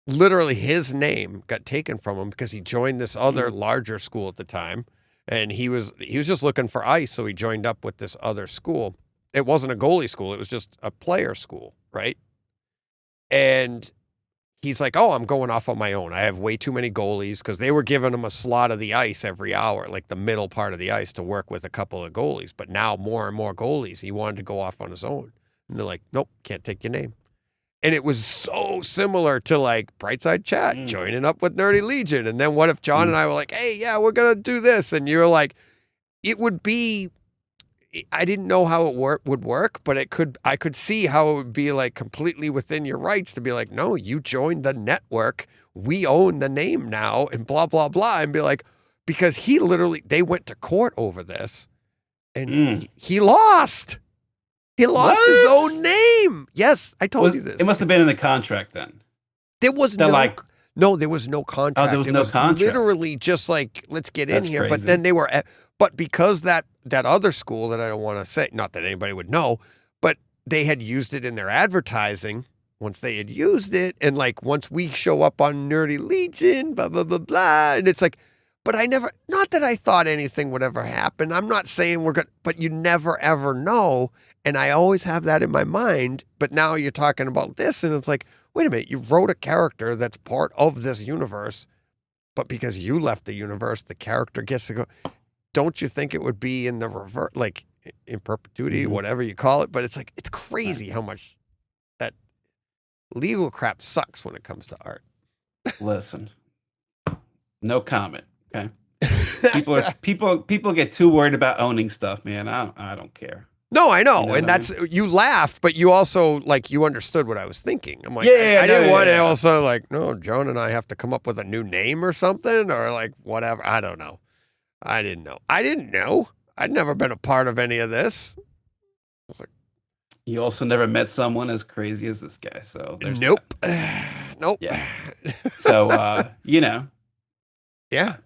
Literally his name got taken from him because he joined this other larger school at the time. And he was just looking for ice, so he joined up with this other school. It wasn't a goalie school, it was just a player school, right? And he's like, oh, I'm going off on my own. I have way too many goalies because they were giving him a slot of the ice every hour, like the middle part of the ice to work with a couple of goalies. But now more and more goalies. He wanted to go off on his own. And they're like, nope, can't take your name. And it was so similar to like Brightside Chat, joining up with Nerdy Legion. And then what if John and I were like, hey, yeah, we're going to do this. And you're like, it would be, I didn't know how it would work, but I could see how it would be like completely within your rights to be like, no, you joined the network. We own the name now and blah, blah, blah. And be like, because they went to court over this and he lost. He lost his own name. Yes, I told you this. It must have been in the contract then. There was there was no contract. Oh, there was no contract. Literally just like, let's get in here. Crazy. But then but because that other school that I don't want to say, not that anybody would know, but they had used it in their advertising. Once they had used it, and like once we show up on Nerdy Legion, blah, blah, blah, blah. And it's like, but not that I thought anything would ever happen. I'm not saying but you never ever know. And I always have that in my mind, but now you're talking about this, and it's like, wait a minute, you wrote a character that's part of this universe, but because you left the universe, the character gets to go. Don't you think it would be in the reverse, like in perpetuity, whatever you call it? But it's like, it's crazy how much that legal crap sucks when it comes to art. Listen, no comment, okay? People get too worried about owning stuff, man. I don't care. No, I know. You know and you laughed, but you also, like, you understood what I was thinking. I'm like, I didn't want to also, like, no, Joan and I have to come up with a new name or something, or like, whatever. I don't know. I didn't know. I'd never been a part of any of this. I was like, you also never met someone as crazy as this guy, so nope. Nope. Yeah. So, Yeah.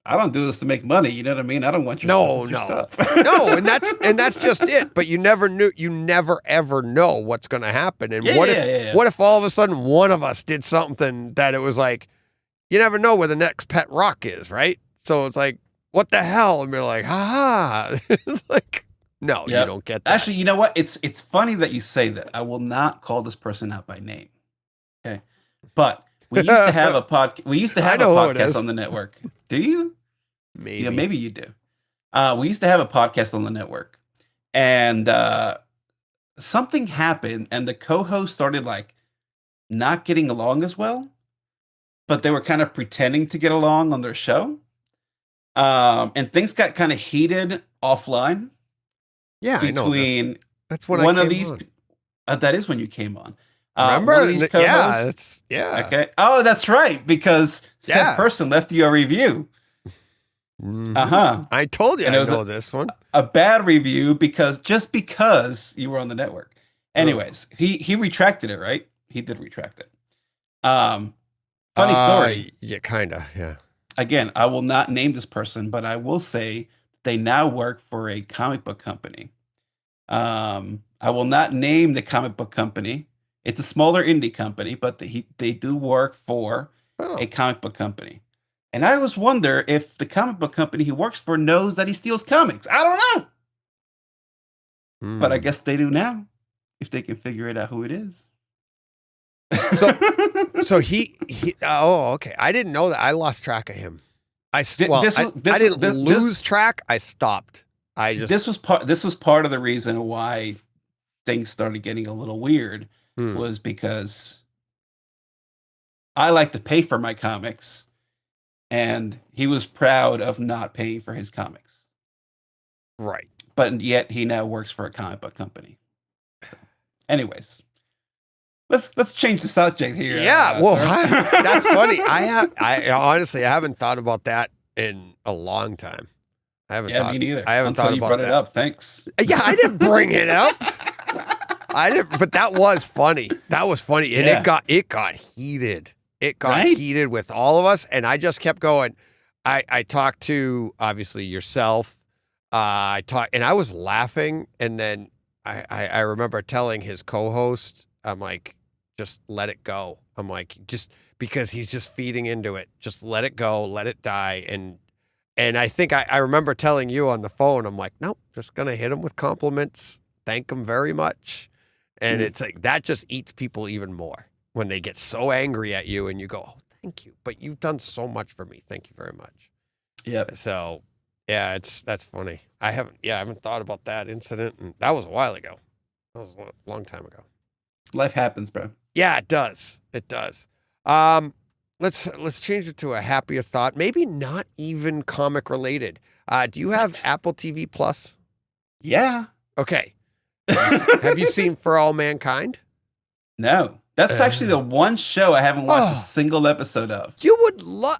I don't do this to make money. You know what I mean? I don't want your stuff. No, and that's just it. But you never ever know what's going to happen. And what if all of a sudden one of us did something that it was like, you never know where the next pet rock is, right? So it's like, what the hell? And we're like, ha. It's like, no, you don't get that. Actually, you know what? It's funny that you say that. I will not call this person out by name. Okay, but we used to have a podcast on the network. Do you? Maybe. Yeah, maybe you do. We used to have a podcast on the network, and something happened, and the co-host started like not getting along as well, but they were kind of pretending to get along on their show, and things got kind of heated offline. Yeah, I know. That's when one I of came these. on. That is when you came on. Remember? One of these co-hosts, yeah. Okay. Oh, that's right. Because said person left you a review. Mm-hmm. I told you I know this one. A bad review because you were on the network. Anyways, he retracted it, right? He did retract it. Funny story. Yeah, kinda. Yeah. Again, I will not name this person, but I will say they now work for a comic book company. I will not name the comic book company It's a smaller indie company, but they do work for Oh. a comic book company. And I always wonder if the comic book company he works for knows that he steals comics. I don't know. But I guess they do now, if they can figure it out who it is. So he oh, okay. I didn't know that. I lost track of him. I didn't lose track. I stopped. This was part of the reason why things started getting a little weird was because I like to pay for my comics, and he was proud of not paying for his comics. Right. But yet he now works for a comic book company. Anyways, let's change the subject here. Yeah, that's funny. I honestly haven't thought about that in a long time. Me neither. I haven't thought you about brought that. it up. Thanks. Yeah, I didn't bring it up. I didn't, but that was funny. That was funny, and it got heated. It got heated with all of us, and I just kept going. I talked to obviously yourself. I talked, and I was laughing, and then I remember telling his co-host, I'm like, just let it go. I'm like, just because he's just feeding into it. Just let it go, let it die, and I think I remember telling you on the phone, I'm like, nope, just going to hit him with compliments. Thank him very much. And it's like, that just eats people even more when they get so angry at you and you go, oh, thank you. But you've done so much for me. Thank you very much. Yep. So yeah, that's funny. I haven't thought about that incident. And that was a while ago. That was a long time ago. Life happens, bro. Yeah, it does. It does. Let's change it to a happier thought. Maybe not even comic related. Do you have Apple TV Plus? Yeah. Okay. Have you seen For All Mankind? No. That's actually the one show I haven't watched a single episode of.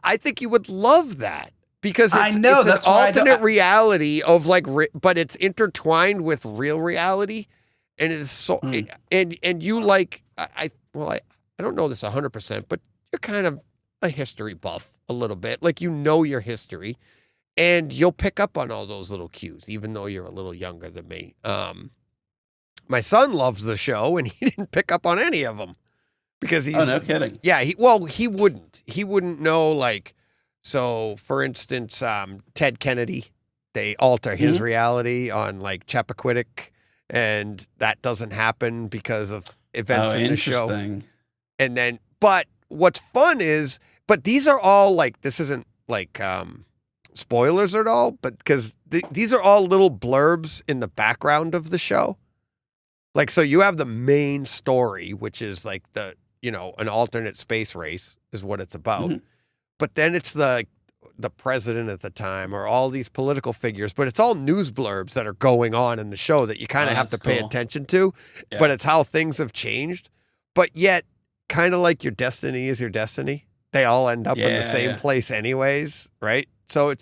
I think you would love that because it's an that's alternate reality of but it's intertwined with real reality, and it's so and you like I don't know this 100%, but you're kind of a history buff a little bit, like your history, and you'll pick up on all those little cues, even though you're a little younger than me. My son loves the show, and he didn't pick up on any of them because he's no kidding. Yeah, he wouldn't know, like, so for instance, Ted Kennedy, they alter his reality on like Chappaquiddick, and that doesn't happen because of events in the show. And then, but what's fun is, but these are all like, this isn't like spoilers at all, but because these are all little blurbs in the background of the show. Like, so you have the main story, which is like an alternate space race is what it's about. Mm-hmm. But then it's the president at the time or all these political figures, but it's all news blurbs that are going on in the show that you kind of have to pay attention to. Yeah. But it's how things have changed. But yet, kind of like your destiny is your destiny. They all end up in the same place anyways, right? So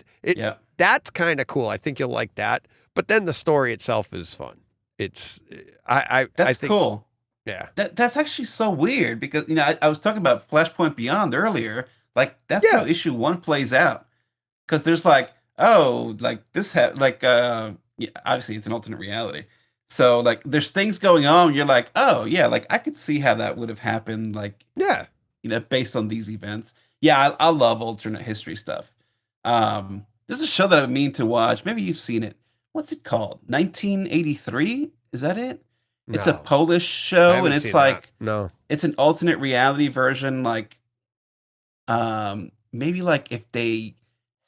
that's kind of cool. I think you'll like that. But then the story itself is fun. It's I think cool. Yeah. That's actually so weird because I was talking about Flashpoint Beyond earlier. Like that's how issue 1 plays out. Because there's like, obviously it's an alternate reality. So like there's things going on, you're like, oh yeah, like I could see how that would have happened, like based on these events. Yeah, I love alternate history stuff. There's a show that I mean to watch. Maybe you've seen it. What's it called? 1983? Is that it? No. It's a Polish show, and it's like it's an alternate reality version, like maybe like if they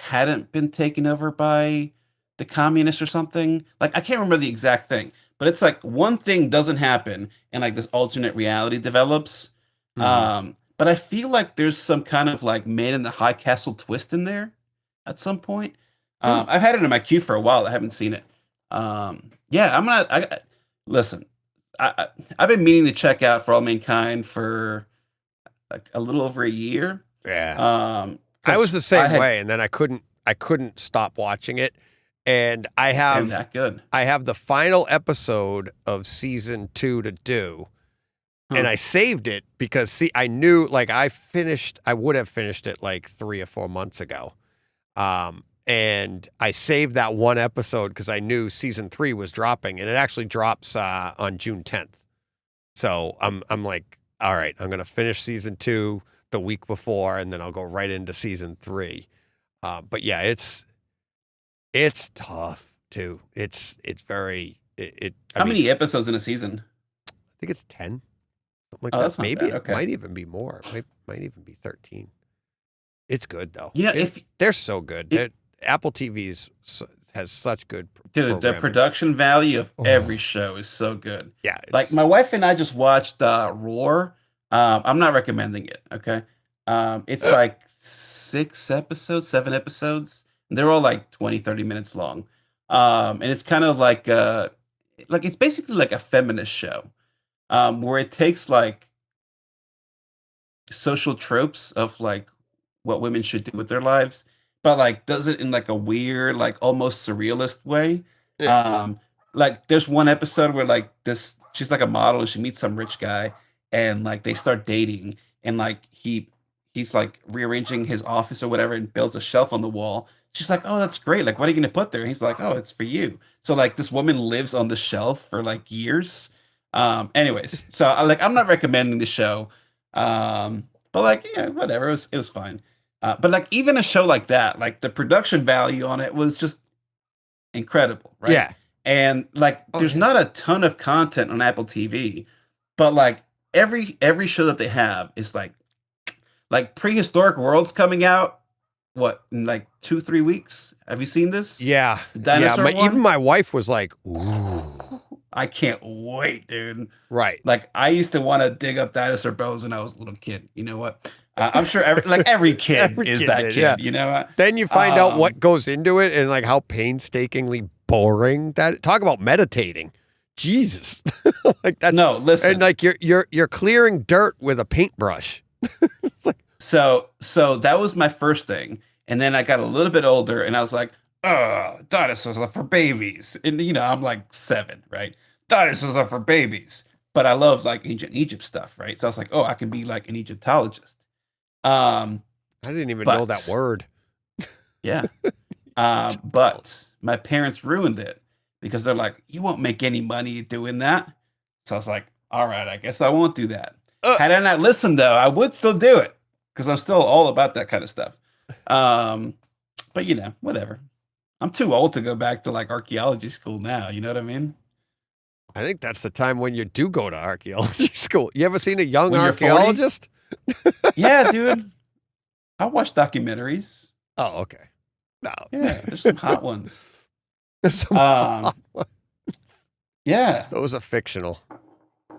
hadn't been taken over by the communists or something. Like I can't remember the exact thing, but it's like one thing doesn't happen and like this alternate reality develops. Mm-hmm. But I feel like there's some kind of like Man in the High Castle twist in there at some point. I've had it in my queue for a while. I haven't seen it. Listen. I've been meaning to check out For All Mankind for like a little over a year. Yeah. I was the same way, and then I couldn't stop watching it. And I have that good. I have the final episode of season 2 to do. And I saved it because I knew like I would have finished it like 3 or 4 months ago. And I saved that one episode because I knew season 3 was dropping, and it actually drops on June 10th. So I'm like, all right, I'm gonna finish season 2 the week before, and then I'll go right into season 3. But yeah, it's tough too. It's very I How mean, many episodes in a season? I think it's 10, something like Oh, that. that's not Maybe bad. it Okay. might even be more. Might even be 13. It's good though. You know, They're so good. Apple TV's has such good dude, the programming. production value of Oh. every show is so good. Yeah, Like my wife and I just watched Roar. I'm not recommending it. Okay. It's like 7 episodes. And they're all like 20, 30 minutes long. And it's kind of like it's basically like a feminist show. Where it takes like social tropes of like what women should do with their lives, but like does it in like a weird, like almost surrealist way. Yeah. Like there's one episode where like she's like a model and she meets some rich guy and like they start dating and like he's like rearranging his office or whatever and builds a shelf on the wall. She's like, "Oh, that's great. Like, what are you gonna put there?" And he's like, "Oh, it's for you." So like this woman lives on the shelf for like years. Anyways, so I'm not recommending the show. But like, yeah, whatever. It was fine. But like even a show like that, like the production value on it was just incredible, right? Yeah. And like there's not a ton of content on Apple TV, but like every show that they have is like Prehistoric World's coming out, what, in like 2-3 weeks? Have you seen this? Yeah. The dinosaur one? Even my wife was like, ooh. I can't wait, dude. Right. Like I used to want to dig up dinosaur bones when I was a little kid. You know what? I'm sure every kid Every is kid that did, kid. yeah. You know what? Then you find out what goes into it and like how painstakingly boring that. Talk about meditating. Jesus. Like that's No, listen. And like you're clearing dirt with a paintbrush. It's like, So that was my first thing, and then I got a little bit older, and I was like, "Oh, dinosaurs are for babies," and I'm like 7, right? Dinosaurs are for babies, but I love like ancient Egypt stuff, right? So I was like, "Oh, I can be like an Egyptologist." I didn't even know that word. Yeah. But my parents ruined it because they're like, "You won't make any money doing that." So I was like, "All right, I guess I won't do that." Had I not listened, though, I would still do it because I'm still all about that kind of stuff. But whatever. I'm too old to go back to like archaeology school now. You know what I mean? I think that's the time when you do go to archaeology school. You ever seen a young When you're 40? archaeologist? Yeah, dude. I watch documentaries. Oh, okay. No. Yeah, there's some hot ones. Some- Yeah. Those are fictional.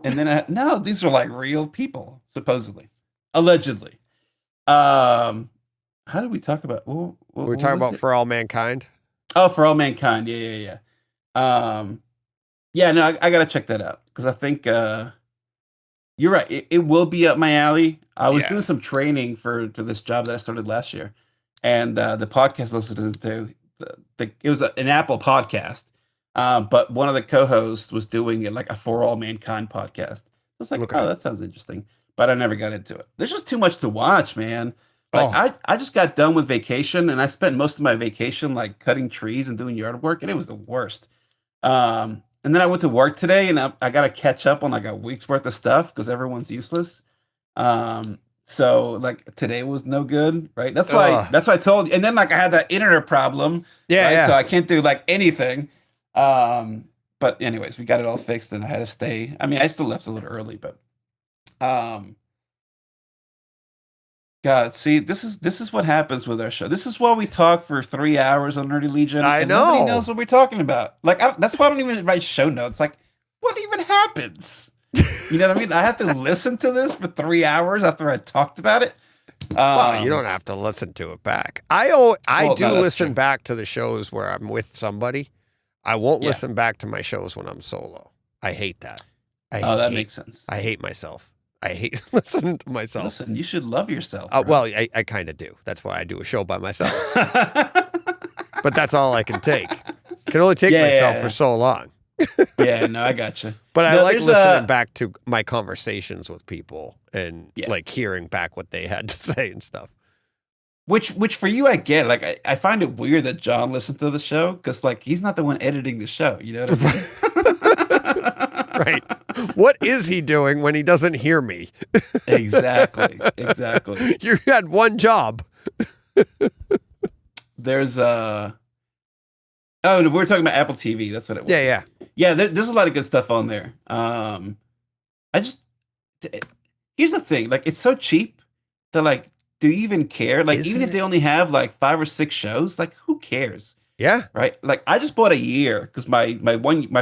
And then no, these are like real people, supposedly, allegedly. How did we talk about? We're talking about For All Mankind. Oh, For All Mankind. Yeah. Yeah. No, I gotta check that out because I think you're right. It will be up my alley. I was doing some training for this job that I started last year, and the podcast I listened to, it was an Apple podcast. But one of the co-hosts was doing it like a For All Mankind podcast. I was like, Okay. oh, that sounds interesting. But I never got into it. There's just too much to watch, man. Like I just got done with vacation and I spent most of my vacation like cutting trees and doing yard work, and it was the worst. And then I went to work today and I got to catch up on like a week's worth of stuff because everyone's useless. So like today was no good, right? That's why I told you. And then like I had that internet problem. Yeah, right? yeah. So I can't do like anything. But anyways, we got it all fixed and I had to stay. I mean, I still left a little early, but God, see, this is what happens with our show. This is why we talk for 3 hours on Nerdy Legion. I and know. Nobody knows what we're talking about. Like, that's why I don't even write show notes. Like, what even happens? You know what I mean? I have to listen to this for 3 hours after I talked about it. Well, you don't have to listen to it back. I do listen back to the shows where I'm with somebody. I won't listen back to my shows when I'm solo. I hate that. That makes sense. I hate myself. I hate listening to myself. Listen, you should love yourself. Well, I kind of do. That's why I do a show by myself. But that's all I can take. Can only take myself for so long. Yeah, no, I gotcha. But I like listening back to my conversations with people and like hearing back what they had to say and stuff. Which for you, I get. Like, I find it weird that John listens to the show because like he's not the one editing the show. You know what I mean? Right. What is he doing when he doesn't hear me? Exactly. You had one job. There's Oh, no, we were talking about Apple TV. That's what it was. Yeah. There's a lot of good stuff on there. Here's the thing. Like, it's so cheap that, like, do you even care? Like, even if they only have like 5 or 6 shows, like, who cares? Yeah. Right. Like, I just bought a year because my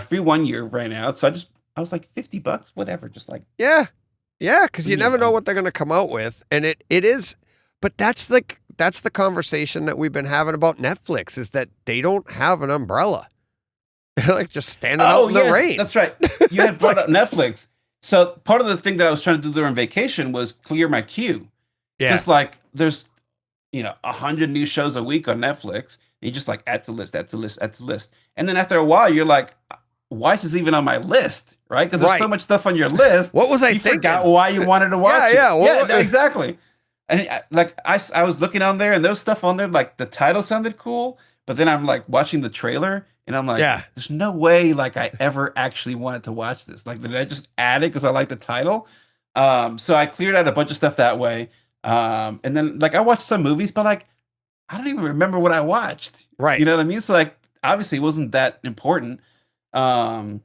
free 1 year ran out. So I was like $50, whatever. Just like, yeah. Because you never know what they're going to come out with. And it is, but that's the conversation that we've been having about Netflix, is that they don't have an umbrella. They're like just standing out in the rain. That's right. You had brought up Netflix. So part of the thing that I was trying to do during vacation was clear my queue. Yeah. Just like there's, 100 new shows a week on Netflix. And you just like add to list. And then after a while, you're like, why is this even on my list? Right? Because there's so much stuff on your list. What was I thinking? You forgot thinking? why you wanted to watch it. Yeah. No, exactly. And I was looking on there, and there was stuff on there, like the title sounded cool, but then I'm like watching the trailer, and I'm like, there's no way like I ever actually wanted to watch this. Like, did I just add it because I like the title? So I cleared out a bunch of stuff that way. And then like I watched some movies, but like I don't even remember what I watched. Right. You know what I mean? So like obviously it wasn't that important. I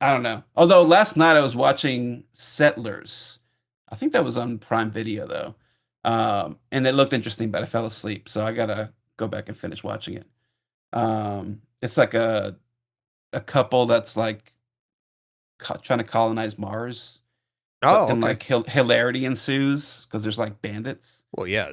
don't know. Although last night I was watching Settlers. I think that was on Prime Video though. And it looked interesting, but I fell asleep. So I gotta go back and finish watching it. It's like a couple that's like trying to colonize Mars. Oh, and like hilarity ensues because there's like bandits. Well, yeah,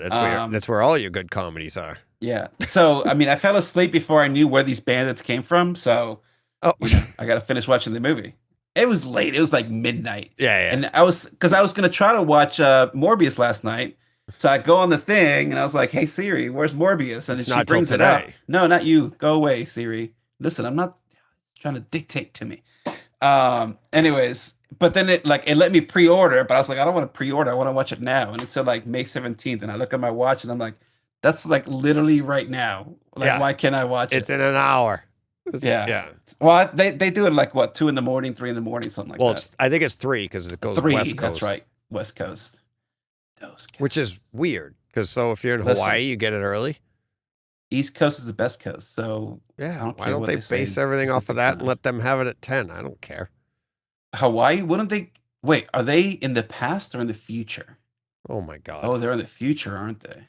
that's where all your good comedies are. Yeah. So I mean, I fell asleep before I knew where these bandits came from. So I got to finish watching the movie. It was late. It was like midnight. Yeah. And I was gonna try to watch Morbius last night. So I go on the thing and I was like, "Hey Siri, where's Morbius?" And she brings it up. No, not you. Go away, Siri. Listen, I'm not trying to dictate to me. Anyways, but then it let me pre-order, but I was like, I don't want to pre-order. I want to watch it now. And it said like May 17th. And I look at my watch and I'm like, that's like literally right now. Like, why can't I watch it? It's in an hour. Yeah. Well, they do it like what, 2 in the morning, 3 in the morning, something like that. I think it's 3 because it goes 3, West Coast. That's right. West Coast. Which is weird because if you're in Hawaii, you get it early. East Coast is the best coast. So why don't they base everything off of that and let them have it at 10? I don't care. Hawaii, wouldn't they? Wait, are they in the past or in the future? Oh my God. Oh, they're in the future, aren't they?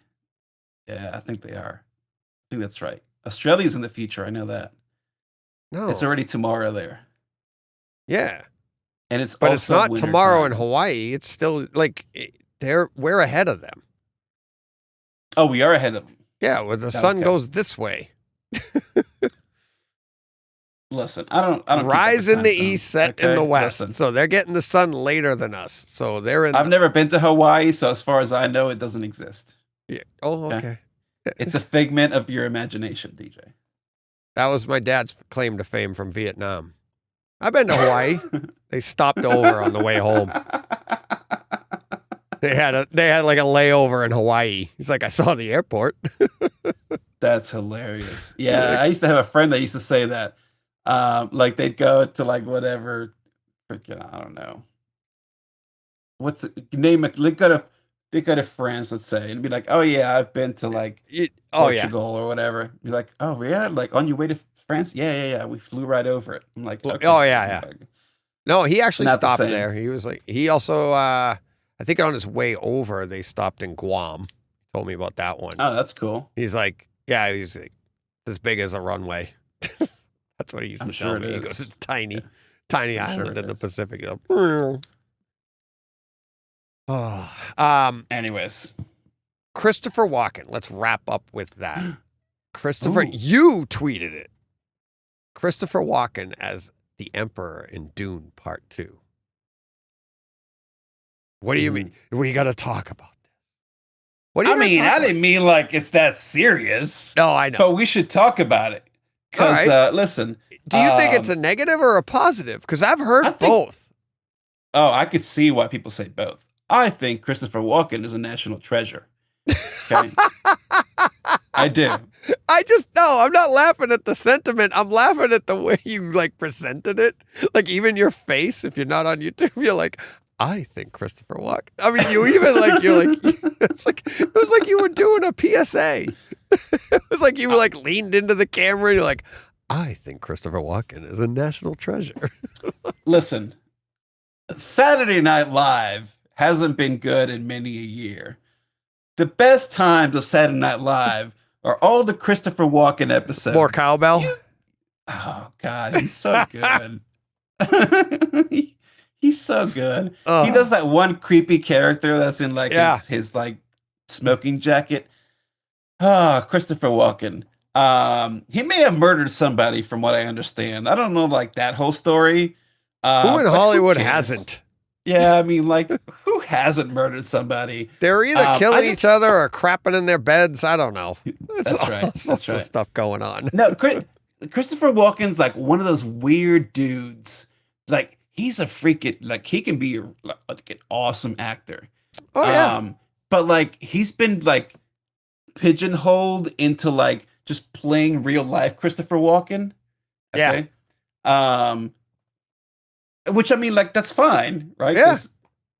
Yeah, I think they are. I think that's right. Australia's in the future. I know that. No. It's already tomorrow there. Yeah. And it's But it's not tomorrow in Hawaii. It's still like we're ahead of them. Oh, we are ahead of them. Yeah, well, the sun goes this way. Listen, I don't rise in the east, set in the west. Listen. So they're getting the sun later than us. So they're in. I've never been to Hawaii, so as far as I know, it doesn't exist. Yeah. Oh, okay. It's a figment of your imagination, DJ. That was my dad's claim to fame from Vietnam. I've been to Hawaii. They stopped over on the way home. They had like a layover in Hawaii. He's like, I saw the airport. That's hilarious. Yeah, I used to have a friend that used to say that. Like they'd go to like whatever, freaking I don't know. What's it, name it? They go to France, let's say, and be like, oh yeah, I've been to like Portugal or whatever. Be like, oh yeah, like on your way to France? Yeah. We flew right over it. I'm like, okay. Oh yeah. No, he actually stopped there. He was like, he also, I think on his way over, they stopped in Guam. Told me about that one. Oh, that's cool. He's like, yeah, he's like, as big as a runway. That's what he used to tell me. He goes, it's tiny island in the Pacific. Anyways, Christopher Walken. Let's wrap up with that. Christopher, you tweeted it. Christopher Walken as the Emperor in Dune Part 2. What do you mean? We got to talk about this. What do you mean? I didn't mean like it's that serious. No, I know. But we should talk about it. Because, listen. Do you think it's a negative or a positive? Because I've heard both. Oh, I could see why people say both. I think Christopher Walken is a national treasure. Okay? I do. I'm not laughing at the sentiment. I'm laughing at the way you like presented it. Like even your face, if you're not on YouTube, you're like, I think Christopher Walken. I mean, it was like you were doing a PSA. It was like you like leaned into the camera and you're like, I think Christopher Walken is a national treasure. Listen, Saturday Night Live hasn't been good in many a year. The best times of Saturday Night Live are all the Christopher Walken episodes. More cowbell. Oh God, he's so good. He's so good. He does that one creepy character that's in like his like smoking jacket. Christopher Walken. He may have murdered somebody from what I understand. I don't know like that whole story. Who in Hollywood hasn't? Yeah, I mean, like, who hasn't murdered somebody? They're either killing each other or crapping in their beds. I don't know. That's right. That's right. Stuff going on. No, Christopher Walken's like one of those weird dudes. Like, he's a freaking, like, he can be like an awesome actor. Oh, yeah. But, like, he's been, like, pigeonholed into, like, just playing real life Christopher Walken. Okay? Yeah. Which I mean, like, that's fine, right? Yeah.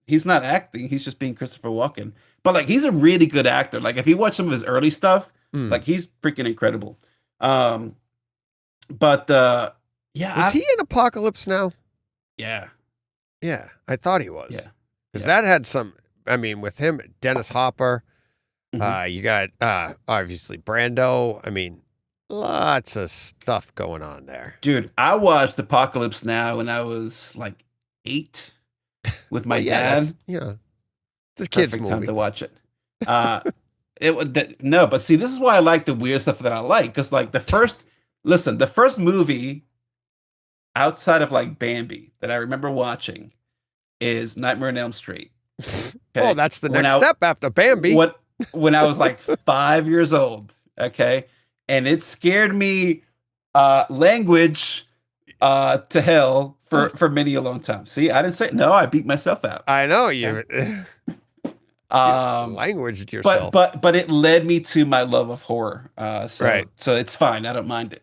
He's not acting; he's just being Christopher Walken. But like, he's a really good actor. Like, if you watch some of his early stuff, like, he's freaking incredible. Yeah, was he in Apocalypse Now? Yeah, I thought he was. Yeah, because that had some. I mean, with him, Dennis Hopper. You got obviously Brando. I mean. Lots of stuff going on there. Dude, I watched Apocalypse Now when I was like 8 with my dad. It's a kid's Perfect movie. time to watch it. No, but see, this is why I like the weird stuff that I like. Because like the first movie outside of like Bambi that I remember watching is Nightmare on Elm Street. Okay? Oh, that's the next step after Bambi. When I was like 5 years old. Okay. And it scared me language to hell for many a long time. See, I didn't say no. I beat myself out. I know you languaged yourself, but it led me to my love of horror. So it's fine. I don't mind it.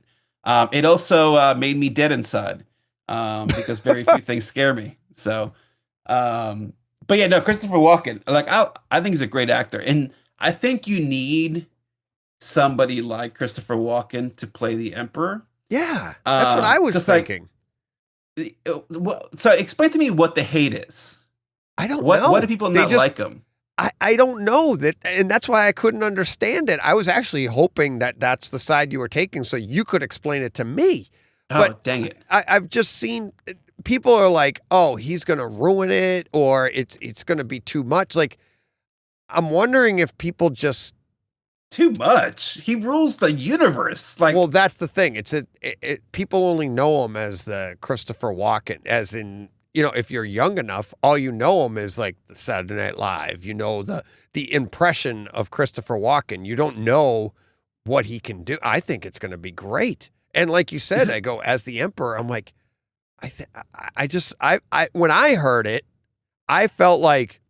It also made me dead inside because very few things scare me. So, but yeah, no, Christopher Walken. Like I think he's a great actor, and I think you need somebody like Christopher Walken to play the Emperor. Yeah, that's what I was thinking. So explain to me what the hate is. I don't know. Why do people not like him? I don't know that, and that's why I couldn't understand it. I was actually hoping that that's the side you were taking, so you could explain it to me. But dang it! I've just seen people are like, "Oh, he's going to ruin it," or "It's going to be too much." Like, I'm wondering if people just. Too much. He rules the universe. Like, well, that's the thing. People only know him as the Christopher Walken, as in, if you're young enough, all you know him is like the Saturday Night Live. You know the impression of Christopher Walken. You don't know what he can do. I think it's going to be great. And like you said, I go as the Emperor. I'm like, when I heard it, I felt like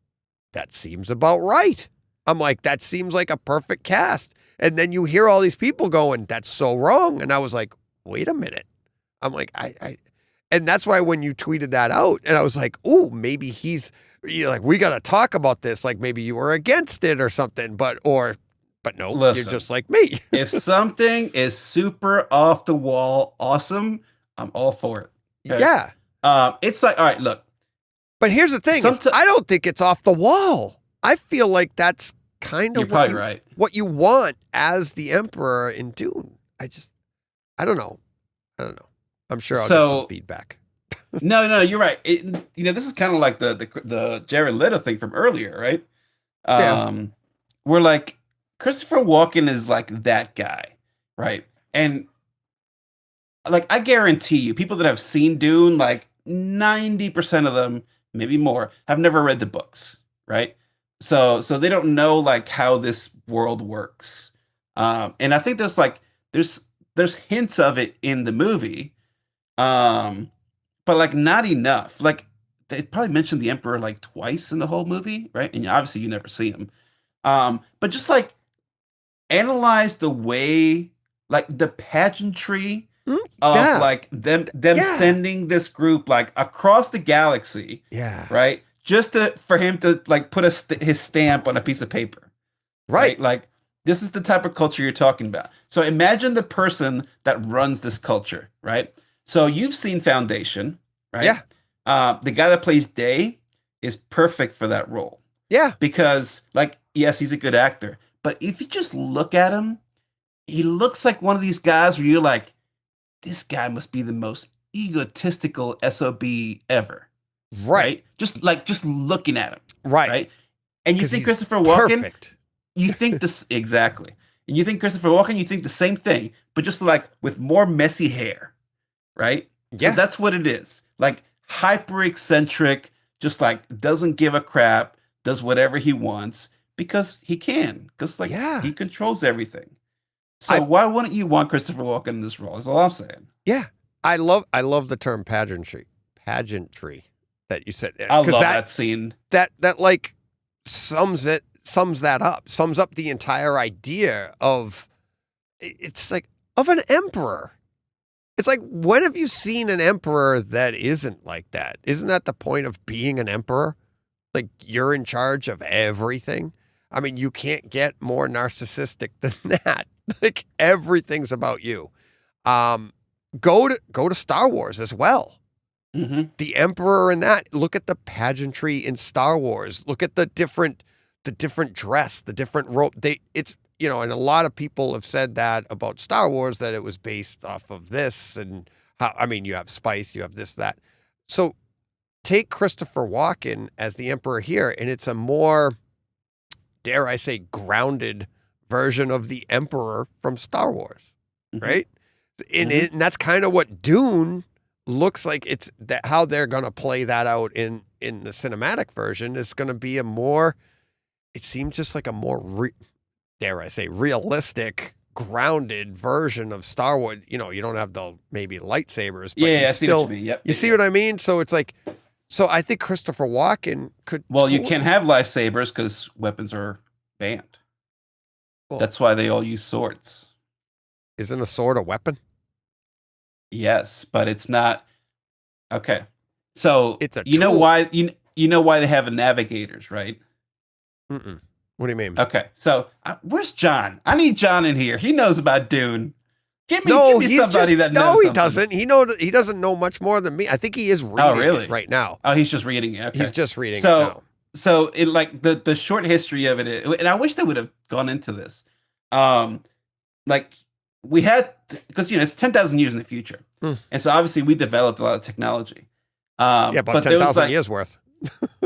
that seems about right. I'm like, that seems like a perfect cast. And then you hear all these people going, that's so wrong. And I was like, wait a minute. I'm like, and that's why when you tweeted that out, and I was like, oh, maybe like, we got to talk about this. Like maybe you were against it or something, but no, listen, you're just like me. If something is super off the wall, awesome, I'm all for it. Okay? Yeah. It's like, all right, look. But here's the thing. I don't think it's off the wall. I feel like that's kind of what you want as the Emperor in Dune. I don't know. I'm sure I'll get some feedback. No, you're right. This is kind of like the Jared Leto thing from earlier, right? Where like Christopher Walken is like that guy, right? And like I guarantee you, people that have seen Dune, like 90% of them, maybe more, have never read the books, right? So they don't know like how this world works. And I think there's hints of it in the movie. But like not enough. Like they probably mentioned the Emperor like twice in the whole movie, right? And obviously you never see him. But just like analyze the way, like the pageantry of Yeah. like them Yeah. sending this group like across the galaxy, Yeah. right? Just for him to like put his stamp on a piece of paper, Right. Like this is the type of culture you're talking about. So imagine the person that runs this culture, right? So you've seen Foundation, right? Yeah. The guy that plays Day is perfect for that role Yeah. because, like, yes, he's a good actor, but if you just look at him, he looks like one of these guys where you're like, this guy must be the most egotistical SOB ever, Right. Just looking at him, Right. right? And you 'Cause think he's Christopher Walken, perfect. you think this exactly, and you think Christopher Walken, you think the same thing, but just like with more messy hair, right? Yeah. So that's what it is. Like hyper eccentric, just like doesn't give a crap, does whatever he wants because he can, because like Yeah. he controls everything. So I- why wouldn't you want Christopher Walken in this role? Is all I'm saying. Yeah. I love the term pageantry that you said. I love 'Cause that scene. that like sums up the entire idea of, it's like, of an emperor. It's like, when have you seen an emperor that isn't like that? Isn't that the point of being an emperor? Like, you're in charge of everything. I mean, you can't get more narcissistic than that. Like, everything's about you. Go to Star Wars as well. Mm-hmm. The Emperor in that. Look at the pageantry in Star Wars. Look at the different dress, the different rope. And a lot of people have said that about Star Wars, that it was based off of this, and how, I mean, you have spice, you have this, that. So take Christopher Walken as the Emperor here, and it's a more, dare I say, grounded version of the Emperor from Star Wars, right? And that's kind of what Dune looks like. It's that how they're going to play that out in the cinematic version is going to be a more, it seems just like a more, dare I say, realistic, grounded version of Star Wars. You know, you don't have the maybe lightsabers, but Yeah, you I see what still, you mean. Yep. you see what I mean? So it's like, so I think Christopher Walken could. Well, you can't have lightsabers because weapons are banned. Well, That's why they all use swords. Isn't a sword a weapon? Yes, but it's not. Okay, so It's a you know tool. why you know why they have navigators, right? Mm-mm. What do you mean? Okay, so where's John? I need John in here. He knows about Dune. Give me he's somebody just, that knows. no, he something. doesn't. He doesn't know much more than me. I think he is reading really? it right now. Oh, he's just reading it. Okay. He's just reading So- it now. So it like the short history of it, and I wish they would have gone into this. Like we had, because it's 10,000 years in the future, and so obviously we developed a lot of technology. Yeah, but there was 10,000 years worth.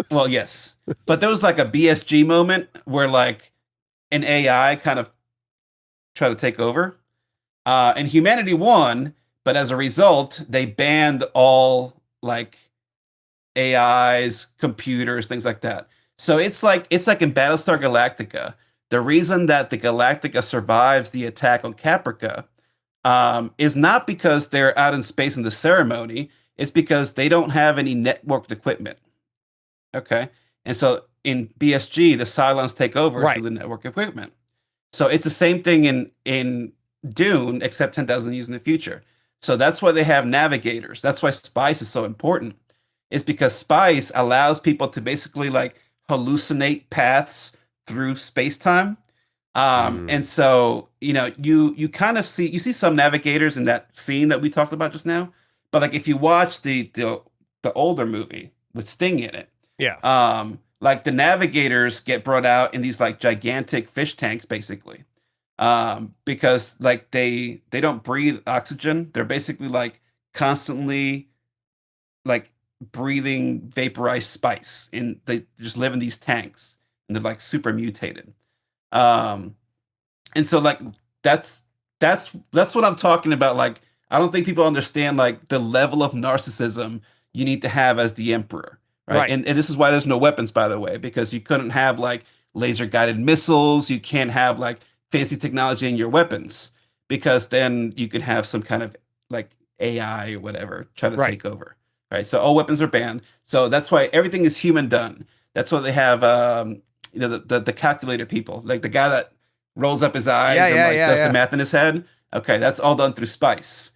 Well, yes, but there was like a BSG moment where like an AI kind of tried to take over, and humanity won. But as a result, they banned all like AIs, computers, things like that. So it's like in Battlestar Galactica. The reason that the Galactica survives the attack on Caprica is not because they're out in space in the ceremony. It's because they don't have any networked equipment. Okay, and so in BSG, the Cylons take over through the network equipment. So it's the same thing in Dune, except 10,000 years in the future. So that's why they have navigators. That's why spice is so important. Is because spice allows people to basically like hallucinate paths through space-time. And so, you kind of see some navigators in that scene that we talked about just now. But like if you watch the older movie with Sting in it, like the navigators get brought out in these like gigantic fish tanks, basically. Because like they don't breathe oxygen. They're basically like constantly like breathing vaporized spice, and they just live in these tanks, and they're like super mutated. And so like that's what I'm talking about. Like I don't think people understand like the level of narcissism you need to have as the emperor, right? And this is why there's no weapons, by the way, because you couldn't have like laser guided missiles. You can't have like fancy technology in your weapons, because then you could have some kind of like AI or whatever try to take over. Right, so all weapons are banned. So that's why everything is human done. That's why they have, the calculator people, like the guy that rolls up his eyes and does the math in his head. Okay, that's all done through spice,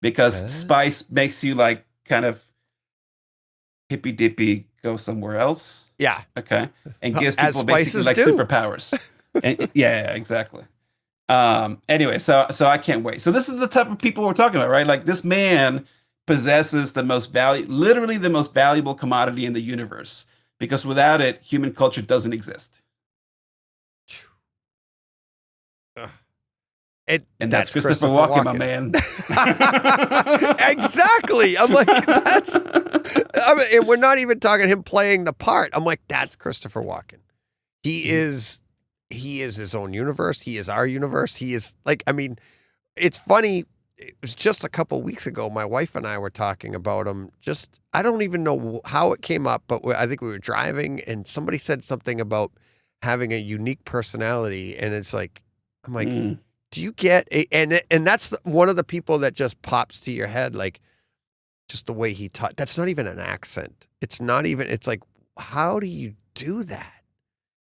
because spice makes you like kind of hippy dippy, go somewhere else. Yeah. Okay, and gives people basically like superpowers. And, yeah, exactly. Anyway, so I can't wait. So this is the type of people we're talking about, right? Like this man possesses literally the most valuable commodity in the universe, because without it, human culture doesn't exist. And that's Christopher Walken, my man. Exactly. I'm like, and we're not even talking him playing the part. I'm like, that's Christopher Walken. He is his own universe. He is our universe. He is like, I mean, it's funny. It was just a couple weeks ago. My wife and I were talking about him. I don't even know how it came up, but I think we were driving and somebody said something about having a unique personality. And it's like, I'm like, do you get and that's one of the people that just pops to your head, like just the way he taught. That's not even an accent. It's like, how do you do that?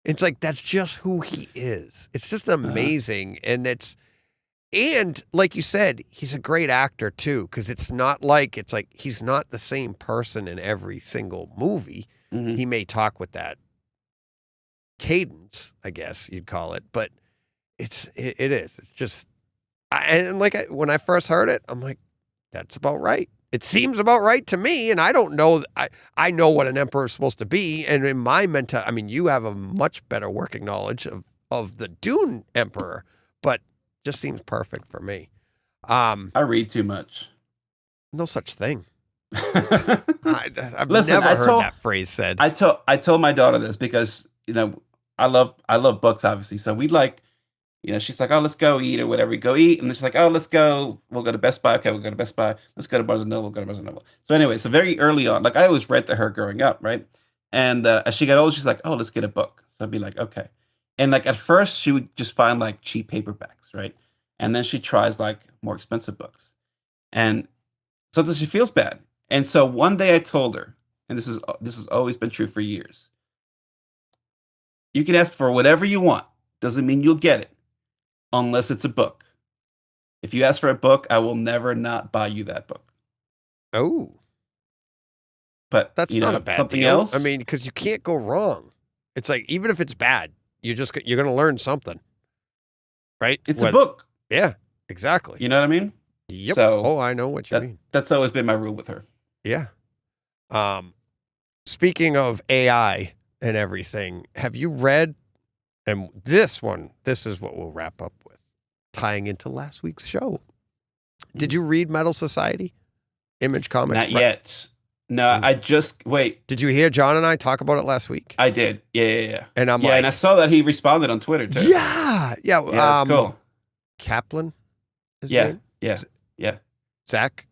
It's like, that's just who he is. It's just amazing. And like you said, he's a great actor too, because it's like he's not the same person in every single movie. Mm-hmm. He may talk with that cadence, I guess you'd call it, but it is. It's just, when I first heard it, I'm like, that's about right. It seems about right to me, and I don't know. I know what an emperor is supposed to be, and in my I mean, you have a much better working knowledge of the Dune emperor, but just seems perfect for me. I read too much. No such thing. I've never heard that phrase said. I told my daughter this because I love books, obviously. So we like. She's like, oh, let's go eat or whatever. We go eat. And then she's like, oh, we'll go to Best Buy. Okay, we'll go to Best Buy. Let's go to Barnes & Noble. We'll go to Barnes & Noble. So anyway, so very early on, like I always read to her growing up, right? And as she got older, she's like, oh, let's get a book. So I'd be like, okay. And like at first, she would just find like cheap paperbacks, right? And then she tries like more expensive books. And sometimes she feels bad. And so one day I told her, and this has always been true for years, you can ask for whatever you want. Doesn't mean you'll get it. Unless it's a book. If you ask for a book, I will never not buy you that book. Oh. But that's not a bad something deal. else. I mean, because you can't go wrong. It's like, even if it's bad, you're going to learn something. Right? It's a book. Yeah, exactly. You know what I mean? Yep. So I know what you mean. That's always been my rule with her. Yeah. Speaking of AI and everything, have you read, and this is what we'll wrap up with, tying into last week's show. Did you read Metal Society? Image Comics? Not yet. No, I just, wait. Did you hear John and I talk about it last week? I did. Yeah. And I'm and I saw that he responded on Twitter too. Yeah. That's cool. Kaplan? His name? Yeah. Zach,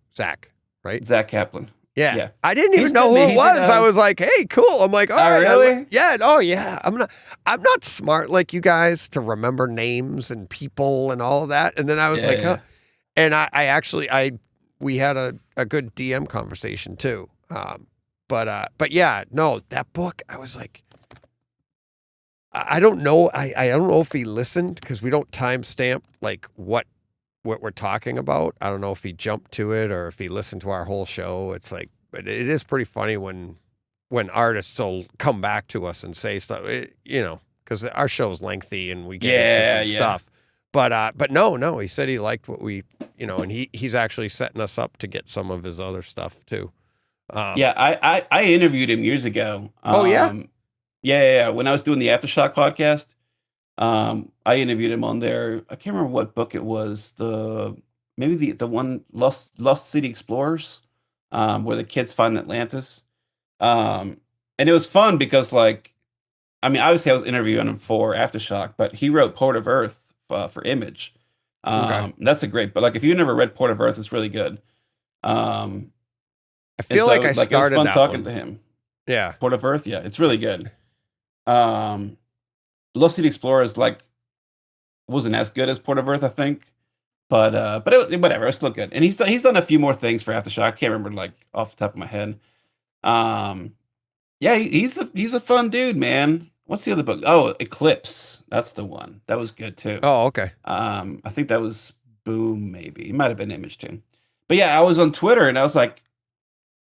right? Zach Kaplan. Yeah. I didn't even know who it was. I was like, hey, cool. I'm like, all right. Really? Yeah. Oh, yeah. I'm not smart like you guys to remember names and people and all of that. And then I was huh. And we had a good DM conversation too. But yeah, no, that book, I was like, I don't know. I don't know if he listened, because we don't timestamp like what we're talking about. I don't know if he jumped to it or if he listened to our whole show. It's like, but it is pretty funny when artists will come back to us and say stuff, because our show's lengthy and we get into some stuff. But no, he said he liked what we, and he's actually setting us up to get some of his other stuff too. I interviewed him years ago. Oh yeah? Yeah. When I was doing the Aftershock podcast, I interviewed him on there. I can't remember what book it was. Maybe the one Lost City Explorers, where the kids find Atlantis. And it was fun because, like, I mean, obviously I was interviewing him for Aftershock, but he wrote Port of Earth for Image. That's a great, but like, if you never read Port of Earth, it's really good. I feel like I started it was fun that talking one. to him. Yeah. Port of Earth. Yeah. It's really good. Lost City Explorers wasn't as good as Port of Earth, I think, but whatever, it's still good. And he's done a few more things for Aftershock. I can't remember like off the top of my head. Yeah, he's a fun dude, man. what's the other book? Oh, Eclipse. That's the one. That was good too. Oh, okay. I think that was Boom, maybe. It might have been Image too. But yeah, I was on Twitter and I was like,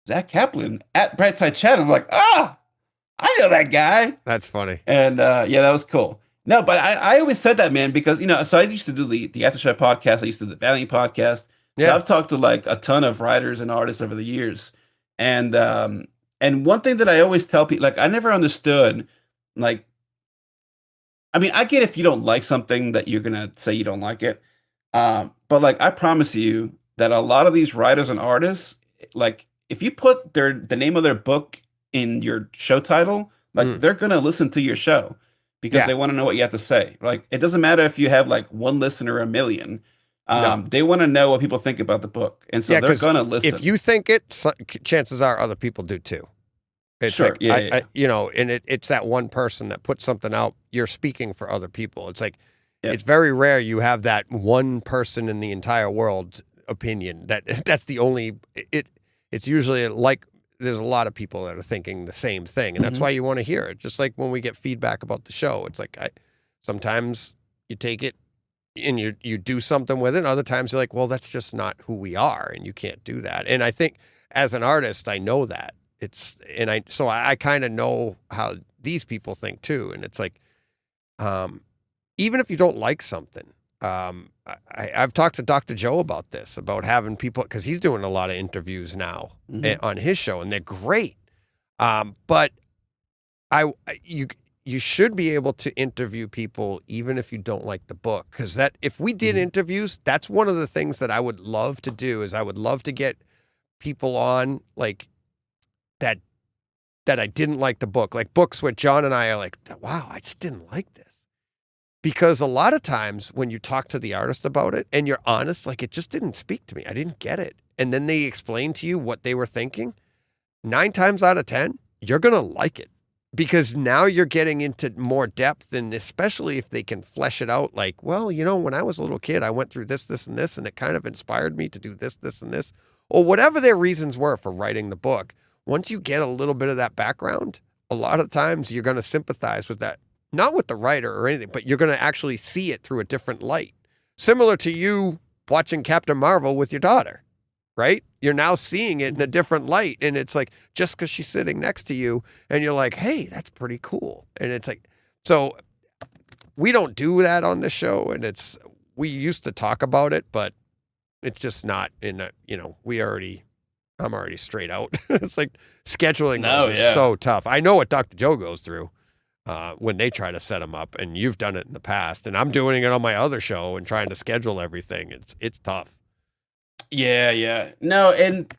Zach Kaplan at Brightside Chat. I'm like, I know that guy. That's funny. And yeah, that was cool. No, but I always said that, man, because, so I used to do the Aftershock podcast. I used to do the Valiant podcast. Yeah. So I've talked to like a ton of writers and artists over the years. And one thing that I always tell people, like, I never understood, like, I mean, I get if you don't like something that you're going to say you don't like it. But like, I promise you that a lot of these writers and artists, like, if you put the name of their book in your show title, like, they're going to listen to your show because they want to know what you have to say. Like, it doesn't matter if you have like one listener or a million. They want to know what people think about the book. And so they're going to listen. If you think it, chances are other people do too. It's sure. Like, and it's that one person that puts something out, you're speaking for other people. It's like, it's very rare you have that one person in the entire world's opinion that's the only, it's usually like, there's a lot of people that are thinking the same thing, and that's why you want to hear it. Just like when we get feedback about the show, it's like, sometimes you take it and you do something with it. Other times you're like, well, that's just not who we are, and you can't do that. And I think as an artist, I know that so I kind of know how these people think too. And it's like, even if you don't like something, I've talked to Dr. Joe about this, about having people, because he's doing a lot of interviews now on his show, and they're great. But you should be able to interview people even if you don't like the book, because that if we did interviews, that's one of the things that I would love to do. Is I would love to get people on like that I didn't like the book, like books where John and I are like, wow, I just didn't like this. Because a lot of times when you talk to the artist about it and you're honest, like, it just didn't speak to me. I didn't get it. And then they explain to you what they were thinking. 9 times out of 10, you're going to like it, because now you're getting into more depth. And especially if they can flesh it out, like, well, when I was a little kid, I went through this, this, and this, and it kind of inspired me to do this, this, and this, or whatever their reasons were for writing the book. Once you get a little bit of that background, a lot of times you're going to sympathize with that. Not with the writer or anything, but you're going to actually see it through a different light. Similar to you watching Captain Marvel with your daughter, right? You're now seeing it in a different light. And it's like, just because she's sitting next to you and you're like, hey, that's pretty cool. And it's like, so we don't do that on the show. And we used to talk about it, but it's just not in a, I'm already straight out. It's like scheduling those is so tough. I know what Dr. Joe goes through. When they try to set them up, and you've done it in the past, and I'm doing it on my other show and trying to schedule everything. It's tough. Yeah. No, and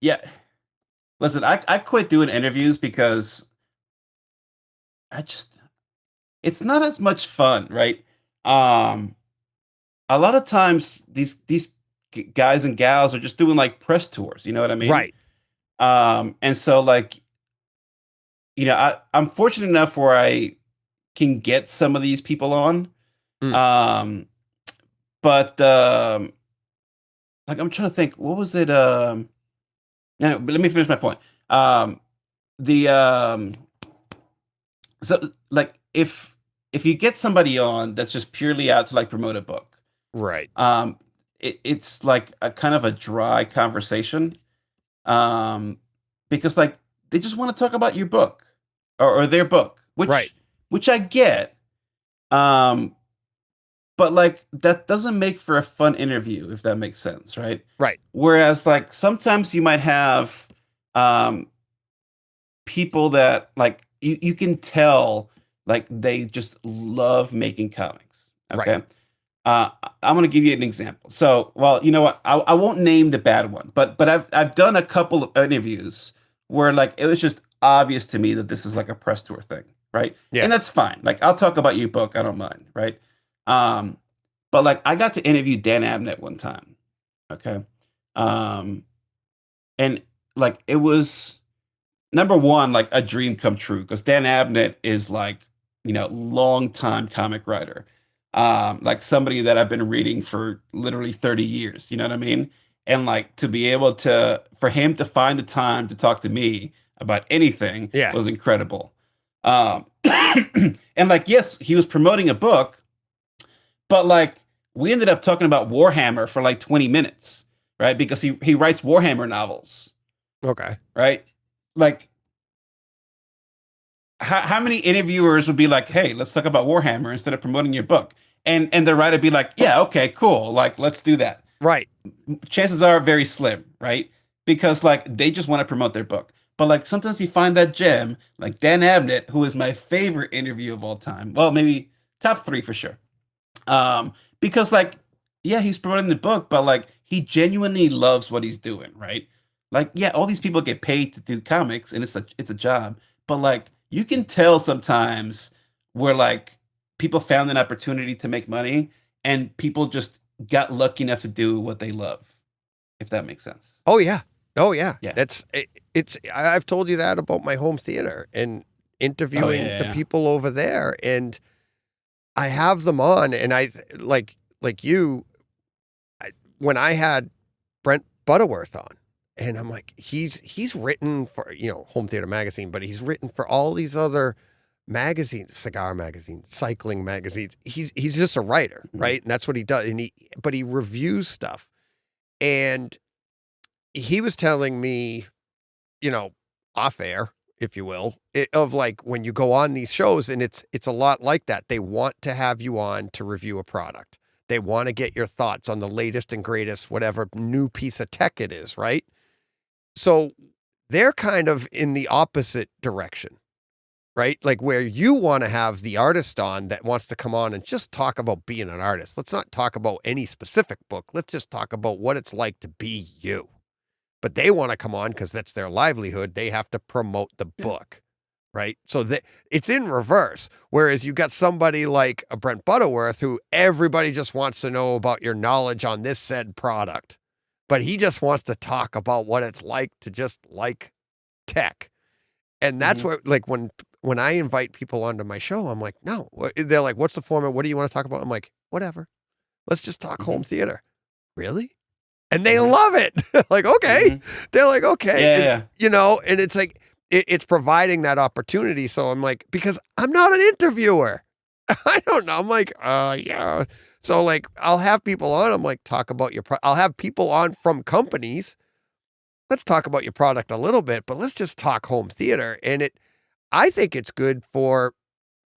yeah. Listen, I quit doing interviews because it's not as much fun, right? A lot of times these guys and gals are just doing like press tours, you know what I mean? Right. And so like, I'm fortunate enough where I can get some of these people on. But like, I'm trying to think, what was it? No, but let me finish my point. So like, if you get somebody on that's just purely out to like promote a book, right? It's like a kind of a dry conversation, because like they just want to talk about your book. Or their book, which I get, but like that doesn't make for a fun interview, if that makes sense, right? Right. Whereas like sometimes you might have people that like you can tell like they just love making comics. Okay. Right. I'm gonna give you an example. So, well, you know what? I won't name the bad one, but I've done a couple of interviews where like it was just obvious to me that this is like a press tour thing, right? Yeah. And that's fine. Like, I'll talk about your book. I don't mind, right? But like, I got to interview Dan Abnett one time, okay? And like, it was, number one, like a dream come true, because Dan Abnett is like, long time comic writer. Like somebody that I've been reading for literally 30 years, you know what I mean? And like, to be able for him to find the time to talk to me about anything was incredible. Um, and like, yes, he was promoting a book, but like, we ended up talking about Warhammer for like 20 minutes, right? Because he writes Warhammer novels, Okay. right? Like, how many interviewers would be like, "Hey, let's talk about Warhammer instead of promoting your book," and the writer be like, "Yeah, okay, cool, like let's do that." Right. Chances are very slim, right? Because like they just want to promote their book. But like sometimes you find that gem, like Dan Abnett, who is my favorite interview of all time. Well, maybe top 3 for sure. Because like, yeah, he's promoting the book, but like he genuinely loves what he's doing, right? Like, yeah, all these people get paid to do comics, and it's a job. But like, you can tell sometimes where like people found an opportunity to make money, and people just got lucky enough to do what they love, if that makes sense. Oh yeah. Oh yeah. Yeah. I've told you that about my home theater and interviewing the people over there, and I have them on, and I like you. When I had Brent Butterworth on, and I'm like, he's written for, Home Theater Magazine, but he's written for all these other magazines, cigar magazines, cycling magazines. He's just a writer, right? And that's what he does. And he reviews stuff. And he was telling me, off air, if you will, of like when you go on these shows, and it's a lot like that. They want to have you on to review a product. They want to get your thoughts on the latest and greatest, whatever new piece of tech it is, right? So they're kind of in the opposite direction, right? Like where you want to have the artist on that wants to come on and just talk about being an artist. Let's not talk about any specific book. Let's just talk about what it's like to be you. But they want to come on because that's their livelihood. They have to promote the book, right? So it's in reverse. Whereas you got somebody like a Brent Butterworth who everybody just wants to know about your knowledge on this said product. But he just wants to talk about what it's like to just like tech. And that's what, like, when I invite people onto my show, I'm like, no. They're like, what's the format? What do you want to talk about? I'm like, whatever. Let's just talk home theater. Really? And they love it. Like, okay. They're like, okay. Yeah. And it's like, it's providing that opportunity. So I'm like, because I'm not an interviewer. I don't know. I'm like, yeah. So like, I'll have people on. I'm like, talk about I'll have people on from companies. Let's talk about your product a little bit, but let's just talk home theater. And I think it's good for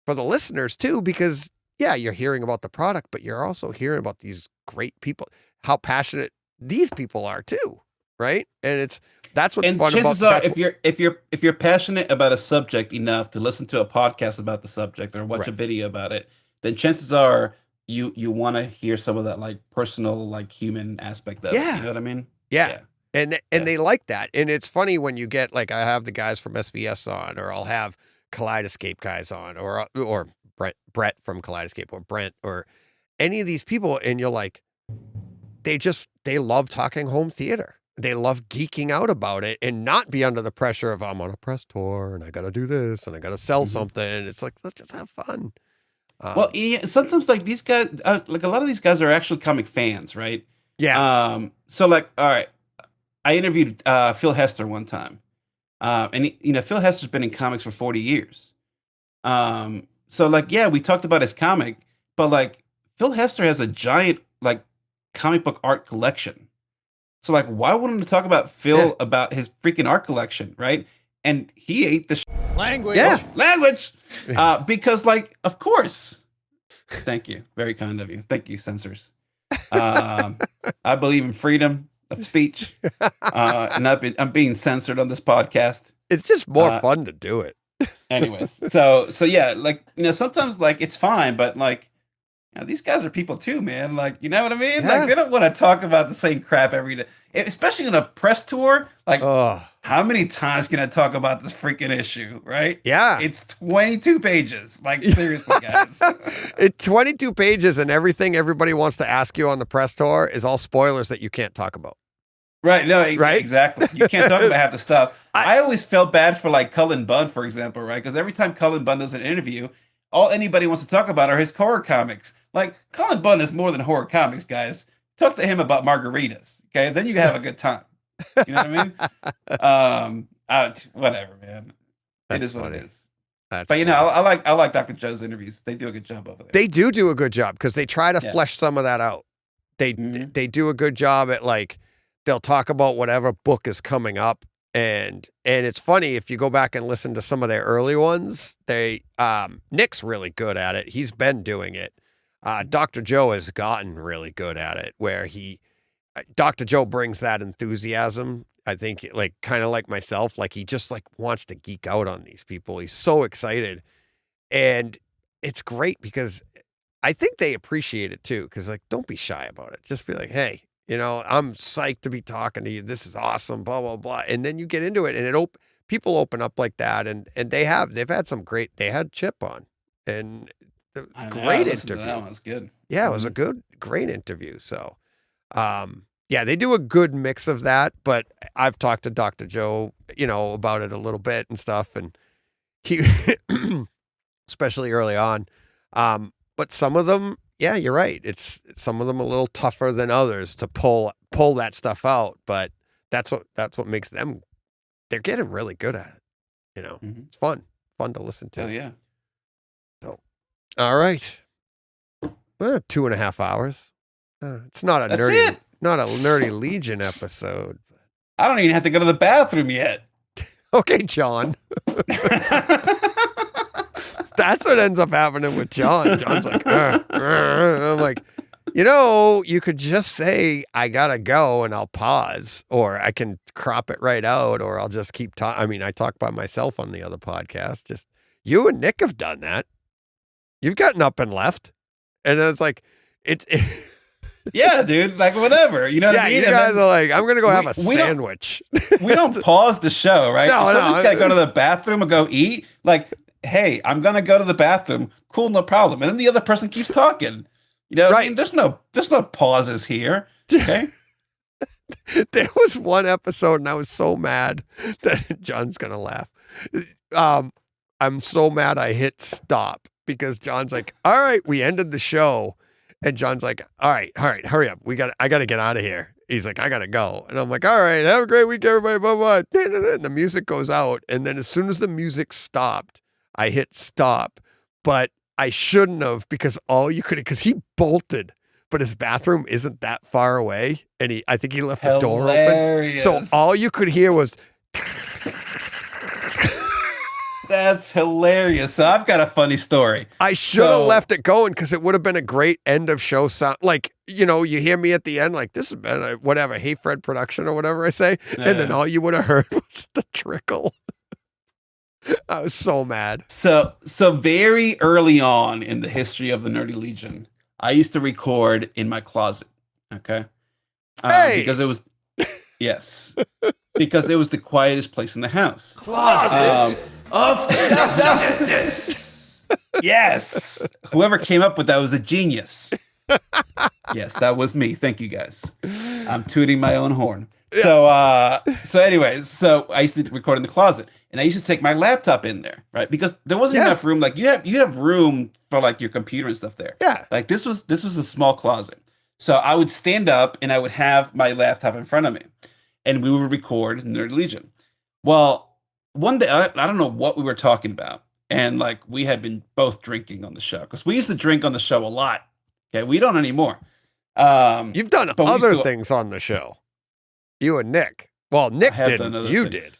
the listeners too, because yeah, you're hearing about the product, but you're also hearing about these great people, how passionate these people are too. Right. And that's what's fun about it. If you're passionate about a subject enough to listen to a podcast about the subject or watch a video about it, then chances are you want to hear some of that like personal, like human aspect of it. You know what I mean? Yeah. And they like that. And it's funny when you get, like, I have the guys from SVS on, or I'll have Kaleidoscape guys on, or Brett from Kaleidoscape, or Brent, or any of these people. And you're like, they love talking home theater. They love geeking out about it and not be under the pressure of, I'm on a press tour and I got to do this and I got to sell something. It's like, let's just have fun. Well, sometimes like these guys, like a lot of these guys are actually comic fans, right? Yeah. So like, all right, I interviewed Phil Hester one time, and Phil Hester's been in comics for 40 years. So like, yeah, we talked about his comic, but like Phil Hester has a giant like comic book art collection. So like, why wouldn't we talk about Phil about his freaking art collection, right? And he ate the language. Yeah, language. Because like, of course. Thank you, very kind of you. Thank you, censors. I believe in freedom of speech, and I'm being censored on this podcast. It's just more fun to do it. Anyways, so yeah, like sometimes like it's fine, but like these guys are people too, man. Like you know what I mean? Yeah. Like they don't want to talk about the same crap every day, especially in a press tour. Like how many times can I talk about this freaking issue? Right? Yeah, it's 22 pages. Like seriously, guys. It's 22 pages, and everything everybody wants to ask you on the press tour is all spoilers that you can't talk about. Right. No, right? Exactly. You can't talk about half the stuff. I always felt bad for like Cullen Bunn, for example, right? Because every time Cullen Bunn does an interview, all anybody wants to talk about are his horror comics. Like Cullen Bunn is more than horror comics, guys. Talk to him about margaritas. Okay. Then you can have a good time. You know what I mean? Whatever, man. It is what it is. That's But cool. I like Dr. Joe's interviews. They do a good job over there. They do a good job because they try to flesh some of that out. They do a good job at like they'll talk about whatever book is coming up, and it's funny if you go back and listen to some of their early ones. Nick's really good at it. He's been doing it. Dr. Joe has gotten really good at it, where Dr. Joe brings that enthusiasm. I think like kind of like myself, like he just like wants to geek out on these people. He's so excited, and it's great because I think they appreciate it too. Cause like, don't be shy about it. Just be like, hey, I'm psyched to be talking to you. This is awesome, blah, blah, blah. And then you get into it and people open up like that. And they've had they had Chip on and great interview. That one's good. Yeah. It was a great interview. So, yeah, they do a good mix of that, but I've talked to Dr. Joe, about it a little bit and stuff. And he, especially early on, but some of them, yeah, you're right. It's some of them a little tougher than others to pull that stuff out, but that's what makes them. They're getting really good at it. It's fun to listen to. Oh yeah. So, all right, 2.5 hours. It's not a nerdy Legion episode. I don't even have to go to the bathroom yet. Okay, John. That's what ends up happening with John. John's like, I'm like, you could just say, I gotta go and I'll pause, or I can crop it right out, or I'll just keep talking. I mean, I talk by myself on the other podcast. Just you and Nick have done that. You've gotten up and left. And it's like, yeah, dude, like whatever. You know what I mean? You guys are like, I'm going to go have a sandwich. We don't pause the show, right? No, Somebody's got to go to the bathroom and go eat. Like, hey, I'm going to go to the bathroom. Cool, no problem. And then the other person keeps talking. You know what I mean? There's no pauses here. Okay. There was one episode and I was so mad that John's going to laugh. I'm so mad I hit stop because John's like, all right, we ended the show. And John's like, all right, hurry up. I got to get out of here. He's like, I got to go. And I'm like, all right, have a great week, everybody. Blah, blah. And the music goes out. And then as soon as the music stopped, I hit stop. But I shouldn't have because he bolted. But his bathroom isn't that far away. And I think he left the door open. So all you could hear was... That's hilarious. So I've got a funny story. I should have left it going because it would have been a great end of show sound. Like, you hear me at the end, like this has been a whatever, Hey Fred production or whatever I say. Yeah. And then all you would have heard was the trickle. I was so mad. So very early on in the history of the Nerdy Legion, I used to record in my closet. Okay. Because it was, yes, because it was the quietest place in the house. Closet. Yes. Whoever came up with that was a genius. Yes, that was me. Thank you guys. I'm tooting my own horn. Yeah. So I used to record in the closet and I used to take my laptop in there, right? Because there wasn't enough room. Like you have room for like your computer and stuff there. Yeah. Like this was a small closet. So I would stand up and I would have my laptop in front of me and we would record Nerdy Legion. Well, one day, I don't know what we were talking about. And like, we had been both drinking on the show because we used to drink on the show a lot. Okay. We don't anymore. You've done other things on the show. You and Nick. Well, Nick didn't. You did.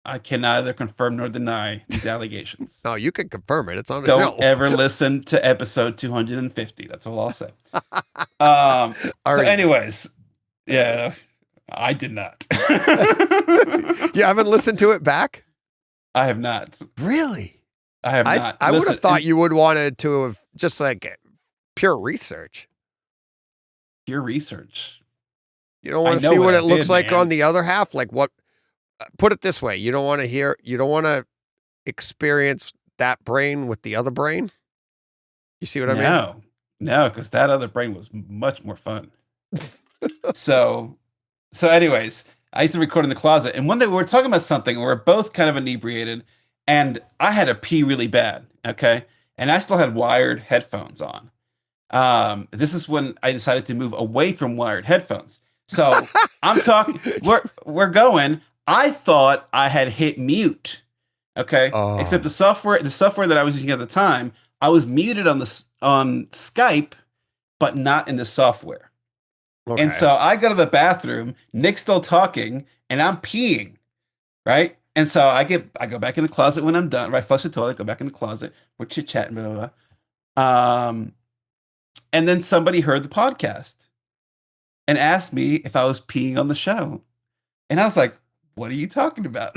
I can neither confirm nor deny these allegations. No, you can confirm it. It's on the show. Don't ever listen to episode 250. That's all I'll say. So anyways, yeah. I did not. You haven't listened to it back? I have not. Really? I have not. I would have thought you would wanted to have just like pure research. Pure research. You don't want to see what it looks like on the other half? Like what? Put it this way. You don't want to experience that brain with the other brain? You see what I mean? No, because that other brain was much more fun. So anyways, I used to record in the closet. And one day we were talking about something and we were both kind of inebriated. And I had to pee really bad. Okay. And I still had wired headphones on. This is when I decided to move away from wired headphones. So I'm talking, we're going. I thought I had hit mute Okay, except the software that I was using at the time, I was muted on on Skype, but not in the software. Okay. And so I go to the bathroom, Nick's still talking, and I'm peeing, right? And so I go back in the closet when I'm done, right? Flush the toilet, go back in the closet, we're chit chatting, blah, blah, blah. And then somebody heard the podcast and asked me if I was peeing on the show. And I was like, what are you talking about?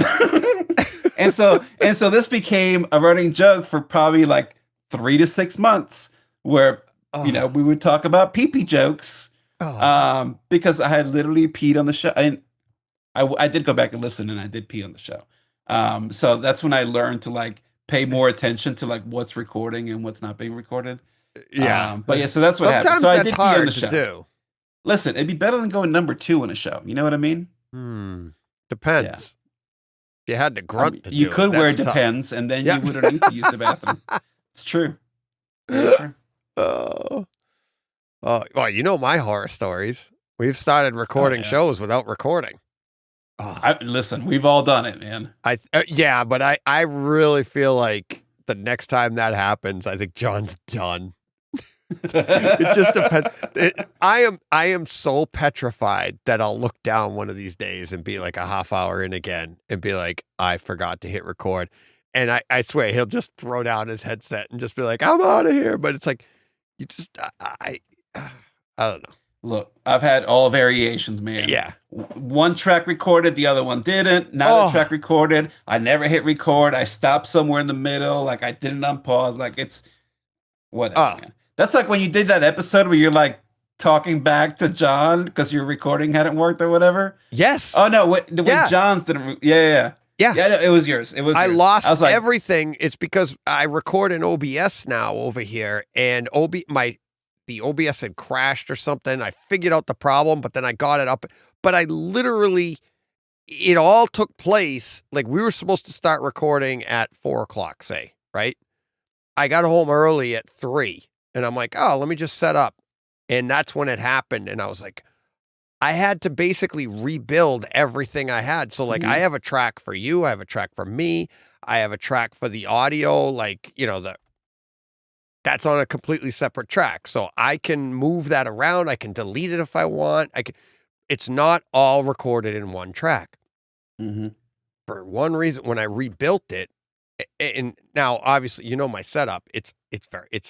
and so this became a running joke for probably like 3 to 6 months where, we would talk about pee-pee jokes. Because I had literally peed on the show. And I did go back and listen, and I did pee on the show. So that's when I learned to like pay more attention to like what's recording and what's not being recorded. Yeah. But yeah, so that's what happened. Sometimes So I that's did pee on the hard show. to do. Listen, it'd be better than going number 2 in a show. You know what I mean? Depends. If you had to grunt to you do could it, wear that's tough. Depends, and then you wouldn't need to use the bathroom. It's true. Very true. Well, you know my horror stories. We've started recording shows without recording. Listen, we've all done it, man. But I really feel like the next time that happens, I think John's done. It just depends. I am so petrified that I'll look down one of these days and be like a half hour in again and be like, I forgot to hit record. And I swear he'll just throw down his headset and just be like, I'm out of here. But it's like, you just, I don't know. Look, I've had all variations, man. Yeah. One track recorded, the other one didn't. Another track recorded. I never hit record. I stopped somewhere in the middle. Like I didn't unpause. Like it's whatever, man. That's like when you did that episode where you're like talking back to John because your recording hadn't worked or whatever. Yes. Oh no, when John's didn't. Yeah. No, it was yours. I lost everything. It's because I record in OBS now over here, and the OBS had crashed or something. I figured out the problem, but then I got it up. But I literally, it all took place, like we were supposed to start recording at 4:00, say, right? I got home early at 3, and I'm like, let me just set up. And that's when it happened. And I was like, I had to basically rebuild everything I had. So like, I have a track for you. I have a track for me. I have a track for the audio, like, that's on a completely separate track. So I can move that around. I can delete it if I want. It's not all recorded in one track. For one reason, when I rebuilt it, and now obviously, my setup, it's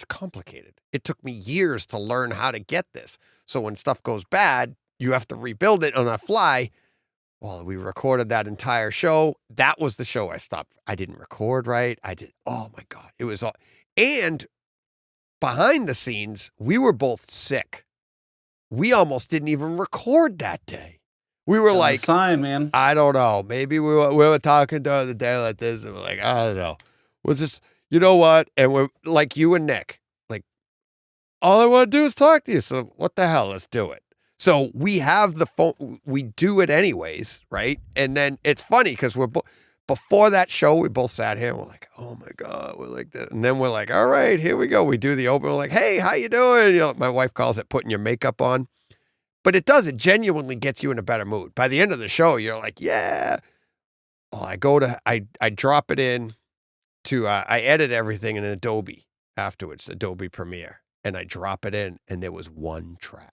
complicated. It took me years to learn how to get this. So when stuff goes bad, you have to rebuild it on a fly. Well, we recorded that entire show. That was the show I stopped. I didn't record right. Oh my God. It was all, and behind the scenes, we were both sick. We almost didn't even record that day. We were like, sign, man. I don't know. Maybe we were talking the other day like this, and we're like, I don't know. We'll just, you know what? And we're like you and Nick, like, all I want to do is talk to you. So what the hell? Let's do it. So we have the phone. We do it anyways, right? And then it's funny because before that show, we both sat here and we're like, oh my God, we're like this. And then we're like, all right, here we go. We do the open. We're like, hey, how you doing? My wife calls it putting your makeup on. But it genuinely gets you in a better mood. By the end of the show, you're like, yeah. Well, I drop it in to, I edit everything in Adobe afterwards, Adobe Premiere. And I drop it in and there was one track.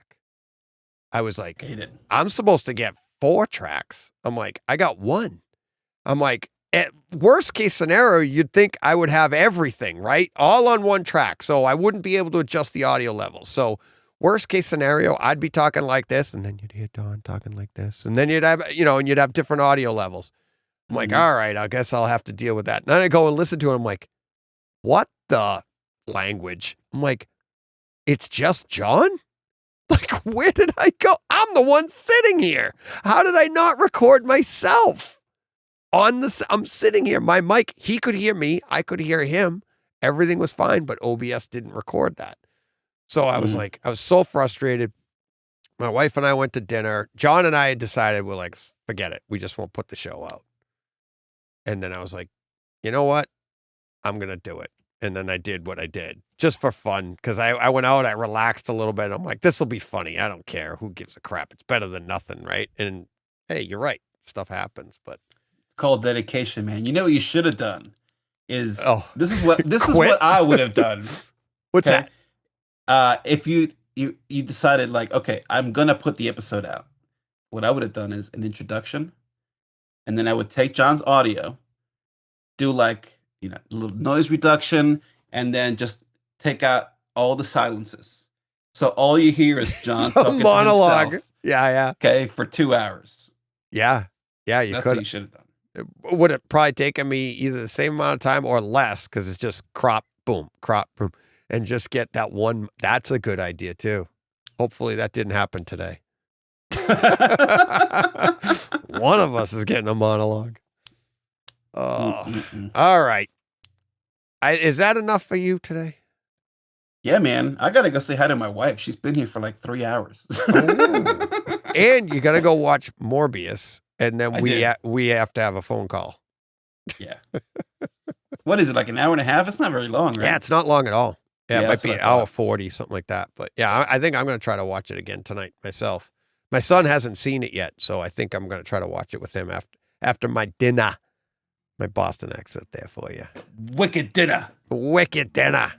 I was like, I'm supposed to get 4 tracks. I'm like, I got 1. I'm like, at worst case scenario, you'd think I would have everything, right? All on one track. So I wouldn't be able to adjust the audio levels. So worst case scenario, I'd be talking like this, and then you'd hear Dawn talking like this. And then you'd have, and you'd have different audio levels. I'm like, all right, I guess I'll have to deal with that. And then I go and listen to it. I'm like, what the language? I'm like, it's just John? Like, where did I go? I'm the one sitting here. How did I not record myself? I'm sitting here. My mic, he could hear me. I could hear him. Everything was fine, but OBS didn't record that. So I was like, I was so frustrated. My wife and I went to dinner. John and I had decided, we're like, forget it. We just won't put the show out. And then I was like, you know what? I'm going to do it. And then I did what I did just for fun. Cause I went out, I relaxed a little bit. I'm like, this will be funny. I don't care. Who gives a crap? It's better than nothing. Right. And hey, you're right. Stuff happens, but called dedication, man. You know what you should have done is this is what I would have done. What's okay? that? If you decided like, okay, I'm gonna put the episode out. What I would have done is an introduction, and then I would take John's audio, do like a little noise reduction, and then just take out all the silences. So all you hear is John talking monologue. to himself. Yeah. Okay, for 2 hours. Yeah. You That's could. what you should have done. Would it probably taken me either the same amount of time or less because it's just crop, boom, and just get that one. That's a good idea too. Hopefully that didn't happen today. One of us is getting a monologue. Oh, all right. Is that enough for you today? Yeah, man. I gotta go say hi to my wife. She's been here for like 3 hours. And you got to go watch Morbius, and then we have to have a phone call. Yeah. What is it, like an hour and a half? It's not very long, right? Yeah, it's not long at all. Yeah, it might be an an hour 40, something like that. But yeah, I think I'm going to try to watch it again tonight myself. My son hasn't seen it yet, so I think I'm going to try to watch it with him after my dinner. My Boston accent there for you. Wicked dinner. Wicked dinner.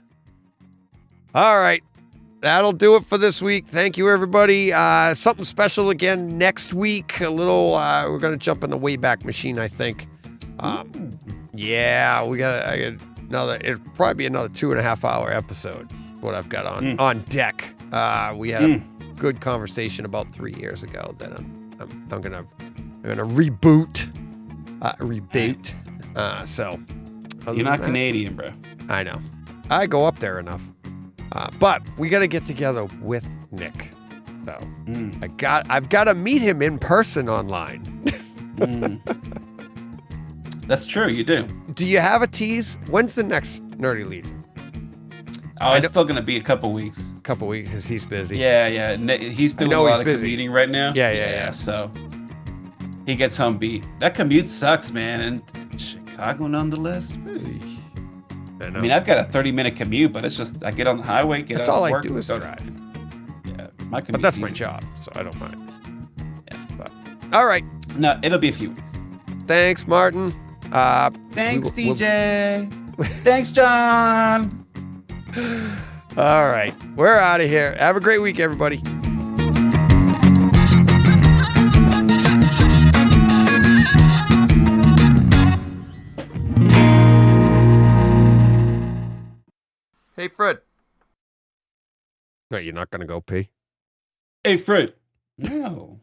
All right. That'll do it for this week. Thank you, everybody. Something special again next week. A little, we're going to jump in the Wayback Machine, I think. Yeah, I got another, it'll probably be another 2.5 hour episode. What I've got on deck. We had a good conversation about 3 years ago that I'm gonna reboot. So you're not Canadian, bro. I know. I go up there enough. But we got to get together with Nick. So I've got to meet him in person online. That's true. You do. Do you have a tease? When's the next Nerdy Legion? Oh, it's still going to be a couple weeks. Couple weeks because he's busy. Yeah. He's doing a lot of commuting right now. Yeah. So he gets home beat. That commute sucks, man. And Chicago, nonetheless. I know. I mean, I've got a 30-minute commute, but it's just I get on the highway, that's out all of work. I do is drive. Yeah, my commute. But that's my job, so I don't mind. Yeah. But, all right. No, it'll be a few weeks. Thanks, Martin. Thanks, DJ. Thanks, John. All right. We're out of here. Have a great week, everybody. Hey, Fred. No, you're not going to go pee? Hey, Fred. No.